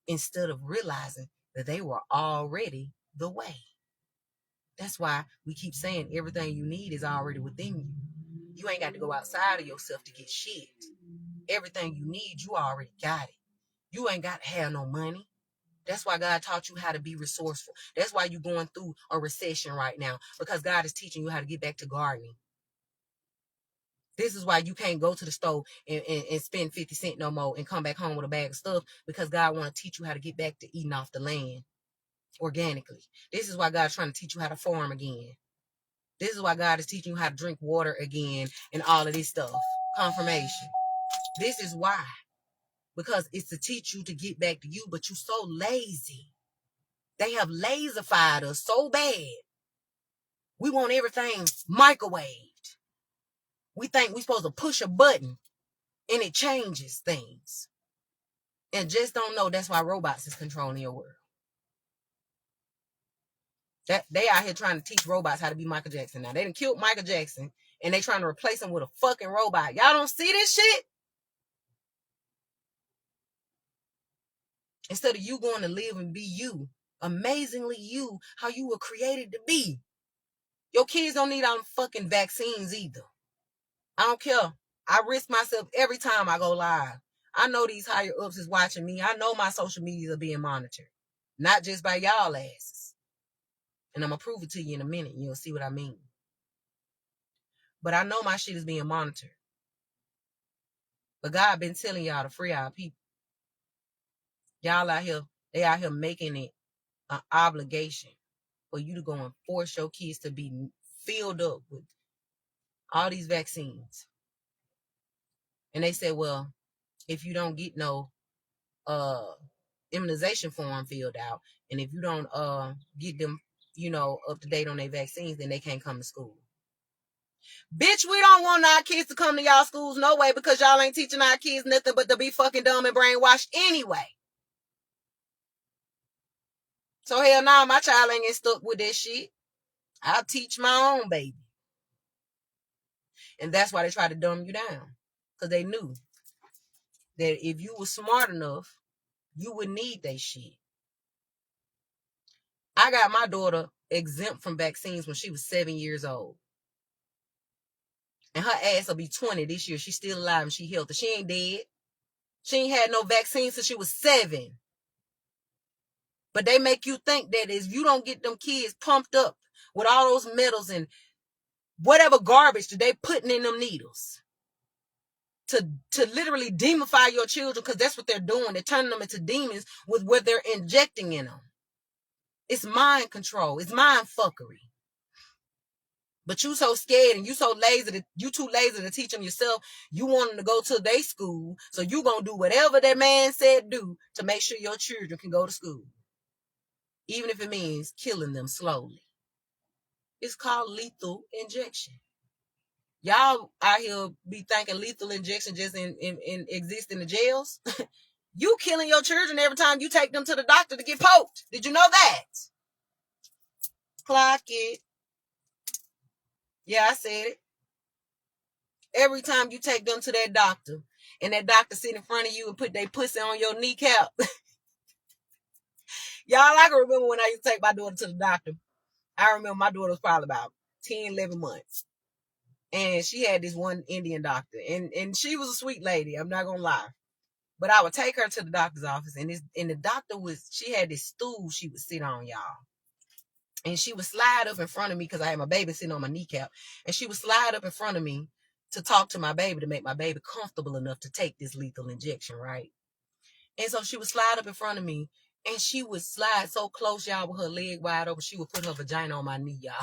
instead of realizing that they were already the way. That's why we keep saying everything you need is already within you. You ain't got to go outside of yourself to get shit. Everything you need, you already got it. You ain't got to have no money. That's why God taught you how to be resourceful. That's why you're going through a recession right now, because God is teaching you how to get back to gardening. This is why you can't go to the store and spend 50 cents no more and come back home with a bag of stuff, because God want to teach you how to get back to eating off the land organically. This is why God's trying to teach you how to farm again. This is why God is teaching you how to drink water again and all of this stuff. Confirmation. This is why. Because it's to teach you to get back to you, but you're so lazy. They have lazified us so bad. We want everything microwaved. We think we're supposed to push a button and it changes things. And just don't know that's why robots is controlling your world. That they out here trying to teach robots how to be Michael Jackson. Now, they done killed Michael Jackson and they trying to replace him with a fucking robot. Y'all don't see this shit? Instead of you going to live and be you, amazingly you, how you were created to be. Your kids don't need all them fucking vaccines either. I don't care. I risk myself every time I go live. I know these higher ups is watching me. I know my social medias are being monitored. Not just by y'all asses. And I'm going to prove it to you in a minute. You'll see what I mean. But I know my shit is being monitored. But God been telling y'all to free our people. Y'all out here, they out here making it an obligation for you to go and force your kids to be filled up with all these vaccines. And they said, well, if you don't get no immunization form filled out. And if you don't get them, up to date on their vaccines, then they can't come to school. Bitch, we don't want our kids to come to y'all schools no way, because y'all ain't teaching our kids nothing but to be fucking dumb and brainwashed anyway. So hell no, my child ain't get stuck with that shit. I'll teach my own baby. And that's why they try to dumb you down. Because they knew that if you were smart enough, you would need that shit. I got my daughter exempt from vaccines when she was 7 years old. And her ass will be 20 this year. She's still alive and she healthy. She ain't dead. She ain't had no vaccine since she was 7. But they make you think that if you don't get them kids pumped up with all those metals and whatever garbage that they putting in them needles to literally demify your children, because that's what they're doing. They're turning them into demons with what they're injecting in them. It's mind control. It's mind fuckery. But you so scared and you too lazy to teach them yourself. You want them to go to their school, so you gonna do whatever that man said do to make sure your children can go to school, even if it means killing them slowly. It's called lethal injection. Y'all out here be thinking lethal injection just exist in the jails. You killing your children every time you take them to the doctor to get poked. Did you know that? Clock it. Yeah, I said it. Every time you take them to that doctor and that doctor sit in front of you and put their pussy on your kneecap. Y'all, I can remember when I used to take my daughter to the doctor. I remember my daughter was probably about 10, 11 months. And she had this one Indian doctor. And she was a sweet lady. I'm not going to lie. But I would take her to the doctor's office. And the doctor she had this stool she would sit on, y'all. And she would slide up in front of me because I had my baby sitting on my kneecap. And she would slide up in front of me to talk to my baby, to make my baby comfortable enough to take this lethal injection, right? And so she would slide up in front of me. And she would slide so close, y'all, with her leg wide open. She would put her vagina on my knee, y'all.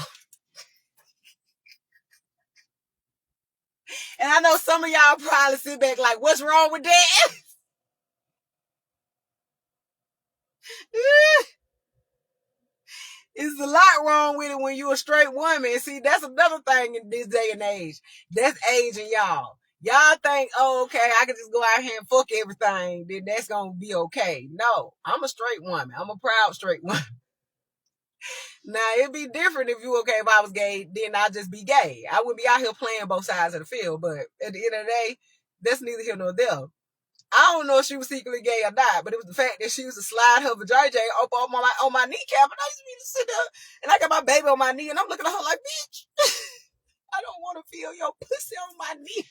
And I know some of y'all probably sit back like, what's wrong with that? It's a lot wrong with it when you're a straight woman. See, that's another thing in this day and age. That's aging y'all. Y'all think, oh, okay, I can just go out here and fuck everything. Then that's going to be okay. No, I'm a straight woman. I'm a proud straight woman. Now, it'd be different if you okay if I was gay, then I'd just be gay. I wouldn't be out here playing both sides of the field. But at the end of the day, that's neither here nor there. I don't know if she was secretly gay or not, but it was the fact that she used to slide her vagina up on my kneecap, and I used to be to sit there, and I got my baby on my knee, and I'm looking at her like, bitch, I don't want to feel your pussy on my knee.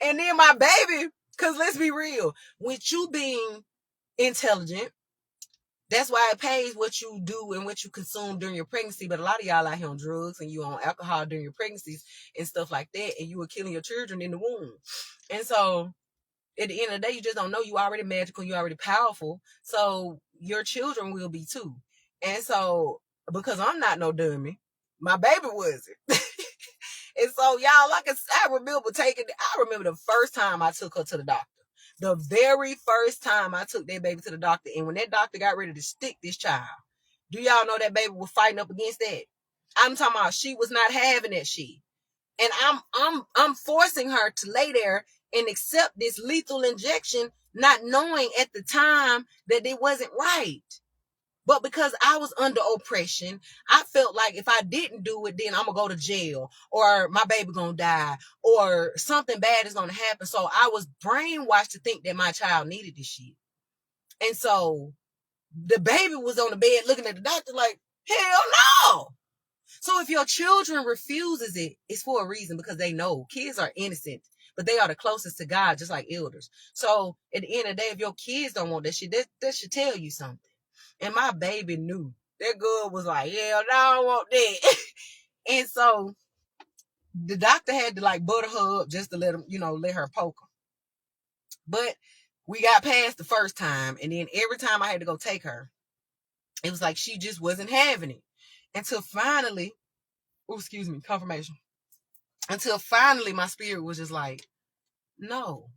And then my baby, because let's be real, with you being intelligent, that's why it pays what you do and what you consume during your pregnancy. But a lot of y'all out here on drugs and you on alcohol during your pregnancies and stuff like that, and you were killing your children in the womb. And so at the end of the day, you just don't know. You already magical, you already powerful. So your children will be too. And so, because I'm not no dummy, my baby wasn't. And so, y'all, like I remember the first time I took her to the doctor. The very first time I took that baby to the doctor, and when that doctor got ready to stick this child, do y'all know that baby was fighting up against that? I'm talking about she was not having that shit. And I'm forcing her to lay there and accept this lethal injection, not knowing at the time that it wasn't right. But because I was under oppression, I felt like if I didn't do it, then I'm going to go to jail, or my baby going to die, or something bad is going to happen. So I was brainwashed to think that my child needed this shit. And so the baby was on the bed looking at the doctor like, hell no. So if your children refuses it, it's for a reason, because they know kids are innocent, but they are the closest to God, just like elders. So at the end of the day, if your kids don't want that shit, that should tell you something. And my baby knew. That girl was like, yeah, no, I don't want that. And so the doctor had to like butter her up just to let her poke her. But we got past the first time. And then every time I had to go take her, it was like she just wasn't having it. Until finally, confirmation. Until finally my spirit was just like, no,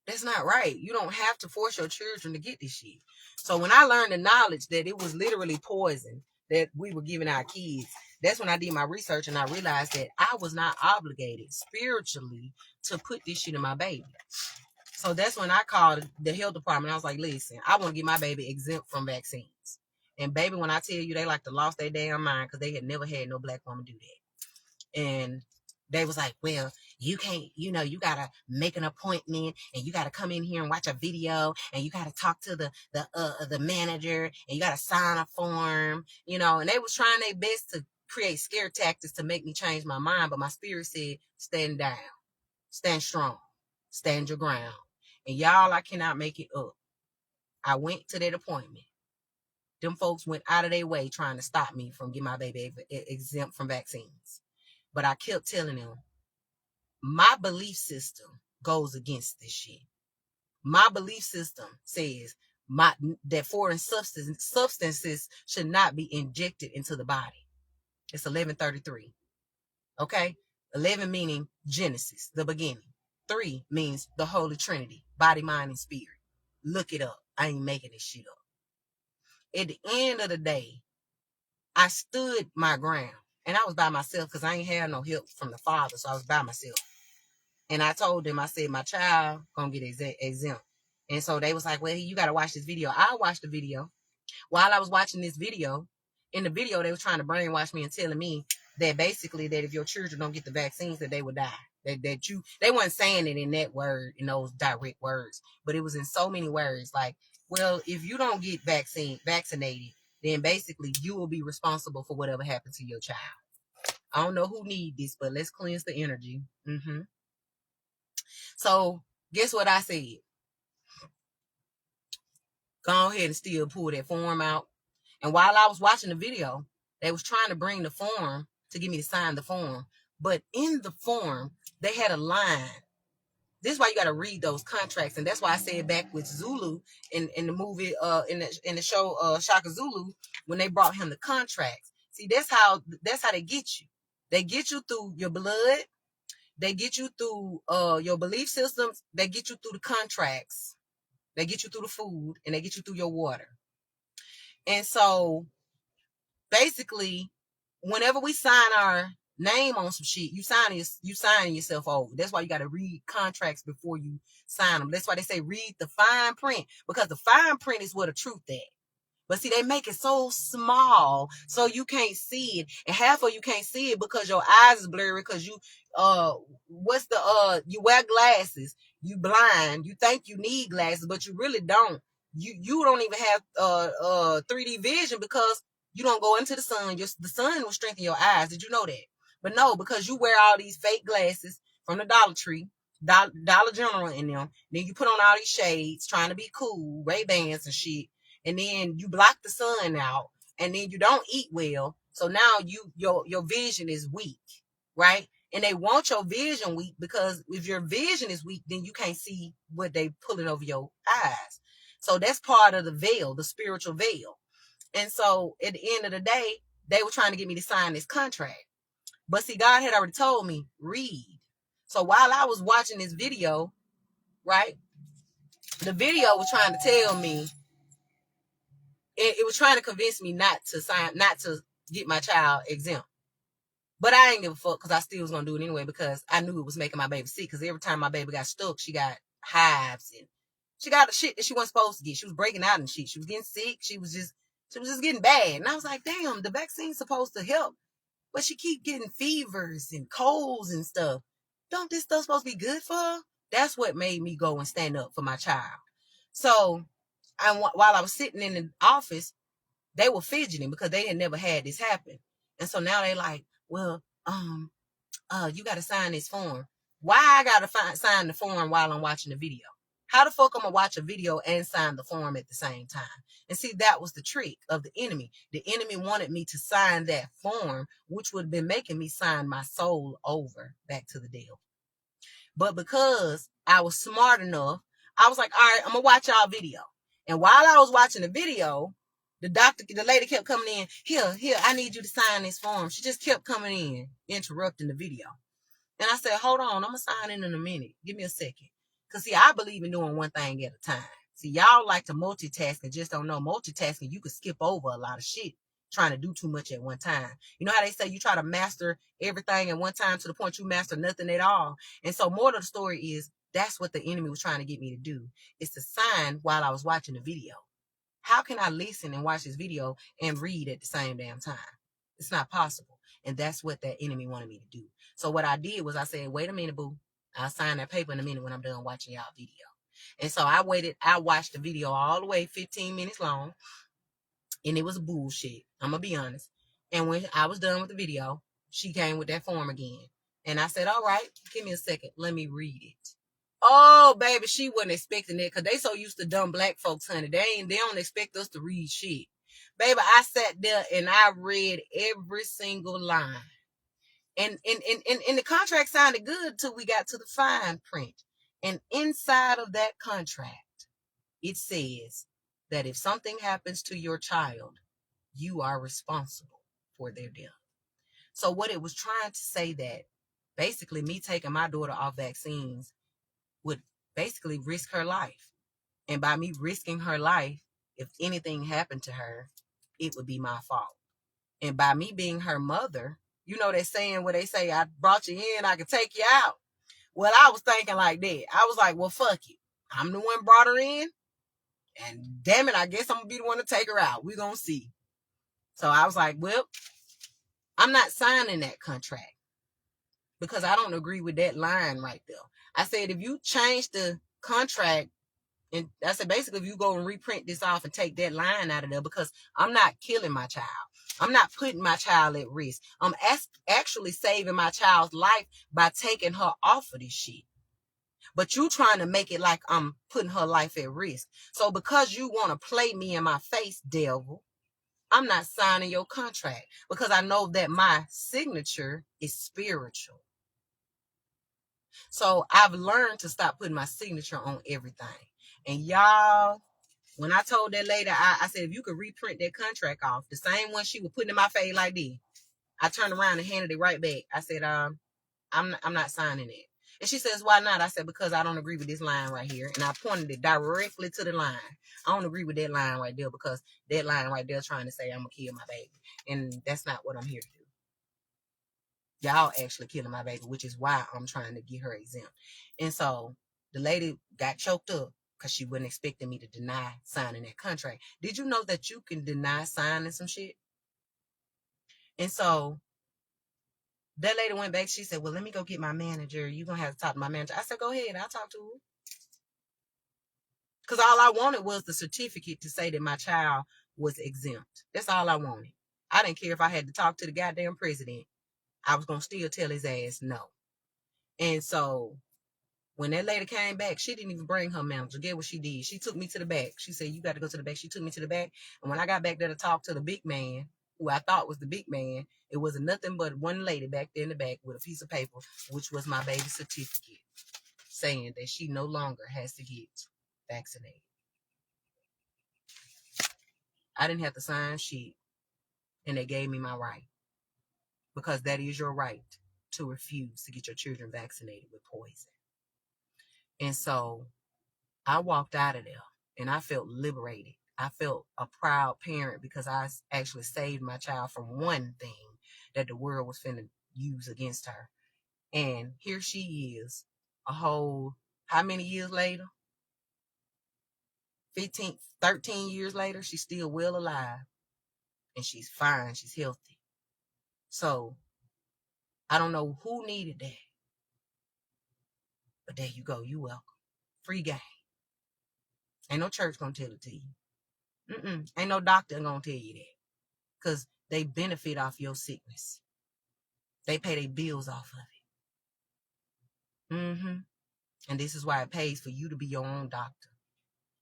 That's not right. You don't have to force your children to get this shit. So when I learned the knowledge that it was literally poison that we were giving our kids, that's when I did my research and I realized that I was not obligated spiritually to put this shit in my baby. So that's when I called the health department. I was like, listen, I want to get my baby exempt from vaccines. And baby, when I tell you they like to lost their damn mind because they had never had no black woman do that. And they was like, well, you can't, you gotta make an appointment and you gotta come in here and watch a video and you gotta talk to the manager and you gotta sign a form, and they was trying their best to create scare tactics to make me change my mind. But my spirit said, stand down, stand strong, stand your ground. And y'all, I cannot make it up. I went to that appointment. Them folks went out of their way trying to stop me from getting my baby exempt from vaccines. But I kept telling them, my belief system goes against this shit. My belief system says that foreign substances should not be injected into the body. It's 11:33. Okay? 11 meaning Genesis, the beginning. 3 means the Holy Trinity, body, mind, and spirit. Look it up. I ain't making this shit up. At the end of the day, I stood my ground. And I was by myself because I ain't had no help from the father. So I was by myself. And I told them, I said, my child gonna get exempt. And so they was like, well, you got to watch this video. I watched the video. While I was watching this video, in the video, they were trying to brainwash me and telling me that basically that if your children don't get the vaccines, that they would die. They weren't saying it in that word, in those direct words, but it was in so many words. Like, well, if you don't get vaccinated, then basically you will be responsible for whatever happened to your child. I don't know who need this, but let's cleanse the energy. So guess what I said? Go ahead and still pull that form out. And while I was watching the video, they was trying to bring the form to get me to sign the form. But in the form, they had a line. This is why you got to read those contracts. And that's why I said back with Zulu in the movie, in the show Shaka Zulu, when they brought him the contracts. See, that's how they get you. They get you through your blood. They get you through your belief systems. They get you through the contracts. They get you through the food, and they get you through your water. And so, basically, whenever we sign our name on some shit, you signing yourself over. That's why you got to read contracts before you sign them. That's why they say read the fine print, because the fine print is where the truth at. But see, they make it so small so you can't see it. And half of you can't see it because your eyes is blurry because you you wear glasses, you blind, you think you need glasses, but you really don't. You don't even have 3D vision because you don't go into the sun. The sun will strengthen your eyes. Did you know that? But no, because you wear all these fake glasses from the Dollar Tree, Dollar General in them. Then you put on all these shades trying to be cool, Ray-Bans and shit. And then you block the sun out, and then you don't eat well. So now your vision is weak, right? And they want your vision weak because if your vision is weak, then you can't see what they pulling over your eyes. So that's part of the veil, the spiritual veil. And so at the end of the day, they were trying to get me to sign this contract. But see, God had already told me, read. So while I was watching this video, right, the video was trying to tell me, it was trying to convince me not to get my child exempt. But I ain't give a fuck because I still was going to do it anyway because I knew it was making my baby sick. Because every time my baby got stuck, she got hives and she got the shit that she wasn't supposed to get. She was breaking out and shit. She was getting sick. She was just getting bad. And I was like, damn, the vaccine's supposed to help. But she keep getting fevers and colds and stuff. Don't this stuff supposed to be good for her? That's what made me go and stand up for my child. So while I was sitting in the office, they were fidgeting because they had never had this happen. And so now they like, well, you got to sign this form. Why I got to sign the form while I'm watching the video? How the fuck I'm going to watch a video and sign the form at the same time? And see, that was the trick of the enemy. The enemy wanted me to sign that form, which would have been making me sign my soul over back to the devil. But because I was smart enough, I was like, all right, I'm going to watch y'all video. And while I was watching the video, the lady kept coming in, here, I need you to sign this form. She just kept coming in, interrupting the video. And I said, hold on, I'm going to sign in a minute. Give me a second. Because, see, I believe in doing one thing at a time. See, y'all like to multitask and just don't know. Multitasking, you could skip over a lot of shit trying to do too much at one time. You know how they say you try to master everything at one time to the point you master nothing at all? And so more of the story is that's what the enemy was trying to get me to do. It's a sign while I was watching the video. How can I listen and watch this video and read at the same damn time? It's not possible. And that's what that enemy wanted me to do. So what I did was I said, wait a minute, boo. I'll sign that paper in a minute when I'm done watching y'all video. And so I watched the video all the way 15 minutes long. And it was bullshit. I'm going to be honest. And when I was done with the video, she came with that form again. And I said, all right, give me a second. Let me read it. Oh, baby, she wasn't expecting it because they so used to dumb black folks, honey. They don't expect us to read shit. Baby, I sat there and I read every single line. And the contract sounded good till we got to the fine print. And inside of that contract, it says that if something happens to your child, you are responsible for their death. So what it was trying to say that basically me taking my daughter off vaccines would basically risk her life. And by me risking her life, if anything happened to her, it would be my fault. And by me being her mother, you know that saying where they say, I brought you in, I can take you out. Well, I was thinking like that. I was like, well, fuck it. I'm the one brought her in. And damn it, I guess I'm going to be the one to take her out. We're going to see. So I was like, well, I'm not signing that contract because I don't agree with that line right there. I said, if you change the contract, and I said, basically, if you go and reprint this off and take that line out of there, because I'm not killing my child. I'm not putting my child at risk. I'm actually saving my child's life by taking her off of this shit. But you trying to make it like I'm putting her life at risk. So because you want to play me in my face, devil, I'm not signing your contract because I know that my signature is spiritual. So I've learned to stop putting my signature on everything. And y'all, when I told that lady, I said, if you could reprint that contract off, the same one she was putting in my face like this, I turned around and handed it right back. I said, I'm not signing it. And she says, why not? I said, because I don't agree with this line right here. And I pointed it directly to the line. I don't agree with that line right there because that line right there trying to say I'm going to kill my baby. And that's not what I'm here to do. Y'all actually killing my baby, which is why I'm trying to get her exempt. And so the lady got choked up because she wasn't expecting me to deny signing that contract. Did you know that you can deny signing some shit? And so that lady went back. She said, well, let me go get my manager. You're going to have to talk to my manager. I said, go ahead. I'll talk to her. Because all I wanted was the certificate to say that my child was exempt. That's all I wanted. I didn't care if I had to talk to the goddamn president. I was going to still tell his ass no. And so when that lady came back, she didn't even bring her manager. Get what she did. She took me to the back. She said, you got to go to the back. She took me to the back. And when I got back there to talk to the big man, who I thought was the big man, it was nothing but one lady back there in the back with a piece of paper, which was my baby's certificate, saying that she no longer has to get vaccinated. I didn't have to sign shit, and they gave me my right, because that is your right to refuse to get your children vaccinated with poison. And so I walked out of there, and I felt liberated. I felt a proud parent because I actually saved my child from one thing that the world was finna use against her. And here she is, a whole, how many years later? 13 years later, she's still well alive. And she's fine, she's healthy. So, I don't know who needed that. But there you go, you welcome. Free game. Ain't no church gonna tell it to you. Ain't no doctor gonna tell you that. Because they benefit off your sickness. They pay their bills off of it. And this is why it pays for you to be your own doctor.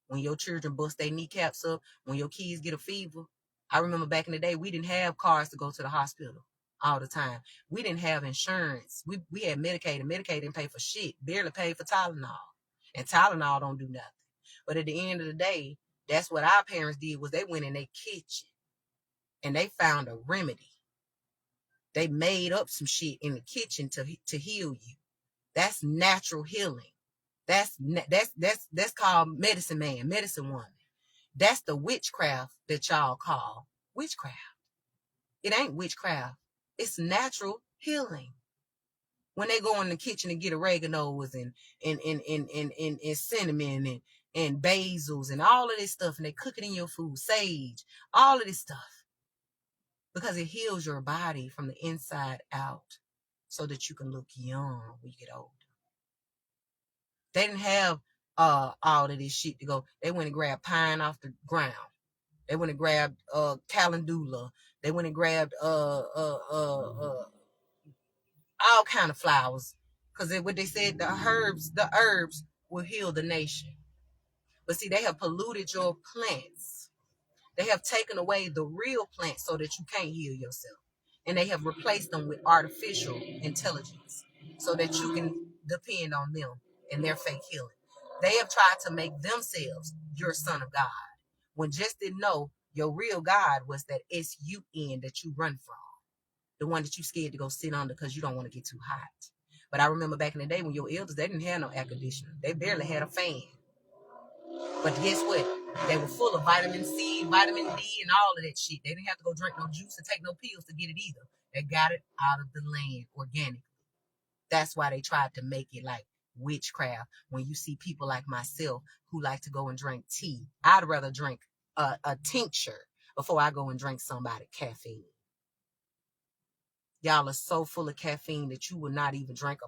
When your children bust their kneecaps up, when your kids get a fever. I remember back in the day, we didn't have cars to go to the hospital all the time. We didn't have insurance. We had Medicaid, and Medicaid didn't pay for shit. Barely paid for Tylenol. And Tylenol don't do nothing. But at the end of the day, that's what our parents did, was they went in their kitchen and they found a remedy. They made up some shit in the kitchen to heal you. That's natural healing. That's called medicine man, medicine woman. That's the witchcraft that y'all call witchcraft. It ain't witchcraft. It's natural healing. When they go in the kitchen and get oreganos and cinnamon and basils and all of this stuff, and they cook it in your food, sage, all of this stuff, because it heals your body from the inside out so that you can look young when you get older. They didn't have all of this shit to go. They went and grabbed pine off the ground. They went and grabbed calendula. They went and grabbed all kind of flowers, because what they said, the herbs will heal the nation. But see, they have polluted your plants. They have taken away the real plants so that you can't heal yourself, and they have replaced them with artificial intelligence so that you can depend on them and their fake healing. They have tried to make themselves your son of God, when just didn't know your real God was that SUN that you run from, the one that you scared to go sit under because you don't want to get too hot. But I remember back in the day when your elders, they didn't have no air conditioner. They barely had a fan. But guess what? They were full of vitamin C, vitamin D, and all of that shit. They didn't have to go drink no juice and take no pills to get it either. They got it out of the land organically. That's why they tried to make it like witchcraft. When you see people like myself who like to go and drink tea, I'd rather drink a tincture before I go and drink somebody caffeine. Y'all are so full of caffeine that you will not even drink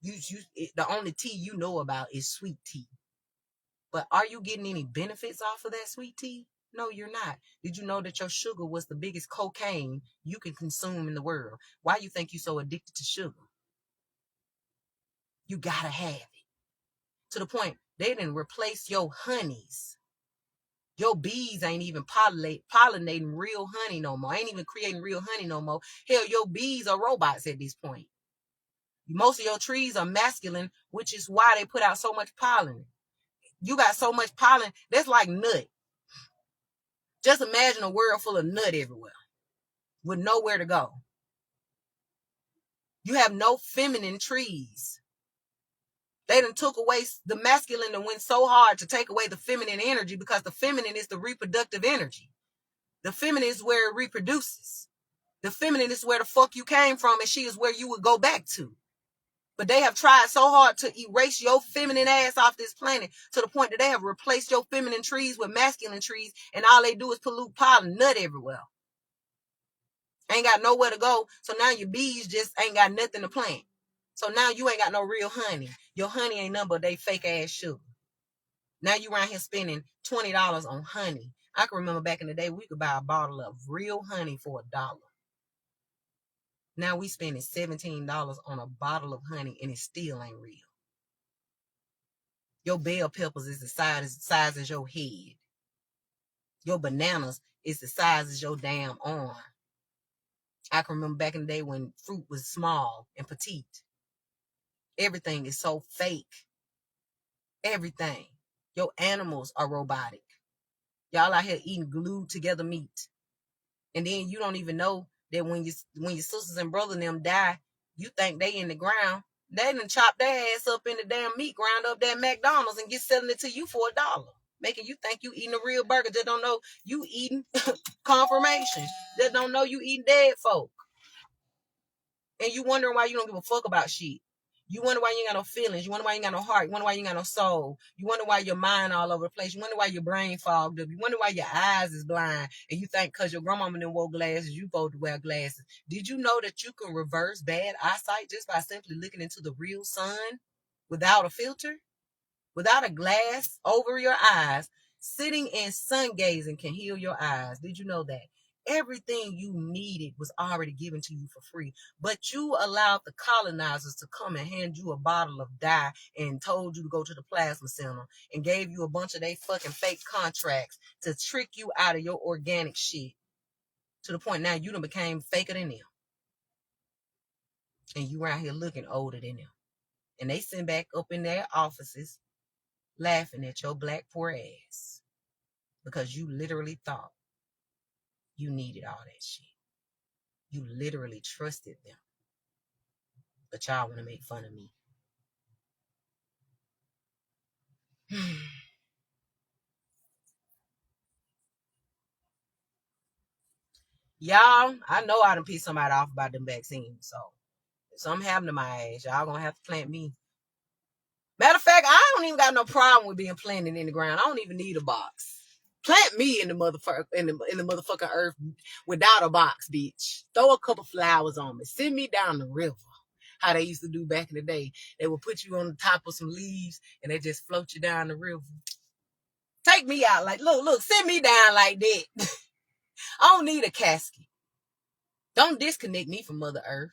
the only tea you know about is sweet tea. But are you getting any benefits off of that sweet tea? No, you're not. Did you know that your sugar was the biggest cocaine you can consume in the world? Why you think you're so addicted to sugar? You gotta have it. To the point, they didn't replace your honeys. Your bees ain't even pollinating real honey no more. Ain't even creating real honey no more. Hell, your bees are robots at this point. Most of your trees are masculine, which is why they put out so much pollen. You got so much pollen, that's like nut. Just imagine a world full of nut everywhere with nowhere to go. You have no feminine trees. They done took away the masculine and went so hard to take away the feminine energy, because the feminine is the reproductive energy. The feminine is where it reproduces. The feminine is where the fuck you came from, and she is where you would go back to. But they have tried so hard to erase your feminine ass off this planet, to the point that they have replaced your feminine trees with masculine trees, and all they do is pollute pollen, nut everywhere. Ain't got nowhere to go, so now your bees just ain't got nothing to plant. So now you ain't got no real honey. Your honey ain't nothing but they fake ass sugar. Now you around here spending $20 on honey. I can remember back in the day, we could buy a bottle of real honey for $1. Now we spending $17 on a bottle of honey, and it still ain't real. Your bell peppers is the size as your head. Your bananas is the size as your damn arm. I can remember back in the day when fruit was small and petite. Everything is so fake. Everything. Your animals are robotic. Y'all out here eating glued together meat. And then you don't even know that when your sisters and brothers and them die, you think they in the ground. They done chop their ass up in the damn meat, ground up that McDonald's, and get selling it to you for $1. Making you think you eating a real burger. That don't know you eating confirmation. That don't know you eating dead folk. And you wondering why you don't give a fuck about shit. You wonder why you ain't got no feelings. You wonder why you ain't got no heart. You wonder why you ain't got no soul. You wonder why your mind all over the place. You wonder why your brain fogged up. You wonder why your eyes is blind. And you think because your grandmama didn't wear glasses, you supposed to wear glasses. Did you know that you can reverse bad eyesight just by simply looking into the real sun without a filter? Without a glass over your eyes, sitting and sun gazing can heal your eyes. Did you know that? Everything you needed was already given to you for free. But you allowed the colonizers to come and hand you a bottle of dye and told you to go to the plasma center and gave you a bunch of they fucking fake contracts to trick you out of your organic shit. To the point now you done became faker than them. And you around here looking older than them. And they sit back up in their offices laughing at your black poor ass because you literally thought you needed all that shit. You literally trusted them. But y'all want to make fun of me. Y'all, I know I done pissed somebody off about them vaccines. So if something happened to my ass, y'all gonna have to plant me. Matter of fact, I don't even got no problem with being planted in the ground. I don't even need a box. Plant me in the motherfucking earth without a box, bitch. Throw a couple flowers on me. Send me down the river. How they used to do back in the day. They would put you on the top of some leaves and they just float you down the river. Take me out like, look, send me down like that. I don't need a casket. Don't disconnect me from Mother Earth.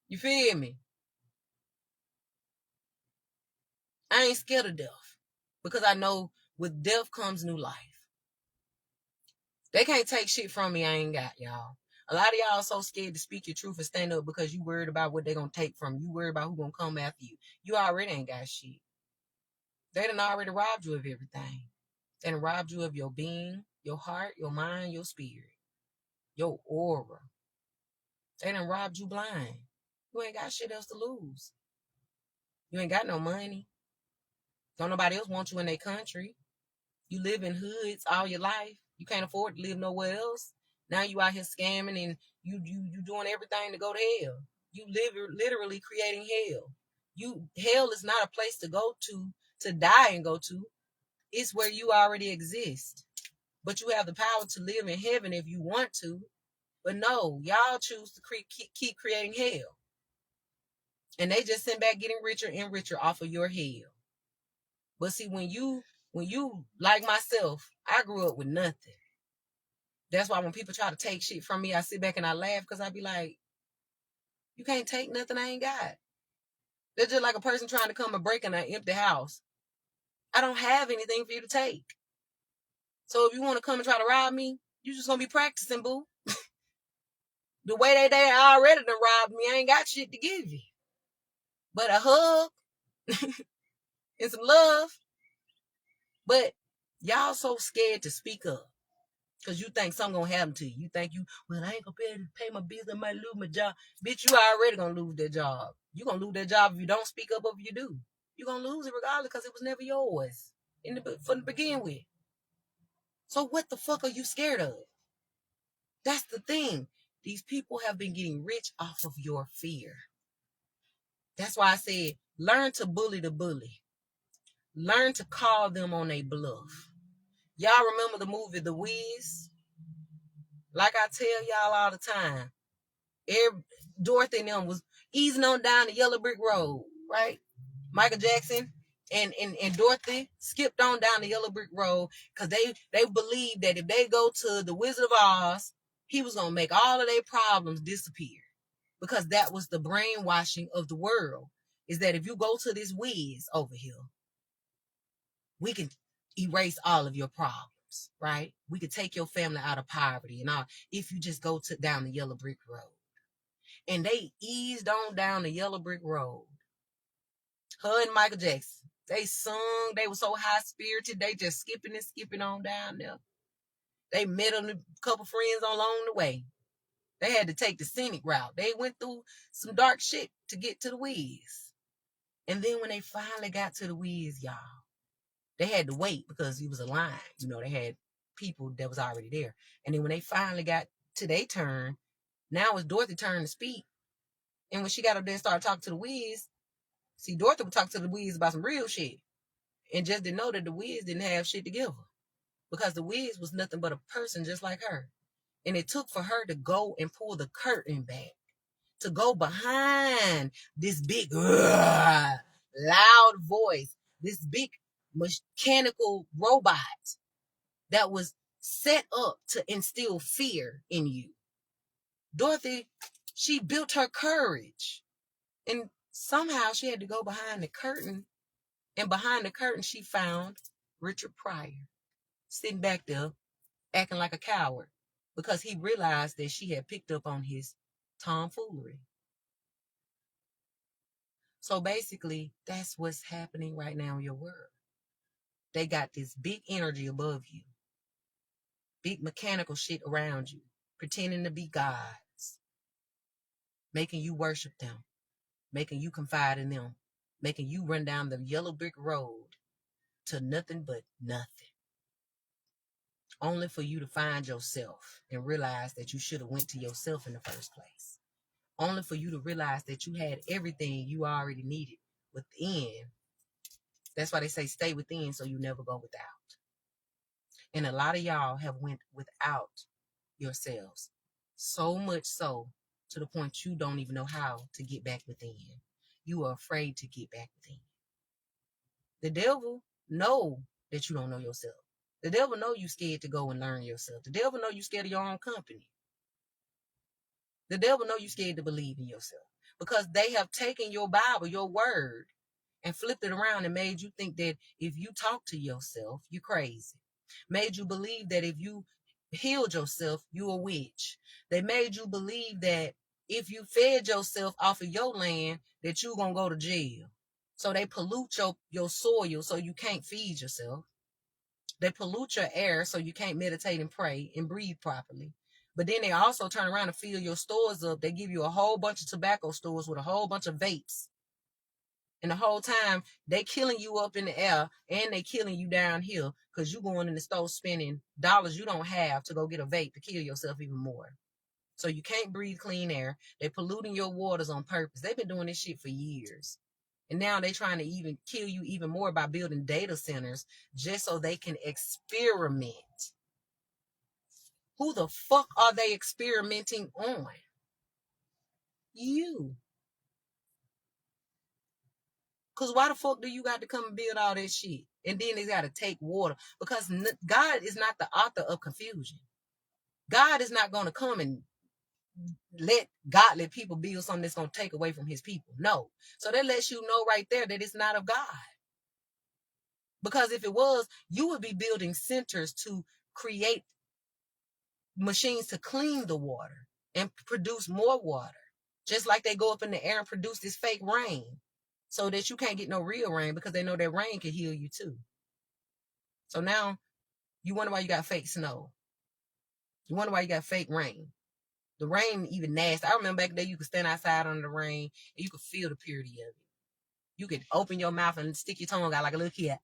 You feel me? I ain't scared of death because I know with death comes new life. They can't take shit from me I ain't got, y'all. A lot of y'all are so scared to speak your truth and stand up because you worried about what they're going to take from you. You worried about who's going to come after you. You already ain't got shit. They done already robbed you of everything. They done robbed you of your being, your heart, your mind, your spirit, your aura. They done robbed you blind. You ain't got shit else to lose. You ain't got no money. Don't nobody else want you in their country. You live in hoods all your life. You can't afford to live nowhere else. Now you out here scamming and you doing everything to go to hell. You literally creating hell. Hell is not a place to go to die and go to. It's where you already exist. But you have the power to live in heaven if you want to. But no, y'all choose to keep creating hell. And they just sit back getting richer and richer off of your hell. But see, when you like myself, I grew up with nothing. That's why when people try to take shit from me, I sit back and I laugh because I be like, you can't take nothing I ain't got. They're just like a person trying to come and break in an empty house. I don't have anything for you to take. So if you want to come and try to rob me, you just gonna be practicing, boo. The way they already done robbed me, I ain't got shit to give you. But a hug and some love. But y'all so scared to speak up. Because you think something gonna happen to you. You think I ain't gonna be able to pay my bills, I might lose my job. Bitch, you already gonna lose that job. You gonna lose that job if you don't speak up or if you do. You gonna lose it regardless because it was never yours from the begin with. So what the fuck are you scared of? That's the thing. These people have been getting rich off of your fear. That's why I said, learn to bully the bully. Learn to call them on a bluff. Y'all remember the movie The Wiz? Like I tell y'all all the time, Dorothy and them was easing on down the yellow brick road, right? Michael Jackson and Dorothy skipped on down the yellow brick road because they believed that if they go to the Wizard of Oz, he was gonna make all of their problems disappear. Because that was the brainwashing of the world. Is that if you go to this Wiz over here, we can erase all of your problems, right? We could take your family out of poverty and all if you just go down the yellow brick road. And they eased on down the yellow brick road. Her and Michael Jackson, they sung. They were so high spirited. They just skipping on down there. They met a couple friends along the way. They had to take the scenic route. They went through some dark shit to get to the Wiz. And then when they finally got to the Wiz, y'all, they had to wait because it was a line. You know, they had people that was already there. And then when they finally got to their turn, now it's Dorothy's turn to speak. And when she got up there and started talking to the Wiz, see, Dorothy would talk to the Wiz about some real shit. And just didn't know that the Wiz didn't have shit together. Because the Wiz was nothing but a person just like her. And it took for her to go and pull the curtain back. To go behind this big, loud voice. This big mechanical robot that was set up to instill fear in you. Dorothy, she built her courage. And somehow she had to go behind the curtain. And behind the curtain, she found Richard Pryor sitting back there acting like a coward because he realized that she had picked up on his tomfoolery. So basically, that's what's happening right now in your world. They got this big energy above you, big mechanical shit around you, pretending to be gods, making you worship them, making you confide in them, making you run down the yellow brick road to nothing but nothing. only for you to find yourself and realize that you should have went to yourself in the first place. Only for you to realize that you had everything you already needed within. That's why they say stay within so you never go without. And a lot of y'all have went without yourselves. So much so to the point you don't even know how to get back within. You are afraid to get back within. The devil know that you don't know yourself. The devil know you scared to go and learn yourself. The devil know you scared of your own company. The devil know you scared to believe in yourself. Because they have taken your Bible, your word, and flipped it around and made you think that if you talk to yourself, you're crazy. Made you believe that if you healed yourself, you a witch. They made you believe that if you fed yourself off of your land, that you're going to go to jail. So they pollute your soil so you can't feed yourself. They pollute your air so you can't meditate and pray and breathe properly. But then they also turn around and fill your stores up. They give you a whole bunch of tobacco stores with a whole bunch of vapes. And the whole time, they killing you up in the air and they killing you down here because you going in the store spending dollars you don't have to go get a vape to kill yourself even more. So you can't breathe clean air. They're polluting your waters on purpose. They've been doing this shit for years. And now they're trying to even kill you even more by building data centers just so they can experiment. Who the fuck are they experimenting on? You. Because why the fuck do you got to come and build all this shit? And then it's got to take water. Because God is not the author of confusion. God is not going to come and let godly people build something that's going to take away from his people. No. So that lets you know right there that it's not of God. Because if it was, you would be building centers to create machines to clean the water and produce more water. Just like they go up in the air and produce this fake rain so that you can't get no real rain because they know that rain can heal you too. So now you wonder why you got fake snow. You wonder why you got fake rain. The rain even nasty. I remember back then you could stand outside under the rain and you could feel the purity of it. You could open your mouth and stick your tongue out like a little kid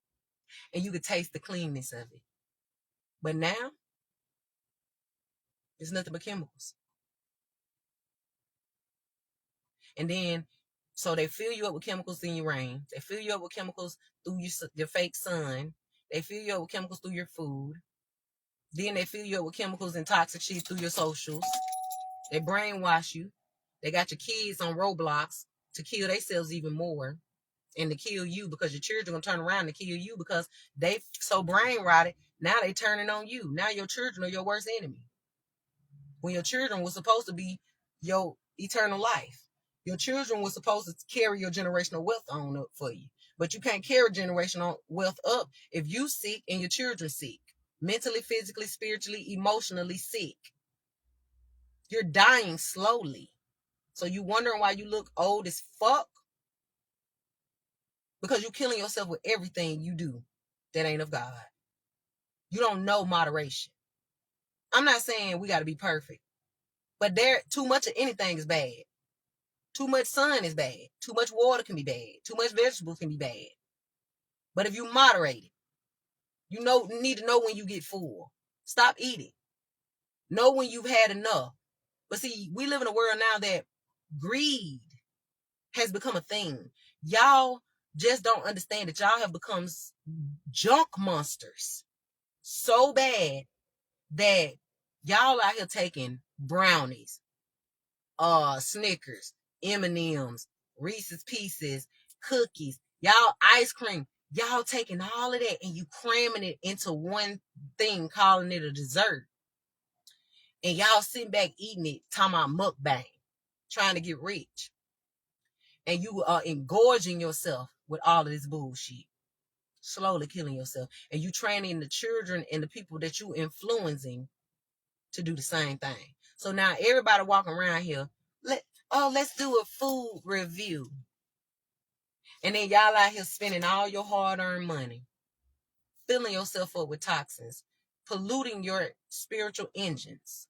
and you could taste the cleanness of it. But now, it's nothing but chemicals. And then, so they fill you up with chemicals in your rain. They fill you up with chemicals through your fake sun. They fill you up with chemicals through your food. Then they fill you up with chemicals and toxic shit through your socials. They brainwash you. They got your kids on Roblox to kill themselves even more and to kill you because your children going to turn around and kill you because they so brain rotted. Now they turning on you. Now your children are your worst enemy. When your children were supposed to be your eternal life. Your children were supposed to carry your generational wealth on up for you. But you can't carry generational wealth up if you sick and your children sick. Mentally, physically, spiritually, emotionally sick. You're dying slowly. So you wondering why you look old as fuck? Because you're killing yourself with everything you do that ain't of God. You don't know moderation. I'm not saying we got to be perfect. But too much of anything is bad. Too much sun is bad. Too much water can be bad. Too much vegetables can be bad. But if you moderate it, you need to know when you get full. Stop eating. Know when you've had enough. But see, we live in a world now that greed has become a thing. Y'all just don't understand that y'all have become junk monsters so bad that y'all out here taking brownies, Snickers, M&Ms, Reese's Pieces, cookies, y'all ice cream. Y'all taking all of that and you cramming it into one thing, calling it a dessert. And y'all sitting back eating it, talking about mukbang, trying to get rich. And you are engorging yourself with all of this bullshit. Slowly killing yourself. And you training the children and the people that you influencing to do the same thing. So now everybody walking around here, let's do a food review. And then y'all out here spending all your hard-earned money, filling yourself up with toxins, polluting your spiritual engines,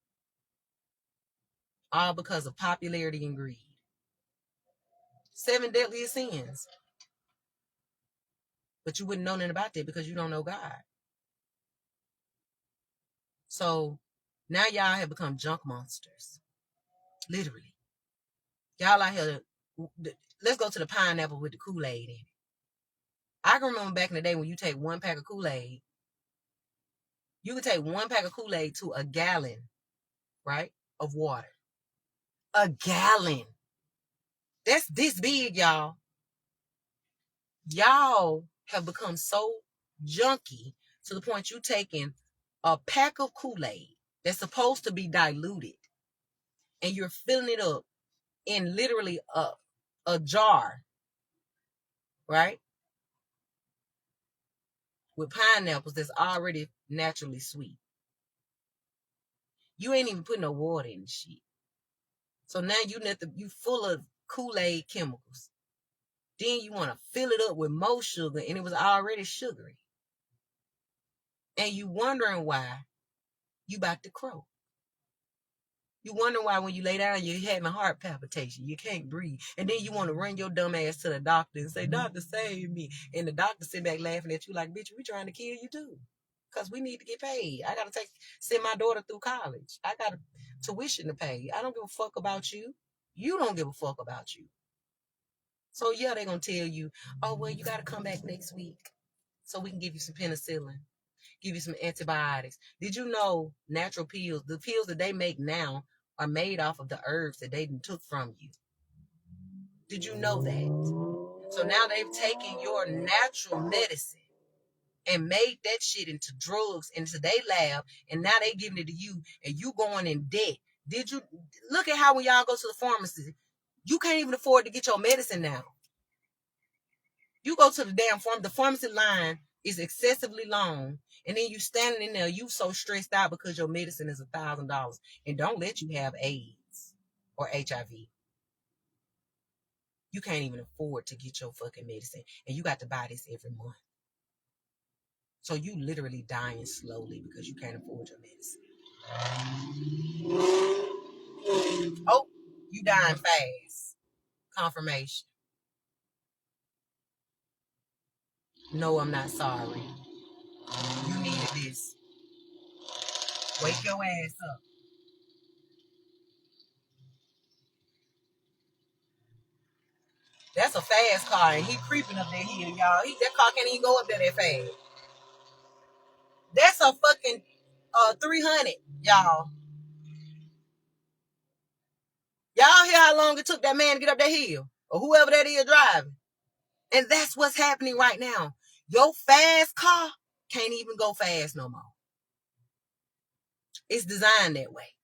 all because of popularity and greed. 7 deadliest sins. But you wouldn't know nothing about that because you don't know God. So now y'all have become junk monsters. Literally. Y'all out here, let's go to the pineapple with the Kool-Aid in it. I can remember back in the day when you take one pack of Kool-Aid, you could take one pack of Kool-Aid to a gallon, right, of water. A gallon. That's this big, y'all. Y'all have become so junky to the point you taking a pack of Kool-Aid that's supposed to be diluted and you're filling it up in literally a jar, right, with pineapples that's already naturally sweet. You ain't even putting no water in the shit. So now you full of Kool-Aid chemicals. Then you want to fill it up with more sugar, and it was already sugary. And you wondering why you about to croak. You wonder why when you lay down, you're having heart palpitation. You can't breathe. And then you want to run your dumb ass to the doctor and say, "Doctor, save me." And the doctor sit back laughing at you like, "Bitch, we trying to kill you too. Because we need to get paid. I got to send my daughter through college. I got tuition to pay. I don't give a fuck about you. You don't give a fuck about you." So yeah, they're going to tell you, "Oh, well, you got to come back next week so we can give you some penicillin, give you some antibiotics." Did you know natural pills, the pills that they make now are made off of the herbs that they took from you? Did you know that? So now they've taken your natural medicine and made that shit into drugs into their lab, and now they giving it to you, and you going in debt. Did you look at how when y'all go to the pharmacy, you can't even afford to get your medicine now? You go to the damn the pharmacy line is excessively long, and then you standing in there, you so stressed out because your medicine is $1,000 and don't let you have AIDS or HIV. You can't even afford to get your fucking medicine, and you got to buy this every month. So you literally dying slowly because you can't afford your medicine. Oh, you dying fast. Confirmation. No, I'm not sorry. You needed this. Wake your ass up. That's a fast car, and he creeping up that hill, y'all. That car can't even go up there that fast. That's a fucking 300, y'all. Y'all hear how long it took that man to get up that hill, or whoever that is driving? And that's what's happening right now. Your fast car can't even go fast no more. It's designed that way.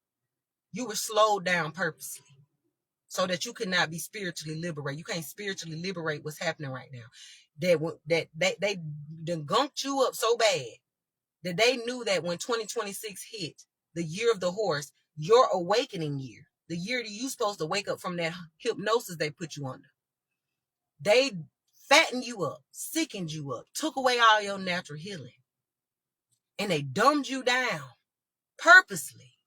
You were slowed down purposely so that you could not be spiritually liberated. You can't spiritually liberate what's happening right now. That they gunked you up so bad that they knew that when 2026 hit, the year of the horse, your awakening year, the year that you're supposed to wake up from that hypnosis they put you under, they fattened you up, sickened you up, took away all your natural healing, and they dumbed you down purposely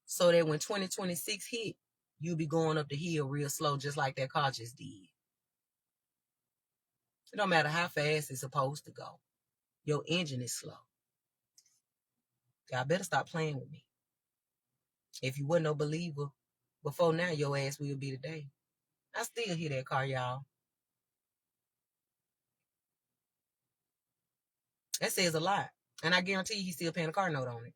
so that when 2026 hit, you'll be going up the hill real slow, just like that car just did. It don't matter how fast it's supposed to go. Your engine is slow. Y'all better stop playing with me. If you wasn't no believer before now, your ass will be today. I still hear that car, y'all. That says a lot. And I guarantee you he's still paying a car note on it.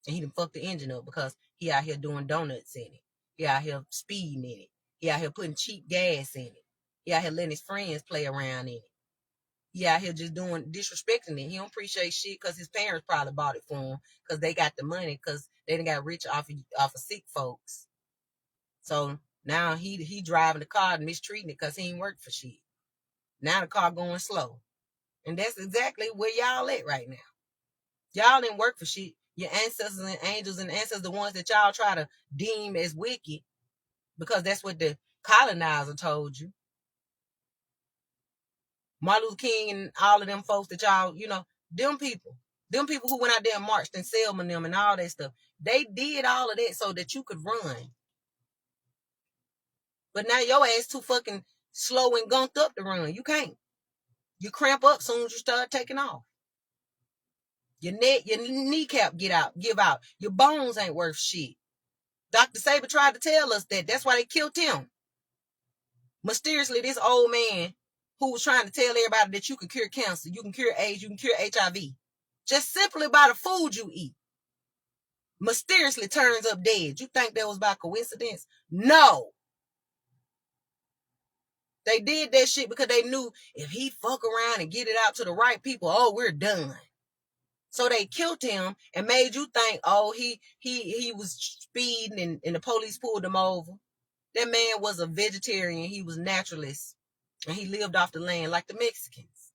And he done fucked the engine up because he out here doing donuts in it. He out here speeding in it. He out here putting cheap gas in it. He out here letting his friends play around in it. He out here just disrespecting it. He don't appreciate shit because his parents probably bought it for him because they got the money because they done got rich off of sick folks. So now he driving the car and mistreating it because he ain't worked for shit. Now the car going slow. And that's exactly where y'all at right now. Y'all didn't work for shit. Your ancestors and angels and ancestors, the ones that y'all try to deem as wicked, because that's what the colonizer told you. Martin Luther King and all of them folks that y'all, them people who went out there and marched and Selma them and all that stuff, they did all of that so that you could run. But now your ass too fucking slow and gunked up to run. You can't. You cramp up soon as you start taking off. Your kneecap give out. Your bones ain't worth shit. Dr. Saber tried to tell us that. That's why they killed him. Mysteriously, this old man who was trying to tell everybody that you can cure cancer, you can cure AIDS, you can cure HIV, just simply by the food you eat, mysteriously turns up dead. You think that was by coincidence? No. They did that shit because they knew if he fuck around and get it out to the right people, oh, we're done. So they killed him and made you think, oh, he was speeding and the police pulled him over. That man was a vegetarian. He was naturalist. And he lived off the land like the Mexicans.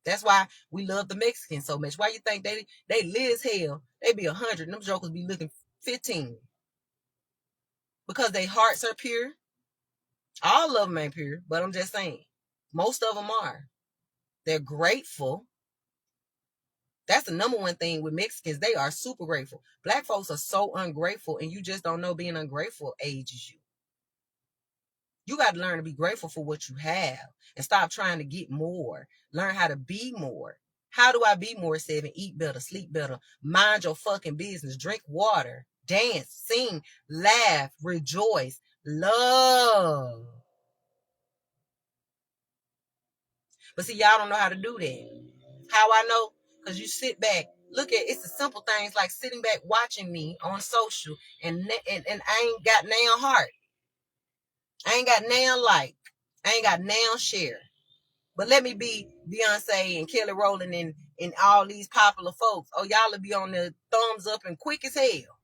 That's why we love the Mexicans so much. Why you think they live as hell? They be 100 and them jokers be looking 15. Because their hearts are pure. All of them ain't pure, but I'm just saying. Most of them are. They're grateful. That's the number one thing with Mexicans. They are super grateful. Black folks are so ungrateful, and you just don't know being ungrateful ages you. You got to learn to be grateful for what you have and stop trying to get more. Learn how to be more. How do I be more, 7? Eat better, sleep better, mind your fucking business, drink water, dance, sing, laugh, rejoice, love. But see, y'all don't know how to do that. How I know? Because you sit back, look at it's the simple things like sitting back watching me on social and I ain't got now heart. I ain't got now like. I ain't got now share. But let me be Beyonce and Kelly Rowland and all these popular folks. Oh, y'all will be on the thumbs up and quick as hell.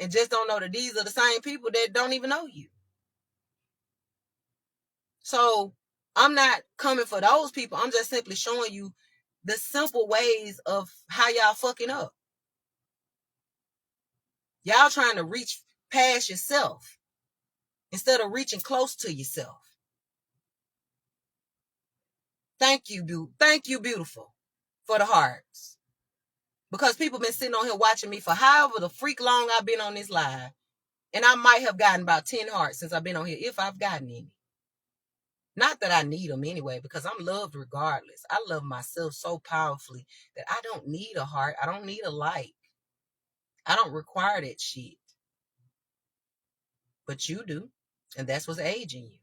And just don't know that these are the same people that don't even know you. So I'm not coming for those people. I'm just simply showing you the simple ways of how y'all fucking up. Y'all trying to reach past yourself instead of reaching close to yourself. Thank you, beautiful, for the hearts. Because people been sitting on here watching me for however the freak long I've been on this live. And I might have gotten about 10 hearts since I've been on here, if I've gotten any. Not that I need them anyway, because I'm loved regardless. I love myself so powerfully that I don't need a heart. I don't need a like. I don't require that shit. But you do. And that's what's aging you.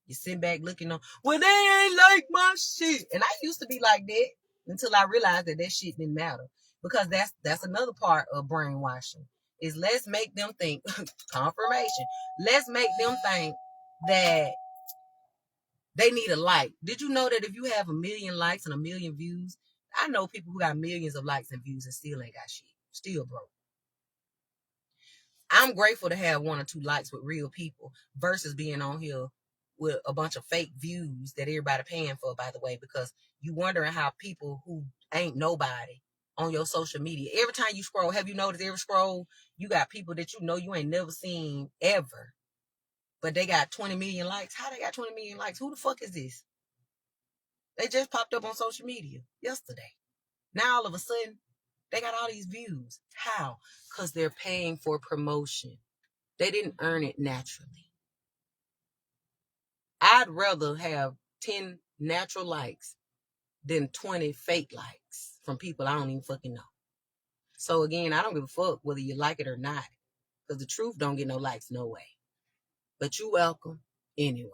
You sit back looking on, well, they ain't like my shit. And I used to be like that until I realized that shit didn't matter. Because that's another part of brainwashing. Is let's make them think, confirmation. Let's make them think that they need a like. Did you know that if you have 1 million likes and 1 million views, I know people who got millions of likes and views and still ain't got shit. Still broke. I'm grateful to have 1 or 2 likes with real people versus being on here with a bunch of fake views that everybody paying for, by the way, because you wondering how people who ain't nobody on your social media, every time you scroll, have you noticed every scroll, you got people that you know you ain't never seen ever, but they got 20 million likes. How they got 20 million likes? Who the fuck is this? They just popped up on social media yesterday. Now all of a sudden, they got all these views. How? Because they're paying for promotion. They didn't earn it naturally. I'd rather have 10 natural likes than 20 fake likes from people I don't even fucking know. So again, I don't give a fuck whether you like it or not. Because the truth don't get no likes, no way. But you welcome anyway.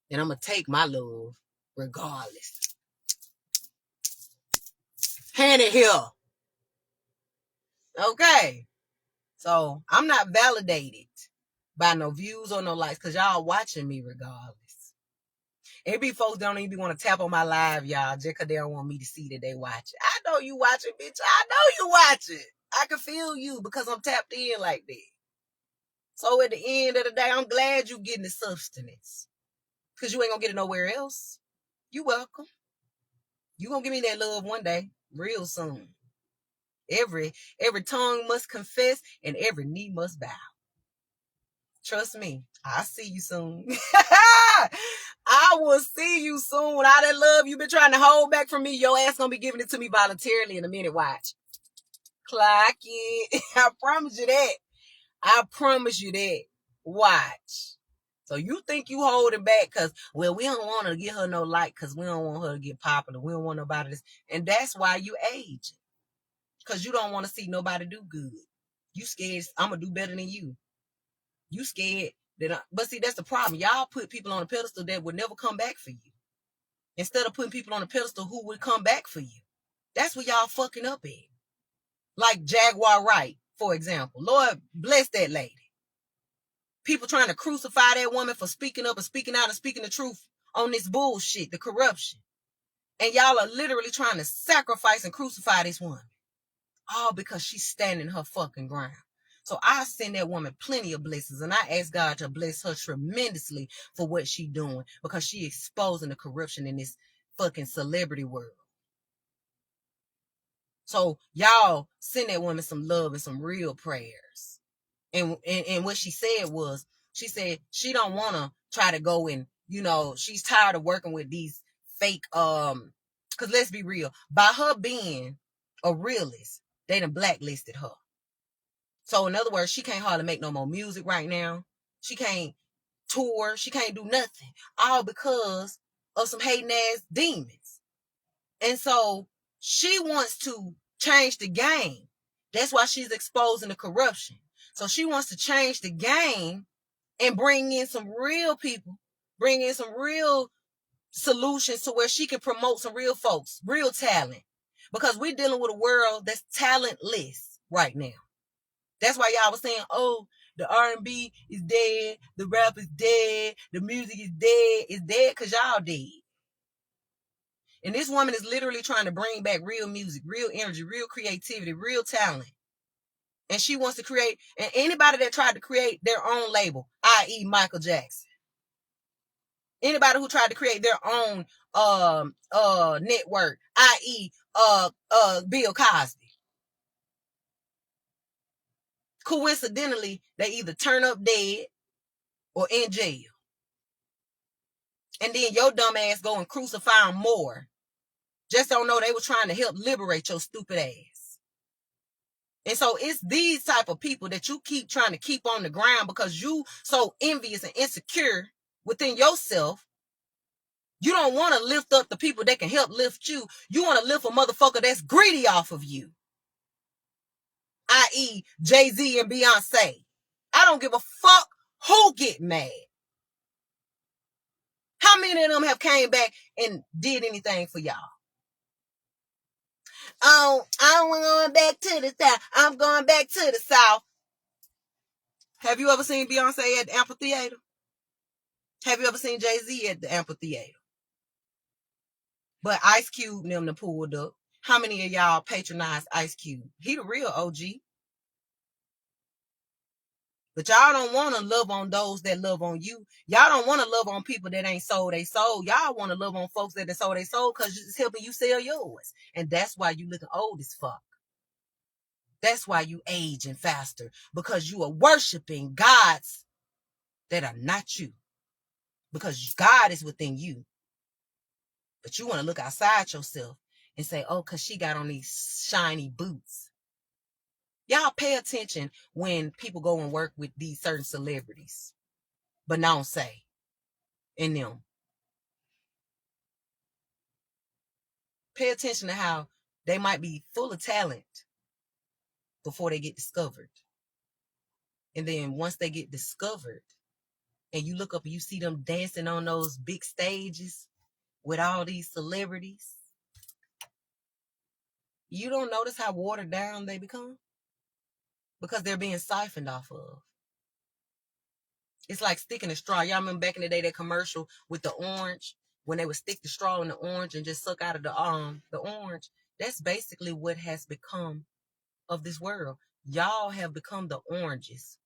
And I'm going to take my love regardless. Hand it here. Okay. So I'm not validated by no views or no likes because y'all watching me regardless. It be folks don't even want to tap on my live, y'all, just because they don't want me to see that they watch it. I know you watching, bitch. I know you watching. I can feel you because I'm tapped in like that. So at the end of the day, I'm glad you getting the substance because you ain't going to get it nowhere else. You welcome. You going to give me that love one day, real soon. Every tongue must confess and every knee must bow. Trust me, I'll see you soon. I will see you soon. All that love you've been trying to hold back from me, your ass gonna be giving it to me voluntarily in a minute. Watch. Clock it. I promise you that. I promise you that. Watch. So you think you holding back because, well, we don't want to give her no light because we don't want her to get popular. We don't want nobody to. And that's why you age. Because you don't want to see nobody do good. You scared I'm going to do better than you. You scared that but see, that's the problem. Y'all put people on a pedestal that would never come back for you. Instead of putting people on a pedestal who would come back for you. That's what y'all fucking up at. Like Jaguar Wright, for example. Lord bless that lady. People trying to crucify that woman for speaking up and speaking out and speaking the truth on this bullshit, the corruption. And y'all are literally trying to sacrifice and crucify this woman. All because she's standing her fucking ground. So I send that woman plenty of blessings, and I ask God to bless her tremendously for what she doing, because she exposing the corruption in this fucking celebrity world. So y'all send that woman some love and some real prayers. And what she said was, she said she don't want to try to go and, she's tired of working with these fake, because let's be real, by her being a realist, they done blacklisted her. So in other words, she can't hardly make no more music right now. She can't tour. She can't do nothing. All because of some hating ass demons. And so she wants to change the game. That's why she's exposing the corruption. So she wants to change the game and bring in some real people, bring in some real solutions to where she can promote some real folks, real talent. Because we're dealing with a world that's talentless right now. That's why y'all was saying, oh, the R&B is dead, the rap is dead, the music is dead. It's dead because y'all dead. And this woman is literally trying to bring back real music, real energy, real creativity, real talent. And she wants to create, and anybody that tried to create their own label, i.e. Michael Jackson. Anybody who tried to create their own network, i.e. Bill Cosby. Coincidentally, they either turn up dead or in jail. And then your dumb ass go and crucify them more. Just don't know they were trying to help liberate your stupid ass. And so it's these type of people that you keep trying to keep on the ground because you so envious and insecure within yourself. You don't want to lift up the people that can help lift you. You want to lift a motherfucker that's greedy off of you. I.e. Jay-Z and Beyonce. I don't give a fuck who get mad. How many of them have came back and did anything for y'all? Oh, I'm going back to the South. I'm going back to the South. Have you ever seen Beyonce at the amphitheater? Have you ever seen Jay-Z at the amphitheater? But Ice Cube and them pulled up. How many of y'all patronize Ice Cube? He the real OG. But y'all don't want to love on those that love on you. Y'all don't want to love on people that ain't sold they soul. Y'all want to love on folks that sold they soul because it's helping you sell yours. And that's why you looking old as fuck. That's why you aging faster. Because you are worshiping gods that are not you. Because God is within you. But you want to look outside yourself and say, oh, because she got on these shiny boots. Y'all pay attention when people go and work with these certain celebrities. Beyonce and them. Pay attention to how they might be full of talent before they get discovered. And then once they get discovered and you look up and you see them dancing on those big stages with all these celebrities, you don't notice how watered down they become? Because they're being siphoned off of. It's like sticking a straw. Y'all remember back in the day that commercial with the orange? When they would stick the straw in the orange and just suck out of the orange. That's basically what has become of this world. Y'all have become the oranges.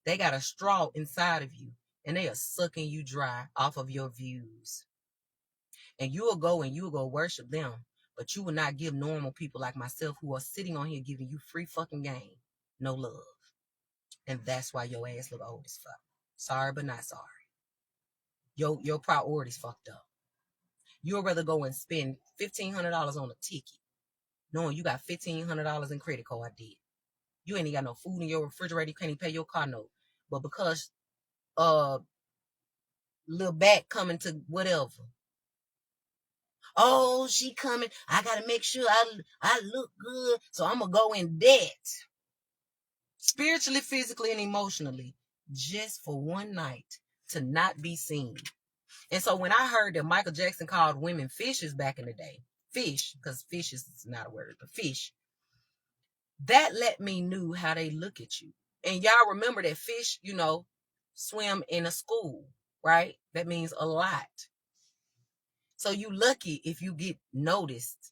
They got a straw inside of you. And they are sucking you dry off of your views. And you will go worship them. But you will not give normal people like myself who are sitting on here giving you free fucking game no love. And that's why your ass look old as fuck. Sorry, but not sorry. Your priorities fucked up. You'd rather go and spend $1,500 on a ticket, knowing you got $1,500 in credit card debt. You ain't got no food in your refrigerator. You can't even pay your car note. But because little back coming to whatever. Oh, she coming. I got to make sure I look good. So I'm going to go in debt. Spiritually, physically, and emotionally. Just for one night to not be seen. And so when I heard that Michael Jackson called women fishes back in the day. Fish, because fish is not a word, but fish. That let me know how they look at you. And y'all remember that fish, swim in a school, right? That means a lot. So you lucky if you get noticed,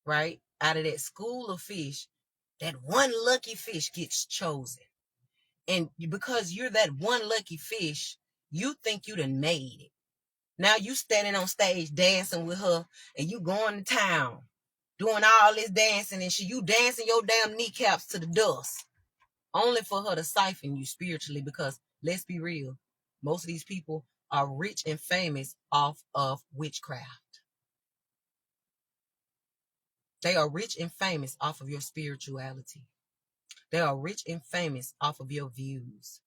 right? Out of that school of fish, that one lucky fish gets chosen. And because you're that one lucky fish, you think you done made it. Now you standing on stage dancing with her and you going to town doing all this dancing and you dancing your damn kneecaps to the dust. Only for her to siphon you spiritually, because let's be real, most of these people are rich and famous off of witchcraft. They are rich and famous off of your spirituality. They are rich and famous off of your views.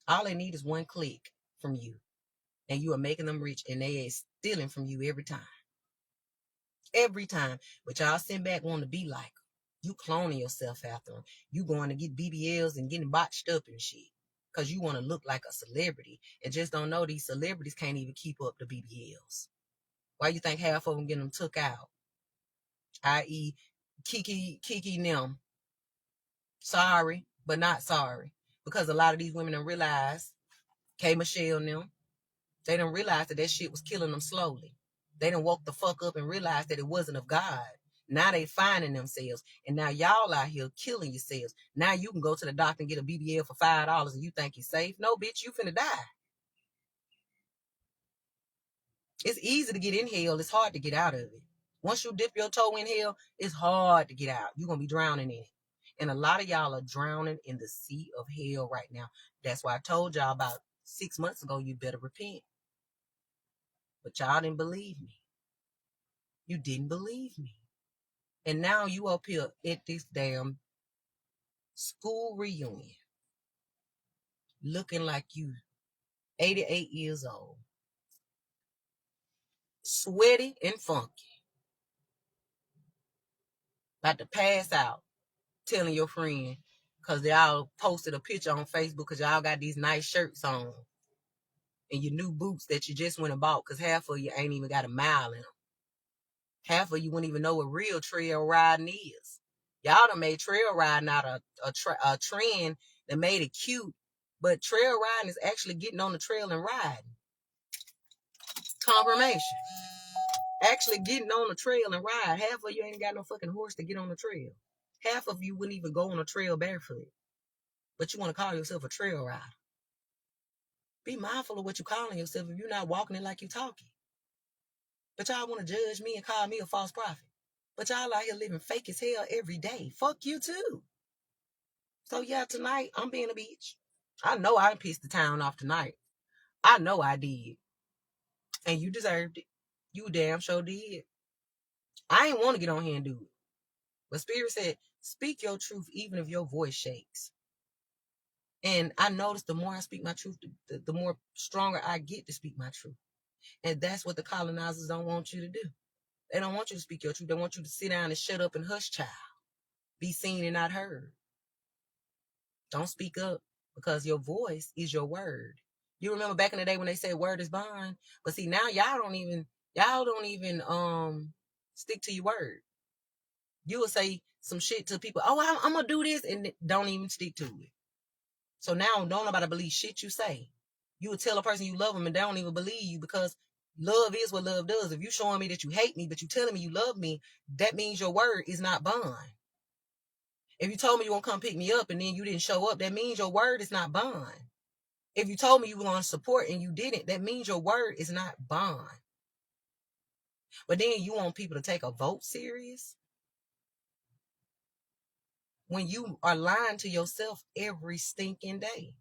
All they need is one click from you, and you are making them rich, and they are stealing from you every time. Every time. But y'all sit back wanting to be like them. You cloning yourself after them. You going to get BBLs and getting botched up and shit. Because you want to look like a celebrity. And just don't know these celebrities can't even keep up the BBLs. Why you think half of them getting them took out? I.e. Kiki and them. Sorry, but not sorry. Because a lot of these women don't realize, K. Michelle and them, they don't realize that shit was killing them slowly. They done woke the fuck up and realized that it wasn't of God. Now they finding themselves. And now y'all out here killing yourselves. Now you can go to the doctor and get a BBL for $5 and you think you're safe. No, bitch, you finna die. It's easy to get in hell. It's hard to get out of it. Once you dip your toe in hell, it's hard to get out. You're going to be drowning in it. And a lot of y'all are drowning in the sea of hell right now. That's why I told y'all about 6 months ago, you better repent. But y'all didn't believe me. You didn't believe me. And now you up here at this damn school reunion looking like you 88 years old. Sweaty and funky. About to pass out. Telling your friend, because y'all posted a picture on Facebook because y'all got these nice shirts on. And your new boots that you just went and bought, because half of you ain't even got a mile in them. Half of you wouldn't even know what real trail riding is. Y'all done made trail riding out a trend that made it cute. But trail riding is actually getting on the trail and riding. Confirmation. Actually getting on the trail and ride. Half of you ain't got no fucking horse to get on the trail. Half of you wouldn't even go on a trail barefoot. But you want to call yourself a trail rider. Be mindful of what you're calling yourself if you're not walking it like you're talking. But y'all want to judge me and call me a false prophet. But y'all out here living fake as hell every day. Fuck you too. So yeah, tonight I'm being a bitch. I know I pissed the town off tonight. I know I did. And you deserved it. You damn sure did. I ain't want to get on here and do it. But Spirit said, speak your truth even if your voice shakes. And I noticed the more I speak my truth, the more stronger I get to speak my truth. And that's what the colonizers don't want you to do. They don't want you to speak your truth. They want you to sit down and shut up and hush, child. Be seen and not heard. Don't speak up, because your voice is your word. You remember back in the day when they said word is bond? But see, now y'all don't even stick to your word. You will say some shit to people. Oh, I'm gonna do this, and don't even stick to it. So now don't nobody believe shit you say. You would tell a person you love them and they don't even believe you, because love is what love does. If you showing me that you hate me, but you telling me you love me, that means your word is not bond. If you told me you won't come pick me up and then you didn't show up, that means your word is not bond. If you told me you were going to support and you didn't, that means your word is not bond. But then you want people to take a vote serious? When you are lying to yourself every stinking day.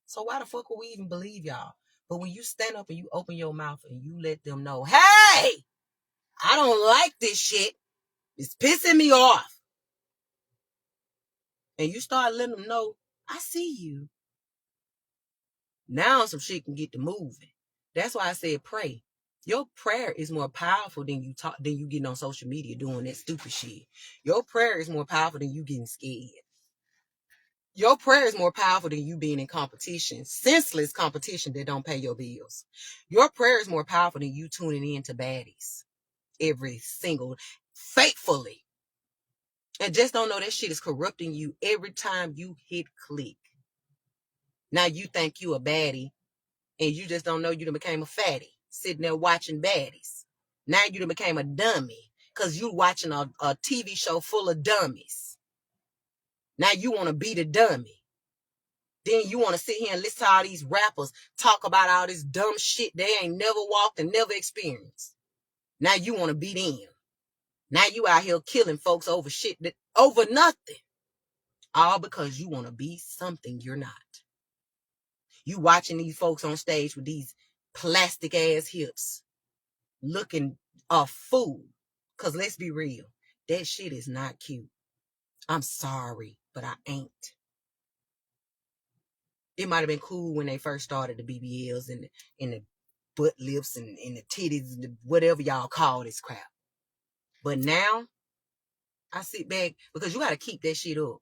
So why the fuck would we even believe y'all? But when you stand up and you open your mouth and you let them know, hey, I don't like this shit. It's pissing me off. And you start letting them know, I see you. Now some shit can get to moving. That's why I said pray. Your prayer is more powerful than you getting on social media doing that stupid shit. Your prayer is more powerful than you getting scared. Your prayer is more powerful than you being in competition, senseless competition that don't pay your bills. Your prayer is more powerful than you tuning in to baddies every single faithfully. And just don't know that shit is corrupting you every time you hit click. Now you think you a baddie and you just don't know you done became a fatty sitting there watching baddies. Now you done became a dummy because you watching a TV show full of dummies. Now you want to be the dummy. Then you want to sit here and listen to all these rappers talk about all this dumb shit they ain't never walked and never experienced. Now you want to be them. Now you out here killing folks over shit over nothing. All because you want to be something you're not. You watching these folks on stage with these plastic ass hips looking a fool. Because let's be real, that shit is not cute. I'm sorry, but I ain't. It might have been cool when they first started the BBLs and the butt lifts and the titties, and whatever y'all call this crap. But now, I sit back because you got to keep that shit up.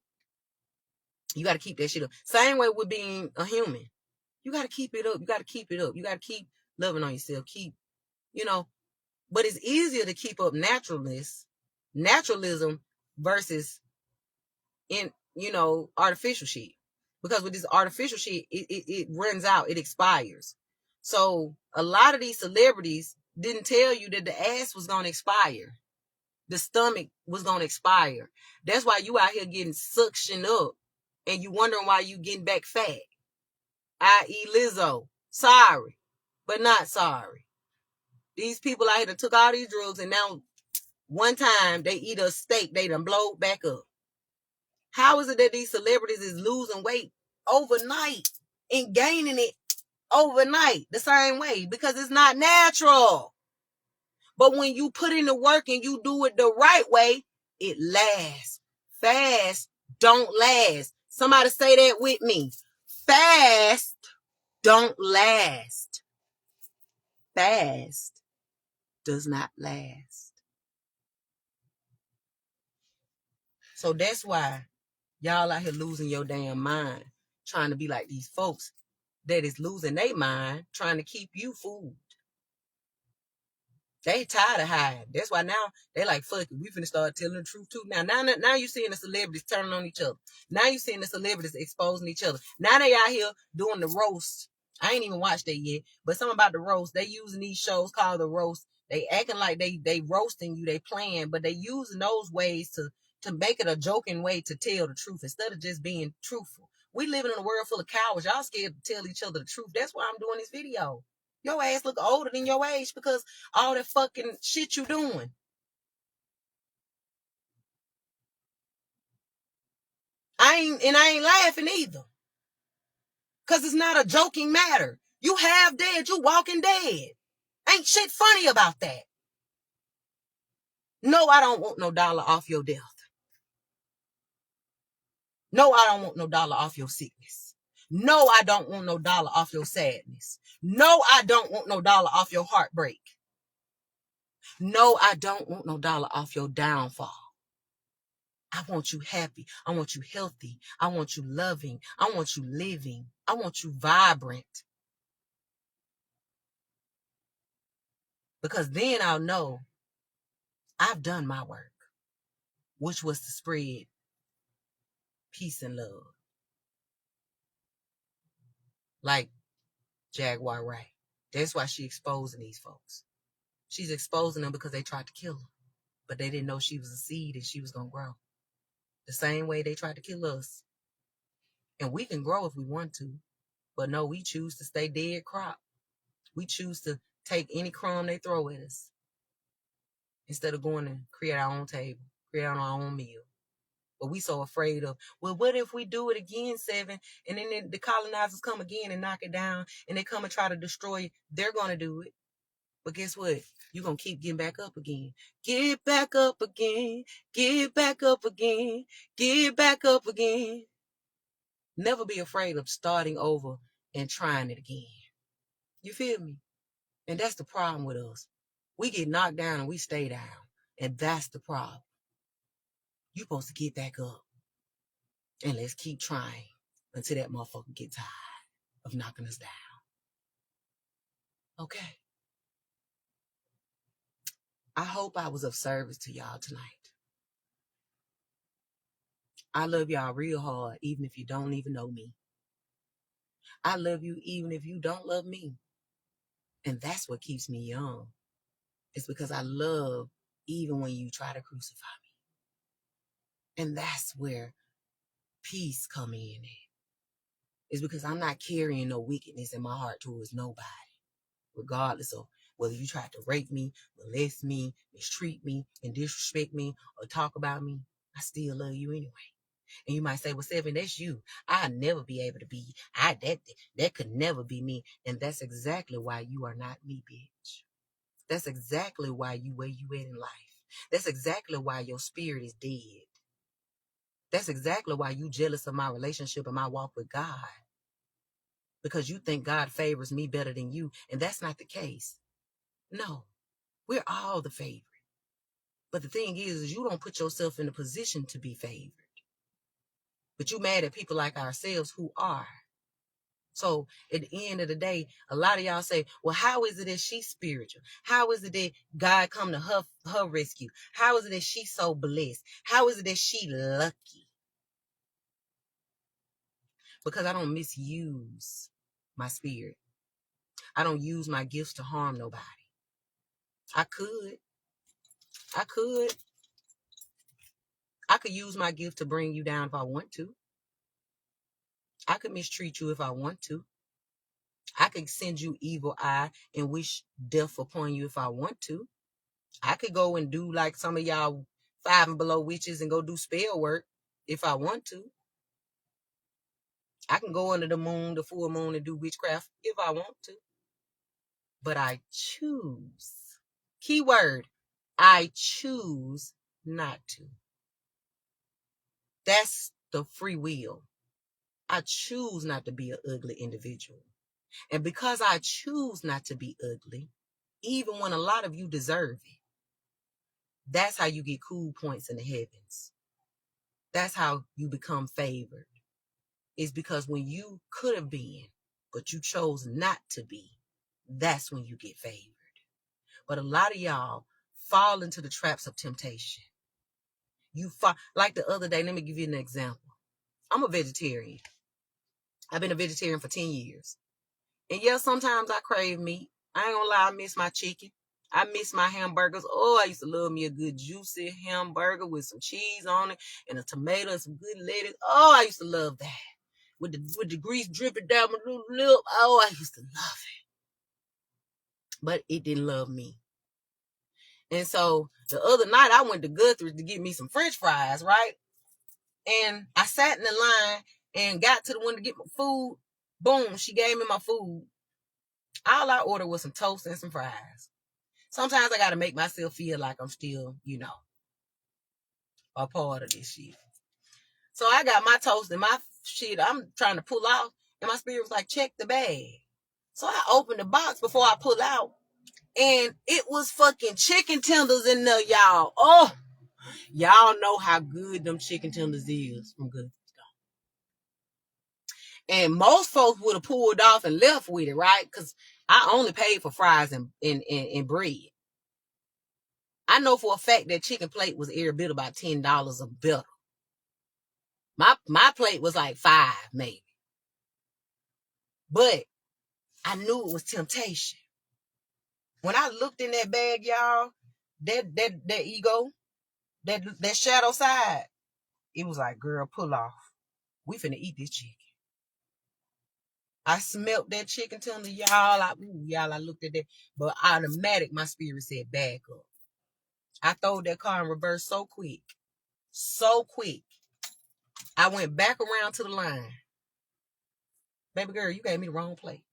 You got to keep that shit up. Same way with being a human. You got to keep it up. You got to keep it up. You got to keep loving on yourself. Keep, but it's easier to keep up naturalism versus artificial shit. Because with this artificial shit, it runs out, it expires. So a lot of these celebrities didn't tell you that the ass was going to expire. The stomach was going to expire. That's why you out here getting suctioned up and you wondering why you getting back fat. I.e. Lizzo. Sorry, but not sorry. These people out here that took all these drugs and now one time they eat a steak, they done blow back up. How is it that these celebrities is losing weight overnight and gaining it overnight the same way? Because it's not natural. But when you put in the work and you do it the right way, it lasts. Fast don't last. Somebody say that with me. Fast don't last. Fast does not last. So that's why y'all out here losing your damn mind, trying to be like these folks that is losing their mind, trying to keep you fooled. They tired of hiding. That's why now they like, fuck it, we finna start telling the truth too. Now you seeing the celebrities turning on each other. Now you seeing the celebrities exposing each other. Now they out here doing the roast. I ain't even watched that yet, but something about the roast. They using these shows called the roast. They acting like they roasting you, they playing, but they using those ways to make it a joking way to tell the truth instead of just being truthful. We living in a world full of cowards. Y'all scared to tell each other the truth. That's why I'm doing this video. Your ass look older than your age because all that fucking shit you doing. I ain't laughing either. Because it's not a joking matter. You half dead, you walking dead. Ain't shit funny about that. No, I don't want no dollar off your death. No, I don't want no dollar off your sickness. No, I don't want no dollar off your sadness. No, I don't want no dollar off your heartbreak. No, I don't want no dollar off your downfall. I want you happy. I want you healthy. I want you loving. I want you living. I want you vibrant. Because then I'll know I've done my work, which was to spread peace and love. Like Jaguar Wright. That's why she's exposing these folks. She's exposing them because they tried to kill her. But they didn't know she was a seed and she was going to grow. The same way they tried to kill us. And we can grow if we want to. But no, we choose to stay dead crop. We choose to take any crumb they throw at us. Instead of going and create our own table. Create our own meal. But we so afraid of, well, what if we do it again, 7, and then the colonizers come again and knock it down, and they come and try to destroy it. They're going to do it. But guess what? You're going to keep getting back up again. Get back up again. Get back up again. Get back up again. Never be afraid of starting over and trying it again. You feel me? And that's the problem with us. We get knocked down and we stay down. And that's the problem. You're supposed to get back up. And let's keep trying until that motherfucker get tired of knocking us down. Okay? I hope I was of service to y'all tonight. I love y'all real hard, even if you don't even know me. I love you even if you don't love me. And that's what keeps me young. It's because I love even when you try to crucify me. And that's where peace come in at. It's because I'm not carrying no wickedness in my heart towards nobody, regardless of whether you tried to rape me, molest me, mistreat me, and disrespect me, or talk about me. I still love you anyway. And you might say, well, Seven, that's you. I'll never be able to be. That could never be me. And that's exactly why you are not me, bitch. That's exactly why you where you at in life. That's exactly why your spirit is dead. That's exactly why you jealous of my relationship and my walk with God. Because you think God favors me better than you. And that's not the case. No, we're all the favorite. But the thing is you don't put yourself in a position to be favored. But you mad at people like ourselves who are. So at the end of the day, a lot of y'all say, well, how is it that she's spiritual? How is it that God come to her rescue? How is it that she's so blessed? How is it that she lucky? Because I don't misuse my spirit. I don't use my gifts to harm nobody. I could use my gift to bring you down if I want to. I could mistreat you if I want to. I could send you evil eye and wish death upon you if I want to. I could go and do like some of y'all 5 and below witches and go do spell work if I want to. I can go under the moon, the full moon, and do witchcraft if I want to. But I choose. Keyword, I choose not to. That's the free will. I choose not to be an ugly individual. And because I choose not to be ugly, even when a lot of you deserve it, that's how you get cool points in the heavens. That's how you become favored. It's because when you could have been, but you chose not to be, that's when you get favored. But a lot of y'all fall into the traps of temptation. You fall, like the other day, let me give you an example. I'm a vegetarian. I've been a vegetarian for 10 years. And yes, sometimes I crave meat. I ain't gonna lie, I miss my chicken. I miss my hamburgers. Oh, I used to love me a good juicy hamburger with some cheese on it and a tomato and some good lettuce. Oh, I used to love that. With the grease dripping down my little lip. Oh, I used to love it. But it didn't love me. And so the other night I went to Guthrie's to get me some French fries, right? And I sat in the line and got to the one to get my food. Boom, she gave me my food. All I ordered was some toast and some fries. Sometimes I got to make myself feel like I'm still, a part of this shit. So I got my toast and my shit I'm trying to pull out. And my spirit was like, check the bag. So I opened the box before I pull out. And it was fucking chicken tenders in there, y'all. Oh, y'all know how good them chicken tenders is from Good. And most folks would have pulled off and left with it, right? Because I only paid for fries and bread. I know for a fact that chicken plate was every bit about $10 or better. My plate was like $5, maybe. But I knew it was temptation. When I looked in that bag, y'all, that ego, that shadow side, it was like, girl, pull off. We finna eat this chicken. I smelt that chicken tender, y'all. I looked at that. But automatic, my spirit said, back up. I throwed that car in reverse so quick. So quick. I went back around to the line. Baby girl, you gave me the wrong plate.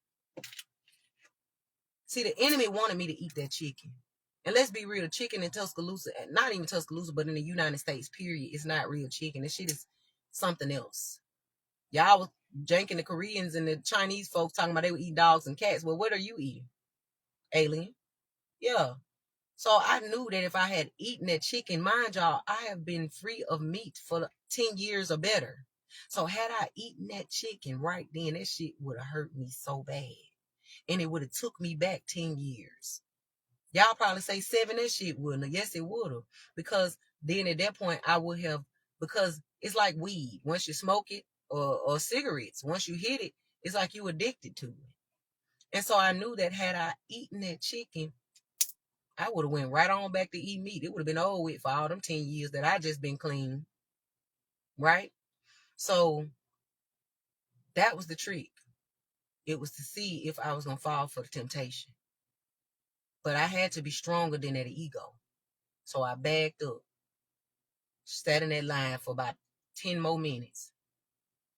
See, the enemy wanted me to eat that chicken. And let's be real, the chicken in Tuscaloosa, not even Tuscaloosa, but in the United States, period, it's not real chicken. This shit is something else. Y'all was janking the Koreans and the Chinese folks talking about they would eat dogs and cats. Well, what are you eating? Alien. Yeah. So I knew that if I had eaten that chicken, mind y'all, I have been free of meat for 10 years or better. So had I eaten that chicken right then, that shit would have hurt me so bad. And it would have took me back 10 years. Y'all probably say 7, that shit wouldn't have. Yes, it would have. Because then at that point, I would have, because it's like weed. Once you smoke it, or cigarettes, once you hit it, it's like you addicted to it. And so I knew that had I eaten that chicken, I would have went right on back to eat meat. It would have been over with for all them 10 years that I just been clean. Right? So that was the trick. It was to see if I was going to fall for the temptation. But I had to be stronger than that ego. So I backed up. Sat in that line for about 10 more minutes.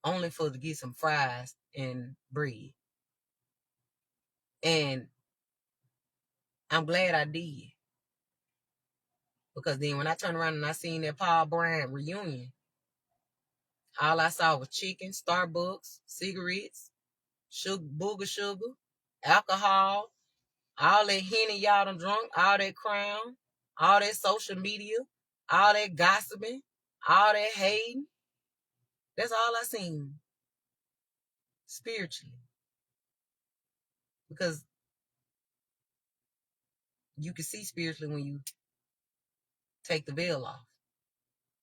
Only for to get some fries and bread. And I'm glad I did. Because then when I turned around and I seen that Paul Bryant reunion, all I saw was chicken, Starbucks, cigarettes, booger sugar, alcohol, all that Henny y'all done drunk, all that crown, all that social media, all that gossiping, all that hating. That's all I seen spiritually. Because you can see spiritually when you take the veil off.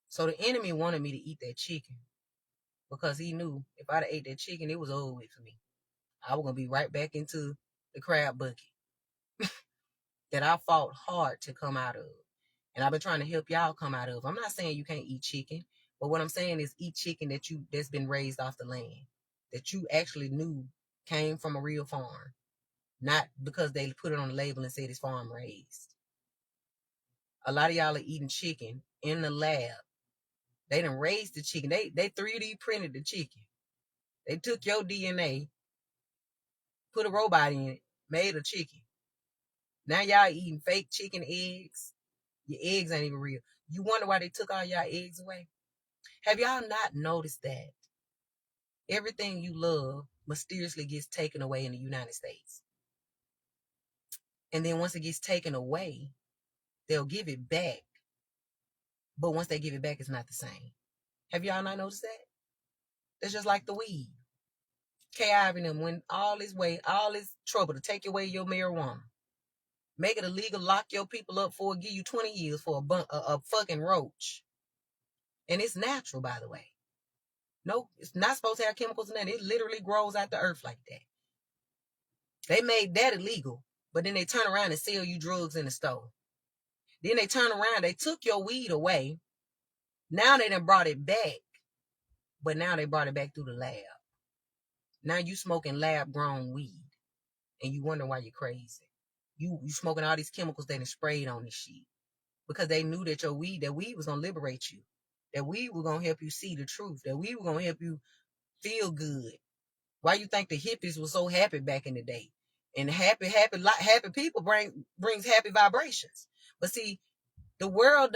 So the enemy wanted me to eat that chicken because he knew if I'd have ate that chicken, it was over with for me. I was going to be right back into the crab bucket that I fought hard to come out of. And I've been trying to help y'all come out of. I'm not saying you can't eat chicken, but what I'm saying is eat chicken that's been raised off the land, that you actually knew came from a real farm, not because they put it on the label and said it's farm raised. A lot of y'all are eating chicken in the lab. They done raised the chicken. They 3D printed the chicken. They took your DNA, put a robot in it, made a chicken. Now y'all eating fake chicken eggs. Your eggs ain't even real. You wonder why they took all y'all eggs away? Have y'all not noticed that everything you love mysteriously gets taken away in the United States? And then once it gets taken away, they'll give it back. But once they give it back, it's not the same. Have y'all not noticed that? That's just like the weed. Kay Ivey and them went all this trouble to take away your marijuana. Make it illegal, lock your people up for, give you 20 years for a fucking roach. And it's natural, by the way. No, it's not supposed to have chemicals in it. It literally grows out the earth like that. They made that illegal, but then they turn around and sell you drugs in the store. Then they turn around, they took your weed away. Now they done brought it back, but now they brought it back through the lab. Now you smoking lab-grown weed, and you wonder why you're crazy. You smoking all these chemicals they done sprayed on this shit because they knew that that weed was gonna liberate you, that weed was gonna help you see the truth, that weed was gonna help you feel good. Why you think the hippies were so happy back in the day? And happy people brings happy vibrations. But see, the world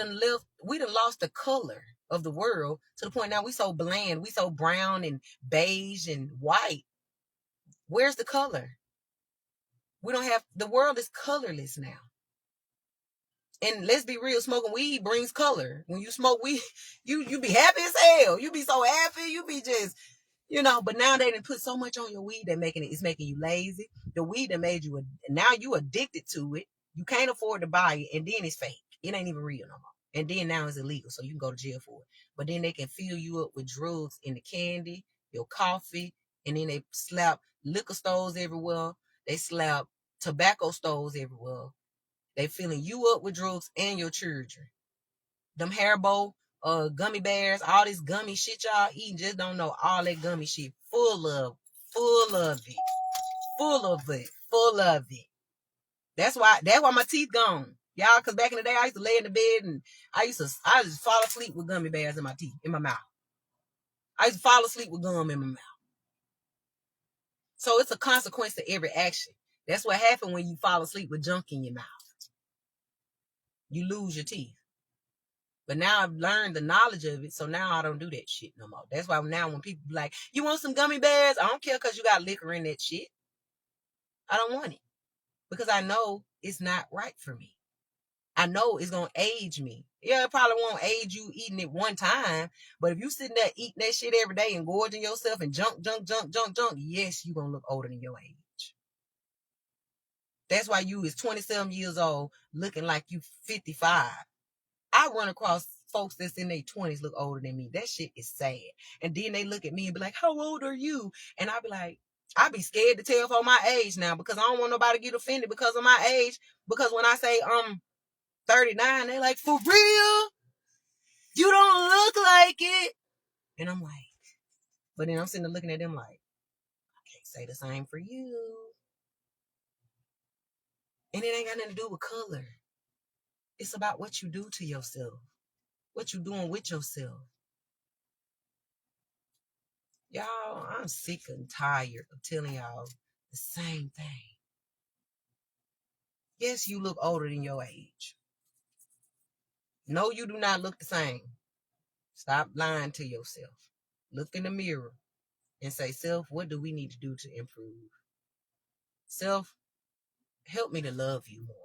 we done lost the color of the world to the point now we so bland, we so brown and beige and white. Where's the color? The world is colorless now. And let's be real, smoking weed brings color. When you smoke weed, you be happy as hell. You be so happy, you be just, but now they done put so much on your weed that it's making you lazy. The weed that made you, now you addicted to it. You can't afford to buy it, and then it's fake. It ain't even real no more. And then now it's illegal, so you can go to jail for it. But then they can fill you up with drugs in the candy, your coffee, and then they slap liquor stores everywhere. They slap tobacco stores everywhere. They filling you up with drugs and your children. Them Haribo, gummy bears, all this gummy shit y'all eating, just don't know all that gummy shit full of it. That's why my teeth gone. Y'all, because back in the day, I used to lay in the bed and I just fall asleep with gummy bears in my teeth, in my mouth. I used to fall asleep with gum in my mouth. So it's a consequence to every action. That's what happened when you fall asleep with junk in your mouth. You lose your teeth. But now I've learned the knowledge of it, so now I don't do that shit no more. That's why now when people be like, you want some gummy bears? I don't care because you got liquor in that shit. I don't want it because I know it's not right for me. I know it's going to age me. Yeah, it probably won't age you eating it one time, but if you sitting there eating that shit every day and gorging yourself and junk, yes, you're going to look older than your age. That's why you is 27 years old looking like you 55. I run across folks that's in their 20s look older than me. That shit is sad. And then they look at me and be like, how old are you? And I be like, I be scared to tell for my age now because I don't want nobody to get offended because of my age. Because when I say 39, they like, for real? You don't look like it. And I'm like, but then I'm sitting there looking at them like, I can't say the same for you. And it ain't got nothing to do with color. It's about what you do to yourself. What you doing with yourself. Y'all, I'm sick and tired of telling y'all the same thing. Yes, you look older than your age. No, you do not look the same. Stop lying to yourself. Look in the mirror and say, self, what do we need to do to improve? Self, help me to love you more.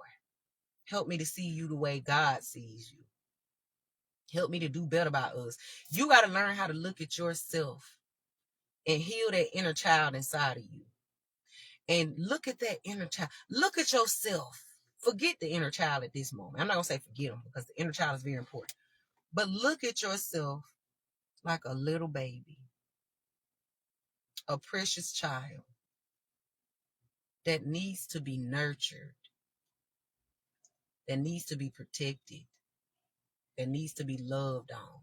Help me to see you the way God sees you. Help me to do better by us. You got to learn how to look at yourself and heal that inner child inside of you. And look at that inner child. Look at yourself. Forget the inner child at this moment. I'm not going to say forget them because the inner child is very important. But look at yourself like a little baby. A precious child that needs to be nurtured. That needs to be protected. That needs to be loved on.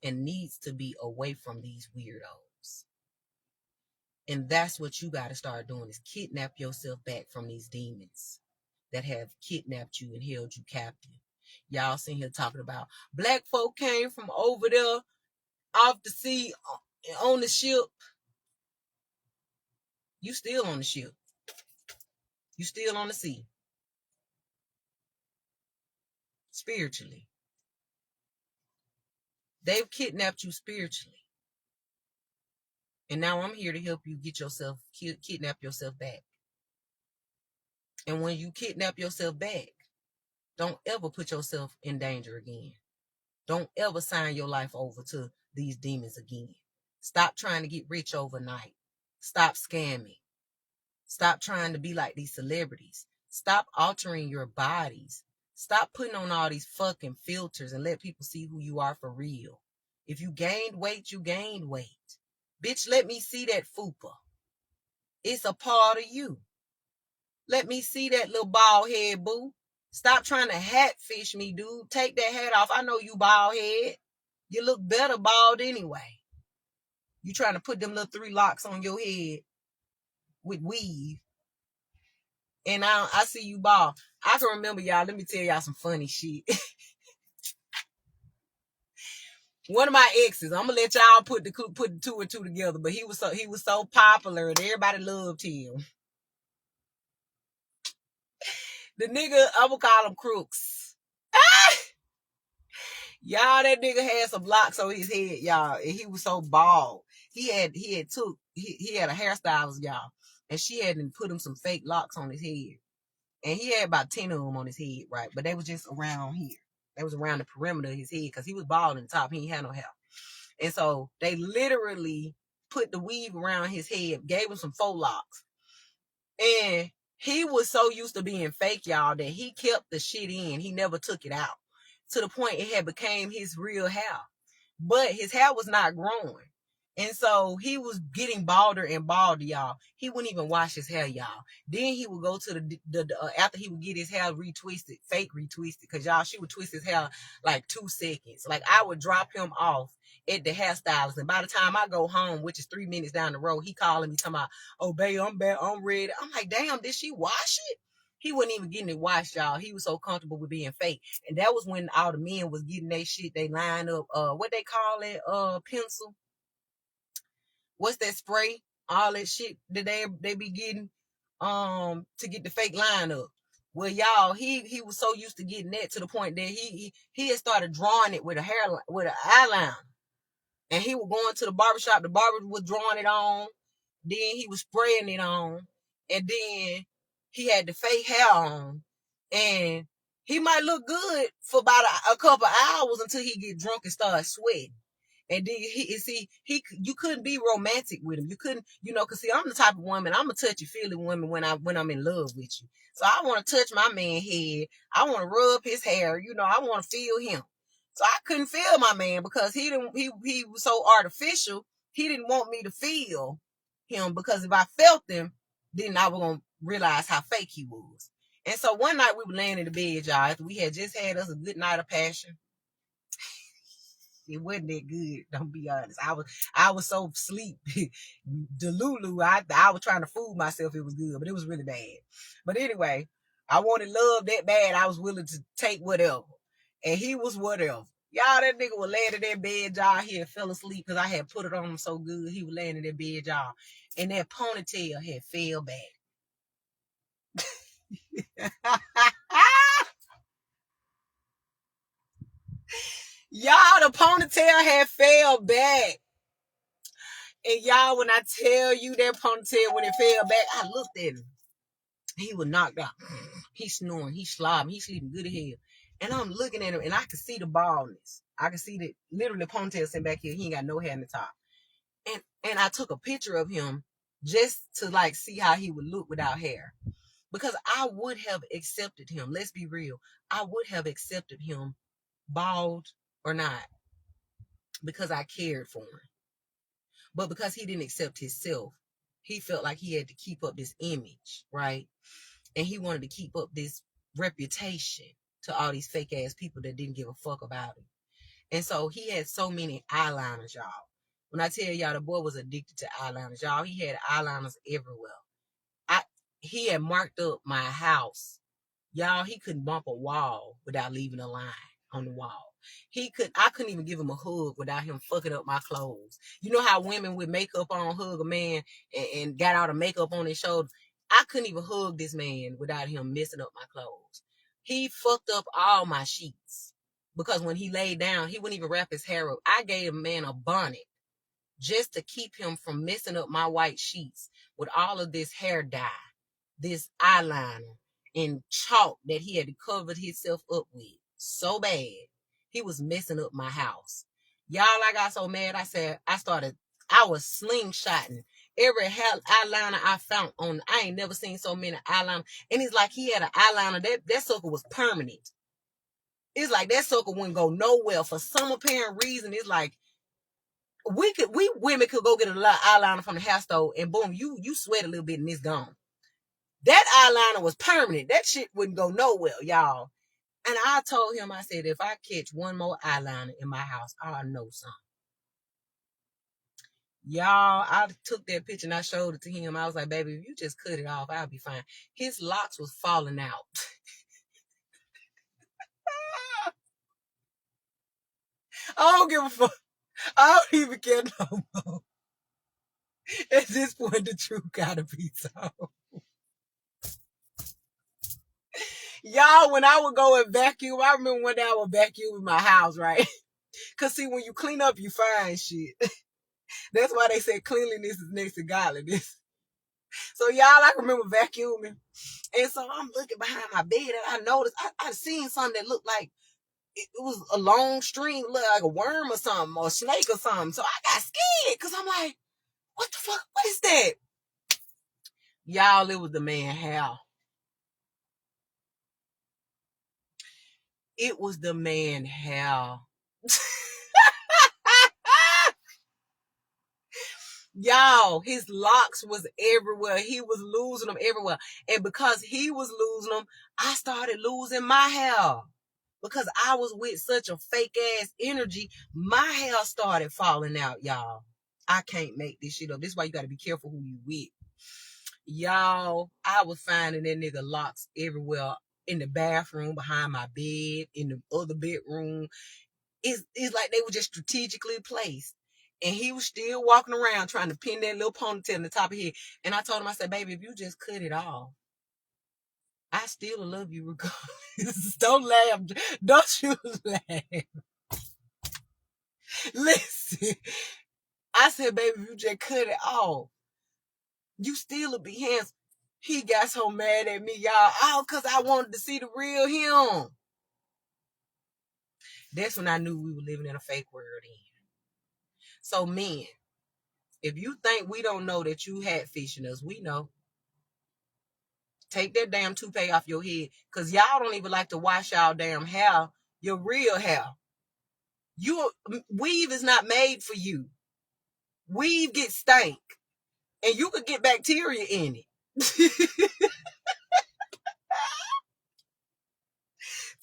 And needs to be away from these weirdos. And that's what you got to start doing is kidnap yourself back from these demons that have kidnapped you and held you captive. Y'all sitting here talking about black folk came from over there off the sea on the ship. You still on the ship. You still on the sea. Spiritually. They've kidnapped you spiritually. And now I'm here to help you get yourself, kidnap yourself back. And when you kidnap yourself back, don't ever put yourself in danger again. Don't ever sign your life over to these demons again. Stop trying to get rich overnight. Stop scamming. Stop trying to be like these celebrities. Stop altering your bodies. Stop putting on all these fucking filters and let people see who you are for real. If you gained weight, you gained weight. Bitch, let me see that fupa. It's a part of you. Let me see that little bald head, boo. Stop trying to hatfish me, dude. Take that hat off. I know you bald head. You look better bald anyway. You trying to put them little 3 locks on your head with weave. And I see you bald. I can remember, y'all. Let me tell y'all some funny shit. One of my exes, I'm gonna let y'all put the 2 and 2 together, but he was so popular and everybody loved him. The nigga, I'm gonna call him Crooks. Y'all, that nigga had some locks on his head, y'all, and he was so bald. He had a hairstylist, y'all, and she had put him some fake locks on his head, and he had about 10 of them on his head, right? But they was just around here. They was around the perimeter of his head because he was bald in the top. He ain't had no hair, and so they literally put the weave around his head, gave him some faux locks, and he was so used to being fake, y'all, that he kept the shit in. He never took it out to the point it had became his real hair. But his hair was not growing. And so he was getting balder and balder, y'all. He wouldn't even wash his hair, y'all. Then he would go to the after he would get his hair retwisted, fake retwisted, because y'all, she would twist his hair like 2 seconds. Like, I would drop him off at the hairstylist, and by the time I go home, which is 3 minutes down the road, he calling me talking about, oh, babe, I'm back, I'm ready. I'm like, damn, did she wash it? He wasn't even getting it washed, y'all. He was so comfortable with being fake. And that was when all the men was getting their shit. They line up, what they call it, pencil. What's that spray? All that shit that they be getting, to get the fake line up. Well, y'all, he was so used to getting that to the point that he had started drawing it with an eyeliner. And he was going to the barbershop. The barber was drawing it on. Then he was spraying it on. And then he had the fake hair on. And he might look good for about a couple hours until he get drunk and start sweating. And then you couldn't be romantic with him. You couldn't, cause see, I'm the type of woman, I'm a touchy-feely woman when I'm in love with you. So I want to touch my man's head. I want to rub his hair. I want to feel him. So I couldn't feel my man because he was so artificial. He didn't want me to feel him because if I felt him, then I was going to realize how fake he was. And so one night we were laying in the bed, y'all, after we had just had us a good night of passion. It wasn't that good, don't be honest. I was so sleep. Delulu, I was trying to fool myself it was good, but it was really bad. But anyway, I wanted love that bad, I was willing to take whatever. And he was whatever. Y'all, that nigga was laying in that bed, y'all. He had fell asleep because I had put it on him so good. He was laying in that bed, y'all. And that ponytail had fell back. Y'all, the ponytail had fell back. And y'all, when I tell you that ponytail, when it fell back, I looked at him. He was knocked out. He's snoring. He's slobbing. He's sleeping good as hell. And I'm looking at him, and I can see the baldness. I can see that literally ponytail sitting back here. He ain't got no hair in the top. And I took a picture of him just to see how he would look without hair. Because I would have accepted him. Let's be real. I would have accepted him bald or not. Because I cared for him. But because he didn't accept himself, he felt like he had to keep up this image, right? And he wanted to keep up this reputation to all these fake ass people that didn't give a fuck about him. And so he had so many eyeliners, y'all. When I tell y'all the boy was addicted to eyeliners, y'all, he had eyeliners everywhere. He had marked up my house. Y'all, he couldn't bump a wall without leaving a line on the wall. I couldn't even give him a hug without him fucking up my clothes. You know how women with makeup on hug a man and got all the makeup on his shoulder? I couldn't even hug this man without him messing up my clothes. He fucked up all my sheets because when he laid down, he wouldn't even wrap his hair up. I gave a man a bonnet just to keep him from messing up my white sheets with all of this hair dye, this eyeliner, and chalk that he had covered himself up with so bad. He was messing up my house. Y'all, I got so mad, I was slingshotting every eyeliner I found on. I ain't never seen so many eyeliner. And it's like he had an eyeliner. That sucker was permanent. It's like that sucker wouldn't go nowhere. For some apparent reason, it's like we women could go get a lot of eyeliner from the hair store and boom, you sweat a little bit and it's gone. That eyeliner was permanent. That shit wouldn't go nowhere, y'all. And I told him, I said, if I catch one more eyeliner in my house, I'll know something. Y'all, I took that picture and I showed it to him. I was like, baby, if you just cut it off, I'll be fine. His locks was falling out. I don't give a fuck. I don't even care no more. At this point, the truth gotta be told. Y'all, when I would go and vacuum, I remember one day I would vacuum in my house, right? Because see, when you clean up, you find shit. That's why they say cleanliness is next to godliness. So y'all, I remember vacuuming. And so I'm looking behind my bed and I noticed, I seen something that looked like it was a long string, looked like a worm or something, or a snake or something. So I got scared because I'm like, what the fuck? What is that? Y'all, it was the man Hal. It was the man Hal. Y'all, his locks was everywhere. He was losing them everywhere. And because he was losing them, I started losing my hair. Because I was with such a fake ass energy, my hair started falling out, y'all. I can't make this shit up. This is why you got to be careful who you with. Y'all, I was finding that nigga locks everywhere. In the bathroom, behind my bed, in the other bedroom. It's like they were just strategically placed. And he was still walking around trying to pin that little ponytail on the top of his head. And I told him, I said, baby, if you just cut it off, I still love you regardless. Don't laugh. Don't you laugh. Listen, I said, baby, if you just cut it off, you still would be handsome. He got so mad at me, y'all, all because I wanted to see the real him. That's when I knew we were living in a fake world then. So, men, if you think we don't know that you had fishing us, we know. Take that damn toupee off your head, because y'all don't even like to wash y'all damn hair, your real hair. Weave is not made for you. Weave gets stank, and you could get bacteria in it.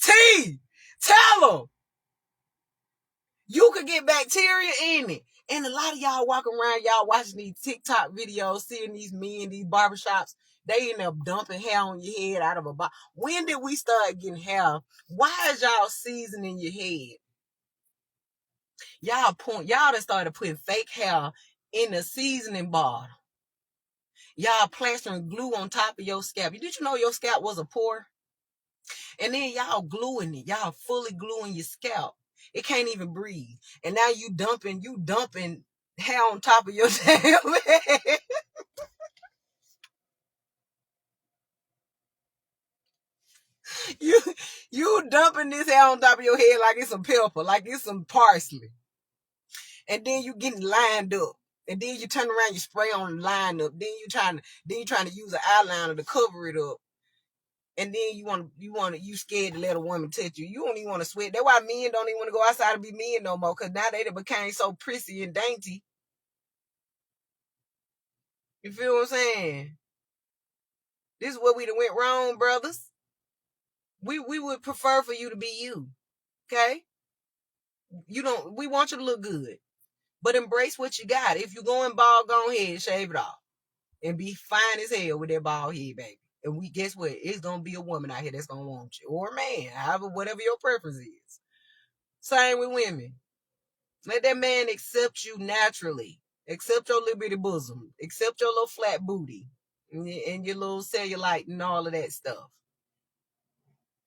T, tell them. You could get bacteria in it. And a lot of y'all walking around, y'all watching these TikTok videos, seeing these men, these barbershops, they end up dumping hair on your head out of a box. When did we start getting hair? Why is y'all seasoning your head? Y'all done started putting fake hair in the seasoning bottle. Y'all plastering glue on top of your scalp. Did you know your scalp was a pore? And then y'all gluing it. Y'all fully gluing your scalp. It can't even breathe. And now you dumping hair on top of your damn head. You dumping this hair on top of your head like it's some pepper, like it's some parsley. And then you getting lined up. And then you turn around, you spray on the line up. Then you trying to use an eyeliner to cover it up. And then you scared to let a woman touch you. You don't even want to sweat. That's why men don't even want to go outside and be men no more. Because now they became so prissy and dainty. You feel what I'm saying? This is where we done went wrong, brothers. We would prefer for you to be you. Okay? We want you to look good. But embrace what you got. If you're going bald, go ahead, shave it off. And be fine as hell with that bald head, baby. And guess what? It's going to be a woman out here that's going to want you. Or a man. However, whatever your preference is. Same with women. Let that man accept you naturally. Accept your little bitty bosom. Accept your little flat booty. And your little cellulite and all of that stuff.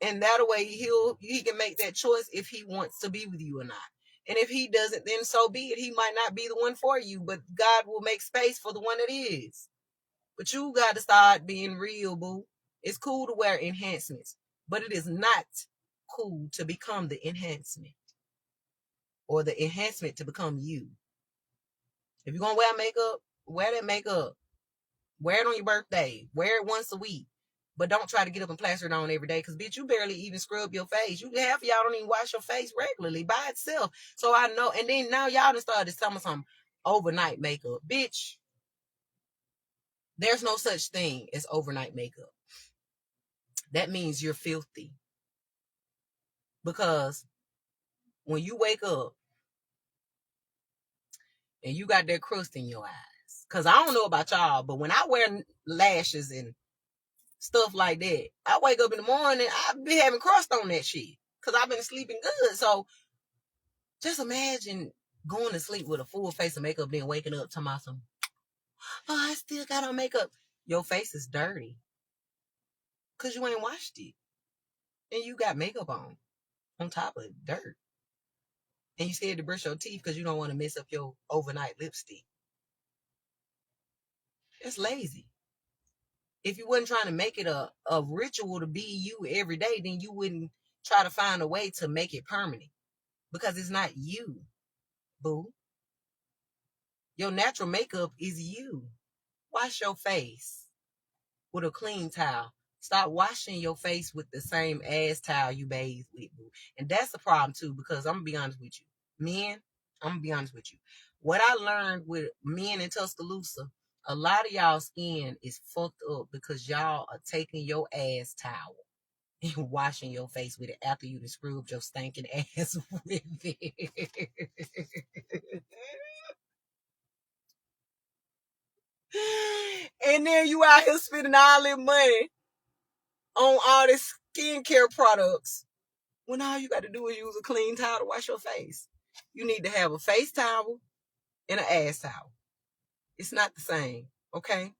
And that way he can make that choice if he wants to be with you or not. And if he doesn't, then so be it. He might not be the one for you, but God will make space for the one that is. But you got to start being real, boo. It's cool to wear enhancements, but it is not cool to become the enhancement or the enhancement to become you. If you're going to wear makeup, wear that makeup. Wear it on your birthday. Wear it once a week. But don't try to get up and plaster it on every day, because, bitch, you barely even scrub your face. Half of y'all don't even wash your face regularly by itself. So I know. And then now y'all done started some overnight makeup. Bitch, there's no such thing as overnight makeup. That means you're filthy. Because when you wake up and you got that crust in your eyes, because I don't know about y'all, but when I wear lashes and stuff like that, I wake up in the morning, I be having crust on that shit because I've been sleeping good. So just imagine going to sleep with a full face of makeup, then waking up talking about I still got on makeup. Your face is dirty because you ain't washed it, and you got makeup on top of dirt, and you scared to brush your teeth because you don't want to mess up your overnight lipstick. It's lazy. If you wasn't trying to make it a ritual to be you every day, then you wouldn't try to find a way to make it permanent, because it's not you, boo. Your natural makeup is you. Wash your face with a clean towel. Stop washing your face with the same ass towel you bathe with, boo. And that's the problem too, because I'm going to be honest with you. Men, I'm going to be honest with you. What I learned with men in Tuscaloosa, a lot of y'all skin is fucked up because y'all are taking your ass towel and washing your face with it after you screwed your stinking ass with it. And then you out here spending all that money on all this skincare products when all you got to do is use a clean towel to wash your face. You need to have a face towel and an ass towel. It's not the same, okay?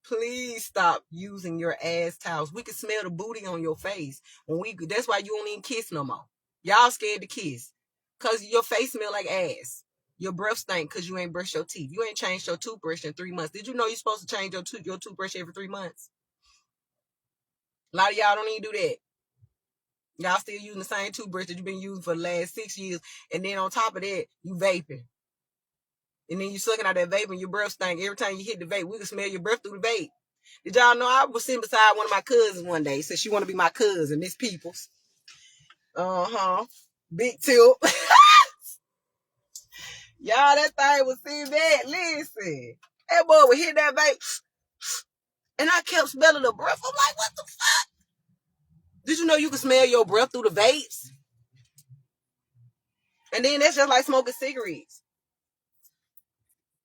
Please stop using your ass towels. We can smell the booty on your face. That's why you don't even kiss no more. Y'all scared to kiss. Because your face smell like ass. Your breath stink because you ain't brushed your teeth. You ain't changed your toothbrush in 3 months. Did you know you're supposed to change your toothbrush every 3 months? A lot of y'all don't even do that. Y'all still using the same toothbrush that you've been using for the last 6 years. And then on top of that, you vaping. And then you sucking out that vape and your breath stink. Every time you hit the vape, we can smell your breath through the vape. Did y'all know I was sitting beside one of my cousins one day? Said she want to be my cousin, Miss Peoples. Big tilt. Y'all, that thing was sitting bad. Listen. That boy would hit that vape. And I kept smelling the breath. I'm like, what the fuck? Did you know you can smell your breath through the vapes? And then that's just like smoking cigarettes.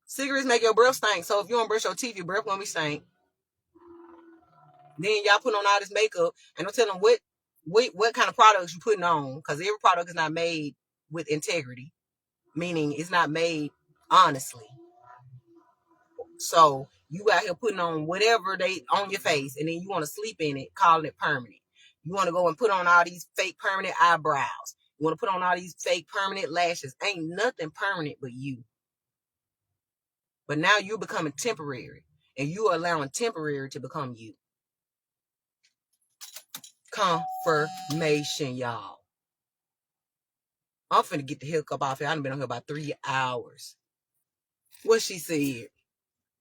Cigarettes make your breath stink. So if you don't brush your teeth, your breath gonna be stink. Then y'all put on all this makeup and don't tell them what kind of products you putting on, because every product is not made with integrity, meaning it's not made honestly. So you out here putting on whatever they on your face, and then you want to sleep in it, calling it permanent. You want to go and put on all these fake permanent eyebrows. You want to put on all these fake permanent lashes. Ain't nothing permanent but you. But now you're becoming temporary, and you are allowing temporary to become you. Confirmation, y'all. I'm finna get the heck up off here. I've been on here about 3 hours. What she said.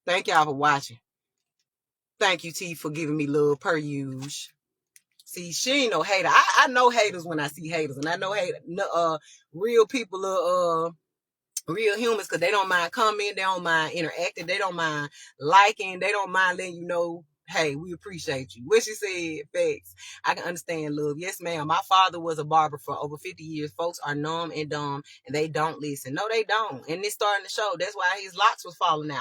Thank y'all for watching. Thank you, T, for giving me love per usual. See, she ain't no hater. I know haters when I see haters, and I know real people real humans, because they don't mind commenting, they don't mind interacting, they don't mind liking, they don't mind letting you know, hey, we appreciate you. What she said, facts. I can understand, love. Yes, ma'am. My father was a barber for over 50 years. Folks are numb and dumb, and they don't listen. No, they don't. And it's starting to show. That's why his locks was falling out.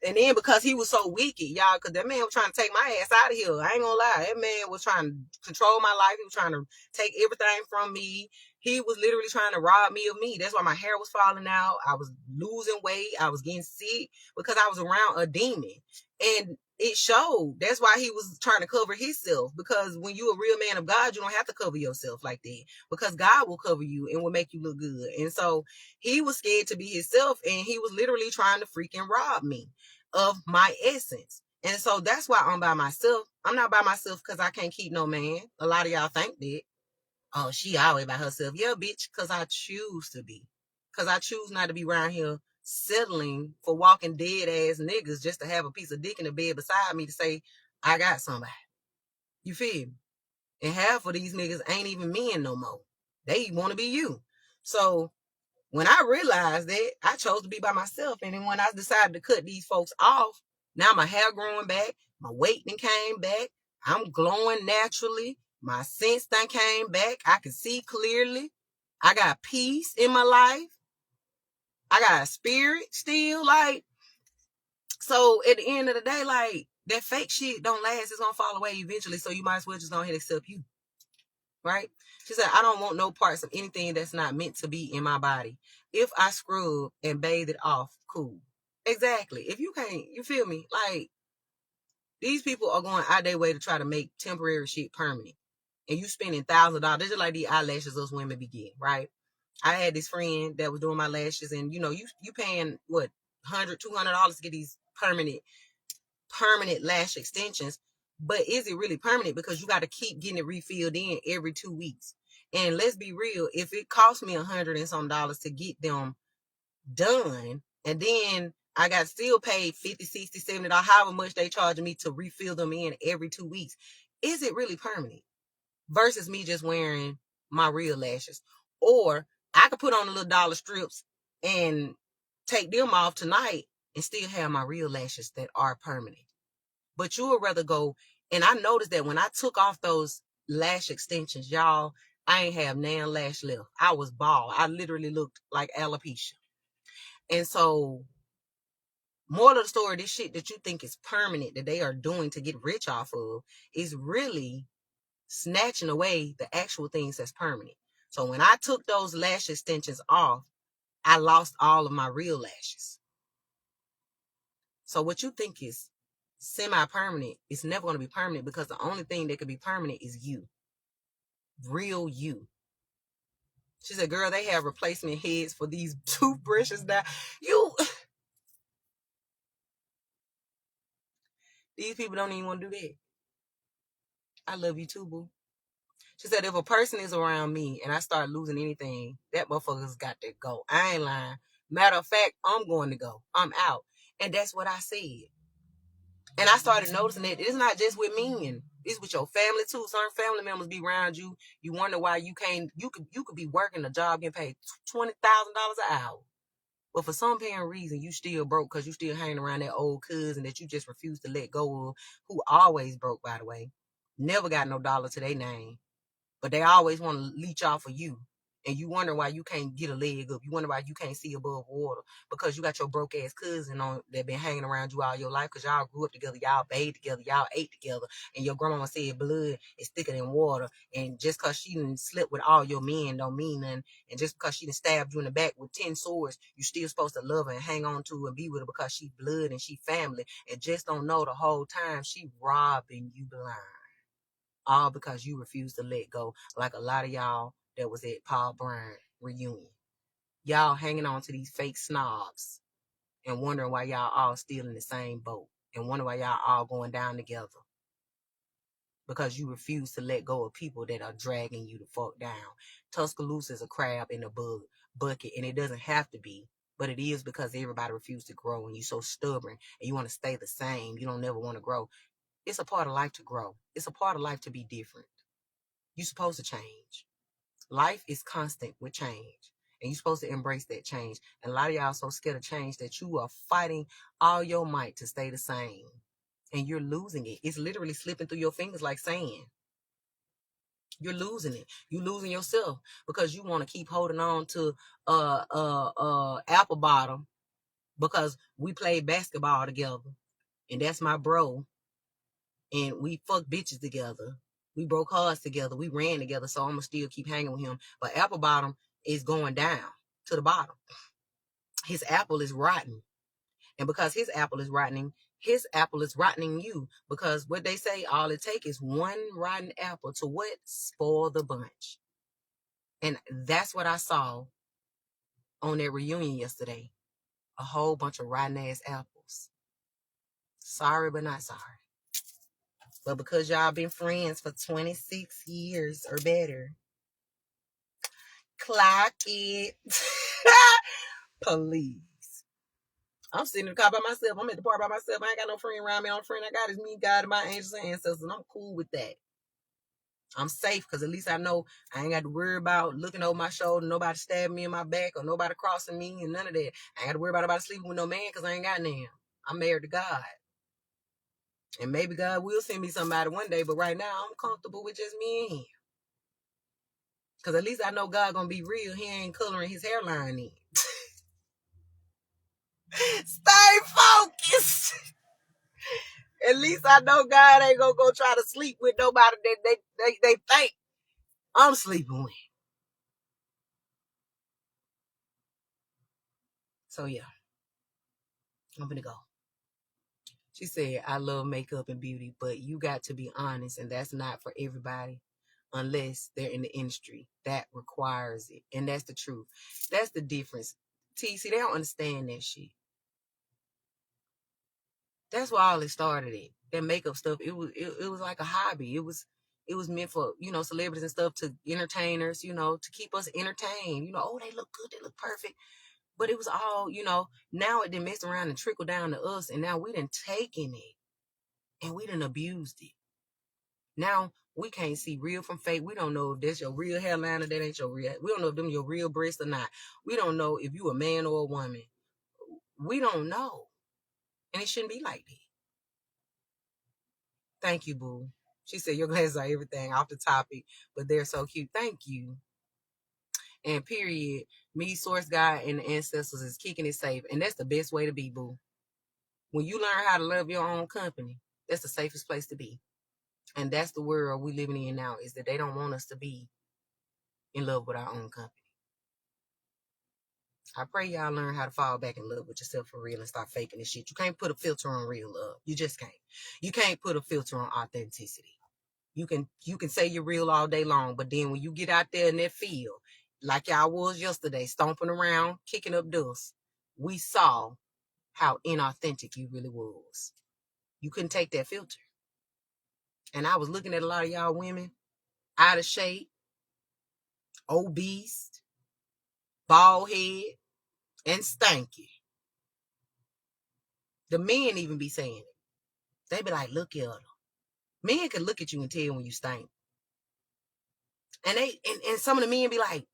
And then because he was so wicked, y'all, because that man was trying to take my ass out of here. I ain't gonna lie. That man was trying to control my life. He was trying to take everything from me. He was literally trying to rob me of me. That's why my hair was falling out. I was losing weight. I was getting sick because I was around a demon. And it showed. That's why he was trying to cover himself. Because when you're a real man of God, you don't have to cover yourself like that. Because God will cover you and will make you look good. And so he was scared to be himself. And he was literally trying to freaking rob me of my essence. And so that's why I'm by myself. I'm not by myself because I can't keep no man. A lot of y'all think that. Oh, she always by herself. Yeah, bitch, because I choose to be. Because I choose not to be around here settling for walking dead ass niggas just to have a piece of dick in the bed beside me to say, I got somebody. You feel me? And half of these niggas ain't even men no more. They want to be you. So when I realized that, I chose to be by myself. And then when I decided to cut these folks off, now my hair growing back, my weight then came back, I'm glowing naturally, my sense then came back, I can see clearly, I got peace in my life, I got a spirit still, like, so at the end of the day, like, that fake shit don't last, it's gonna fall away eventually, so you might as well just go ahead and accept you, right? She said, I don't want no parts of anything that's not meant to be in my body. If I scrub and bathe it off, cool. Exactly. If you can't, you feel me? Like, these people are going out their way to try to make temporary shit permanent. And you spending $1,000. They're just like these eyelashes us women be getting, right? I had this friend that was doing my lashes, and you know, you paying what, $100, $200 to get these permanent lash extensions. But is it really permanent? Because you got to keep getting it refilled in every 2 weeks. And let's be real, if it cost me $100 and some to get them done, and then I got still paid $50, $60, $70, however much they charging me to refill them in every 2 weeks, is it really permanent? Versus me just wearing my real lashes. Or I could put on the little dollar strips and take them off tonight and still have my real lashes that are permanent. But you would rather go, and I noticed that when I took off those lash extensions, y'all, I ain't have nan lash left. I was bald. I literally looked like alopecia. And so, moral of the story, this shit that you think is permanent, that they are doing to get rich off of, is really snatching away the actual things that's permanent. So when I took those lash extensions off, I lost all of my real lashes. So what you think is semi-permanent. It's never going to be permanent because the only thing that could be permanent is you. Real you. She said, girl, they have replacement heads for these toothbrushes now. These people don't even want to do that. I love you too, boo. She said, if a person is around me and I start losing anything, that motherfucker's got to go. I ain't lying. Matter of fact, I'm going to go. I'm out. And that's what I said. And I started noticing that it's not just with men. It's with your family too. Certain family members be around you. You wonder why you can't. You could be working a job getting paid $20,000 an hour, but for some apparent reason you still broke because you still hanging around that old cousin that you just refuse to let go of, who always broke, by the way, never got no dollar to their name, but they always want to leech off of you. And you wonder why you can't get a leg up. You wonder why you can't see above water because you got your broke ass cousin on that been hanging around you all your life because y'all grew up together, y'all bathed together, y'all ate together, and your grandmama said blood is thicker than water. And just because she didn't slip with all your men don't mean nothing. And just because she done stabbed you in the back with 10 swords, you still supposed to love her and hang on to her and be with her because she blood and she family. And just don't know the whole time she robbing you blind. All because you refuse to let go, like a lot of y'all that was at Paul Bryant reunion. Y'all hanging on to these fake snobs and wondering why y'all all still in the same boat and wondering why y'all all going down together. Because you refuse to let go of people that are dragging you the fuck down. Tuscaloosa is a crab in a bucket, and it doesn't have to be, but it is because everybody refused to grow and you're so stubborn and you want to stay the same. You don't never want to grow. It's a part of life to grow. It's a part of life to be different. You're supposed to change. Life is constant with change. And you're supposed to embrace that change. And a lot of y'all are so scared of change that you are fighting all your might to stay the same. And you're losing it. It's literally slipping through your fingers like sand. You're losing it. You're losing yourself because you want to keep holding on to apple bottom because we played basketball together. And that's my bro. And we fuck bitches together. We broke hearts together. We ran together. So I'm going to still keep hanging with him. But apple bottom is going down to the bottom. His apple is rotten. And because his apple is rotting you. Because what they say, all it takes is one rotten apple to what? Spoil the bunch. And that's what I saw on that reunion yesterday. A whole bunch of rotten ass apples. Sorry, but not sorry. But because y'all been friends for 26 years or better, clock it. Please. I'm sitting in the car by myself. I'm at the park by myself. I ain't got no friend around me. The only friend I got is me, God, and my angels and ancestors. And I'm cool with that. I'm safe because at least I know I ain't got to worry about looking over my shoulder, nobody stabbing me in my back or nobody crossing me and none of that. I ain't got to worry about sleeping with no man because I ain't got none. I'm married to God. And maybe God will send me somebody one day, but right now I'm comfortable with just me and him. Because at least I know God going to be real. He ain't coloring his hairline in. Stay focused. At least I know God ain't going to go try to sleep with nobody that they think I'm sleeping with. So, yeah. I'm going to go. She said, I love makeup and beauty, but you got to be honest, and that's not for everybody unless they're in the industry. That requires it. And that's the truth. That's the difference. TC, they don't understand that shit. That's why all it started at. That makeup stuff, it was like a hobby. It was meant for, celebrities and stuff to entertainers, to keep us entertained. Oh, they look good, they look perfect. But it was all, now it done messed around and trickled down to us, and now we done taken it and we done abused it. Now we can't see real from fake. We don't know if that's your real hairline or that ain't your real. We don't know if them your real breasts or not. We don't know if you a man or a woman. We don't know. And it shouldn't be like that. Thank you, boo. She said your glasses are everything, off the topic, but they're so cute. Thank you. And period, me, Source God, and the ancestors is kicking it safe. And that's the best way to be, boo. When you learn how to love your own company, that's the safest place to be. And that's the world we living in now, is that they don't want us to be in love with our own company. I pray y'all learn how to fall back in love with yourself for real and stop faking this shit. You can't put a filter on real love. You just can't. You can't put a filter on authenticity. You can say you're real all day long, but then when you get out there in that field, like y'all was yesterday, stomping around, kicking up dust, we saw how inauthentic you really was. You couldn't take that filter. And I was looking at a lot of y'all women, out of shape, obese, bald head, and stanky. The men even be saying it. They be like, look at her. Men can look at you and tell when you stink. And some of the men be like,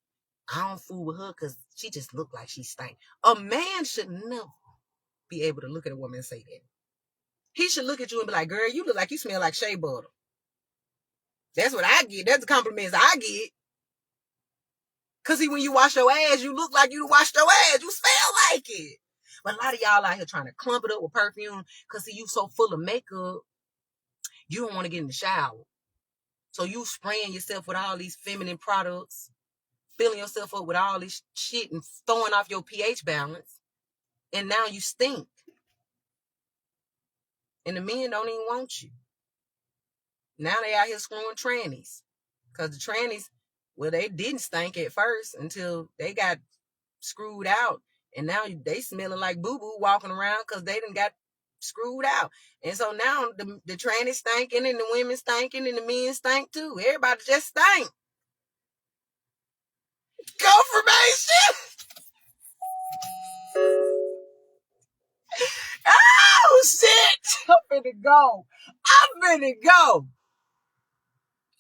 I don't fool with her because she just look like she stank. A man should never be able to look at a woman and say that. He should look at you and be like, girl, you look like you smell like shea butter. That's what I get. That's the compliments I get. Because when you wash your ass, you look like you washed your ass. You smell like it. But a lot of y'all out here trying to clump it up with perfume because you so full of makeup, you don't want to get in the shower. So you spraying yourself with all these feminine products, filling yourself up with all this shit and throwing off your pH balance. And now you stink. And the men don't even want you. Now they out here screwing trannies. Because the trannies, well, they didn't stink at first until they got screwed out. And now they smelling like boo-boo walking around because they done got screwed out. And so now the trannies stinking and the women stinking and the men stink too. Everybody just stink. Confirmation! Oh, shit! I'm finna go.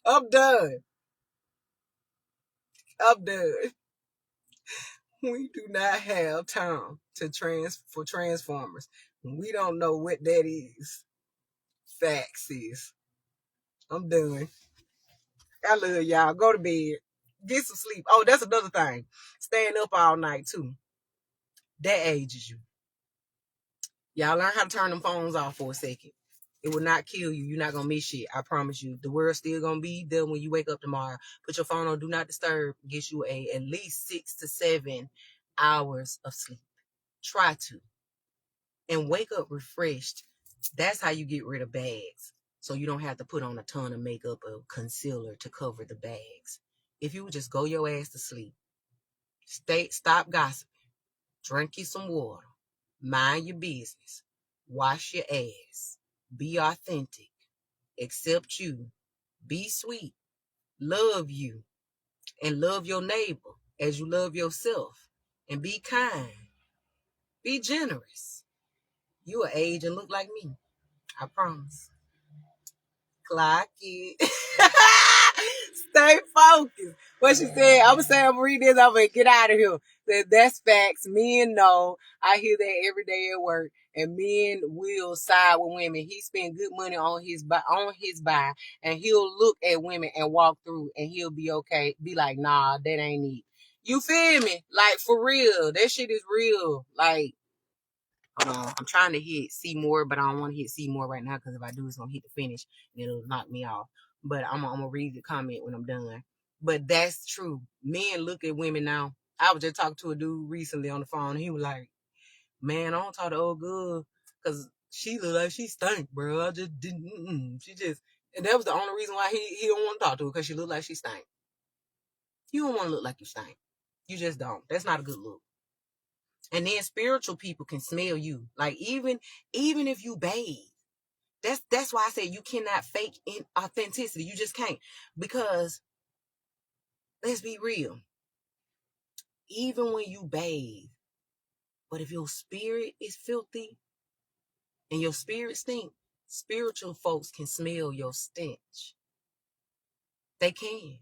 I'm done. We do not have time for Transformers. We don't know what that is. Facts is. I'm done. I love y'all. Go to bed. Get some sleep. Oh, that's another thing. Staying up all night too. That ages you. Y'all learn how to turn them phones off for a second. It will not kill you. You're not going to miss shit. I promise you. The world's still going to be there when you wake up tomorrow. Put your phone on Do Not Disturb. Get you at least 6 to 7 hours of sleep. Try to. And wake up refreshed. That's how you get rid of bags. So you don't have to put on a ton of makeup or concealer to cover the bags. If you would just go your ass to sleep. Stop gossiping. Drink you some water. Mind your business. Wash your ass. Be authentic. Accept you. Be sweet. Love you. And love your neighbor as you love yourself. And be kind. Be generous. You will age and look like me. I promise. Clock it. Stay focused. What she said, I'm gonna read this over and get out of here. Said that's facts. Men know. I hear that every day at work. And men will side with women. He spend good money on his buy, and he'll look at women and walk through, and he'll be okay. Be like, nah, that ain't it. You feel me? Like for real, that shit is real. Like, I'm trying to hit see more, but I don't want to hit see more right now because if I do, it's gonna hit the finish and it'll knock me off. But I'm gonna read the comment when I'm done. But that's true. Men look at women now. I was just talking to a dude recently on the phone. And he was like, "Man, I don't talk to old girl because she look like she stink, bro. I just didn't. She just." And that was the only reason why he don't want to talk to her because she look like she stink. You don't want to look like you stink. You just don't. That's not a good look. And then spiritual people can smell you. Like even if you bathe. That's why I say you cannot fake authenticity. You just can't. Because let's be real. Even when you bathe, but if your spirit is filthy and your spirit stink, spiritual folks can smell your stench. They can.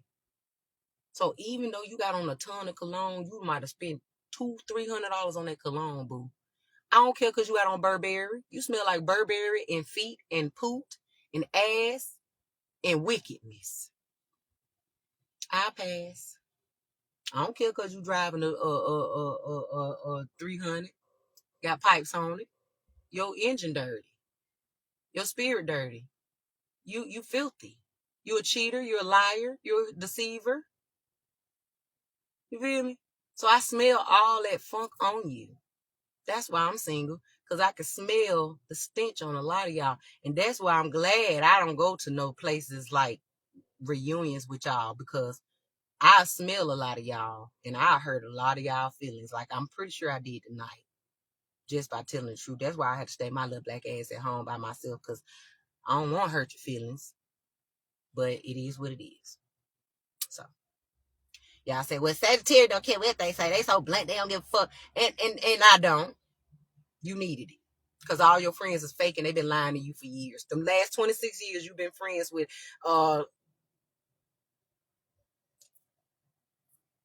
So even though you got on a ton of cologne, you might have spent $200-$300 on that cologne, boo. I don't care because you got on Burberry. You smell like Burberry and feet and poop and ass and wickedness. I pass. I don't care because you driving a 300, got pipes on it. Your engine dirty. Your spirit dirty. You filthy. You a cheater. You're a liar. You're a deceiver. You feel me? So I smell all that funk on you. That's why I'm single, because I can smell the stench on a lot of y'all. And that's why I'm glad I don't go to no places like reunions with y'all, because I smell a lot of y'all and I hurt a lot of y'all feelings. Like I'm pretty sure I did tonight, just by telling the truth. That's why I had to stay my little black ass at home by myself, because I don't want to hurt your feelings. But it is what it is. So y'all say, well, Sagittarius don't care what they say. They so blunt, they don't give a fuck. And I don't. You needed it. Because all your friends is fake and they've been lying to you for years. The last 26 years you've been friends with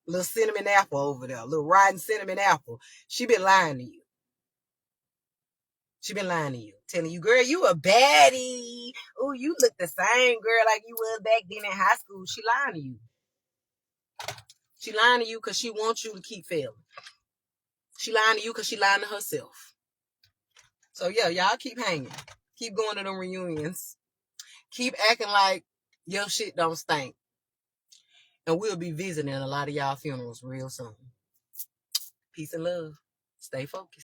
little cinnamon apple over there, little rotten cinnamon apple. She been lying to you. She been lying to you, telling you, girl, you a baddie. Oh, you look the same, girl, like you was back then in high school. She lying to you. She lying to you because she wants you to keep failing. She lying to you because she lying to herself. So yeah, y'all keep hanging. Keep going to them reunions. Keep acting like your shit don't stink. And we'll be visiting a lot of y'all funerals real soon. Peace and love. Stay focused.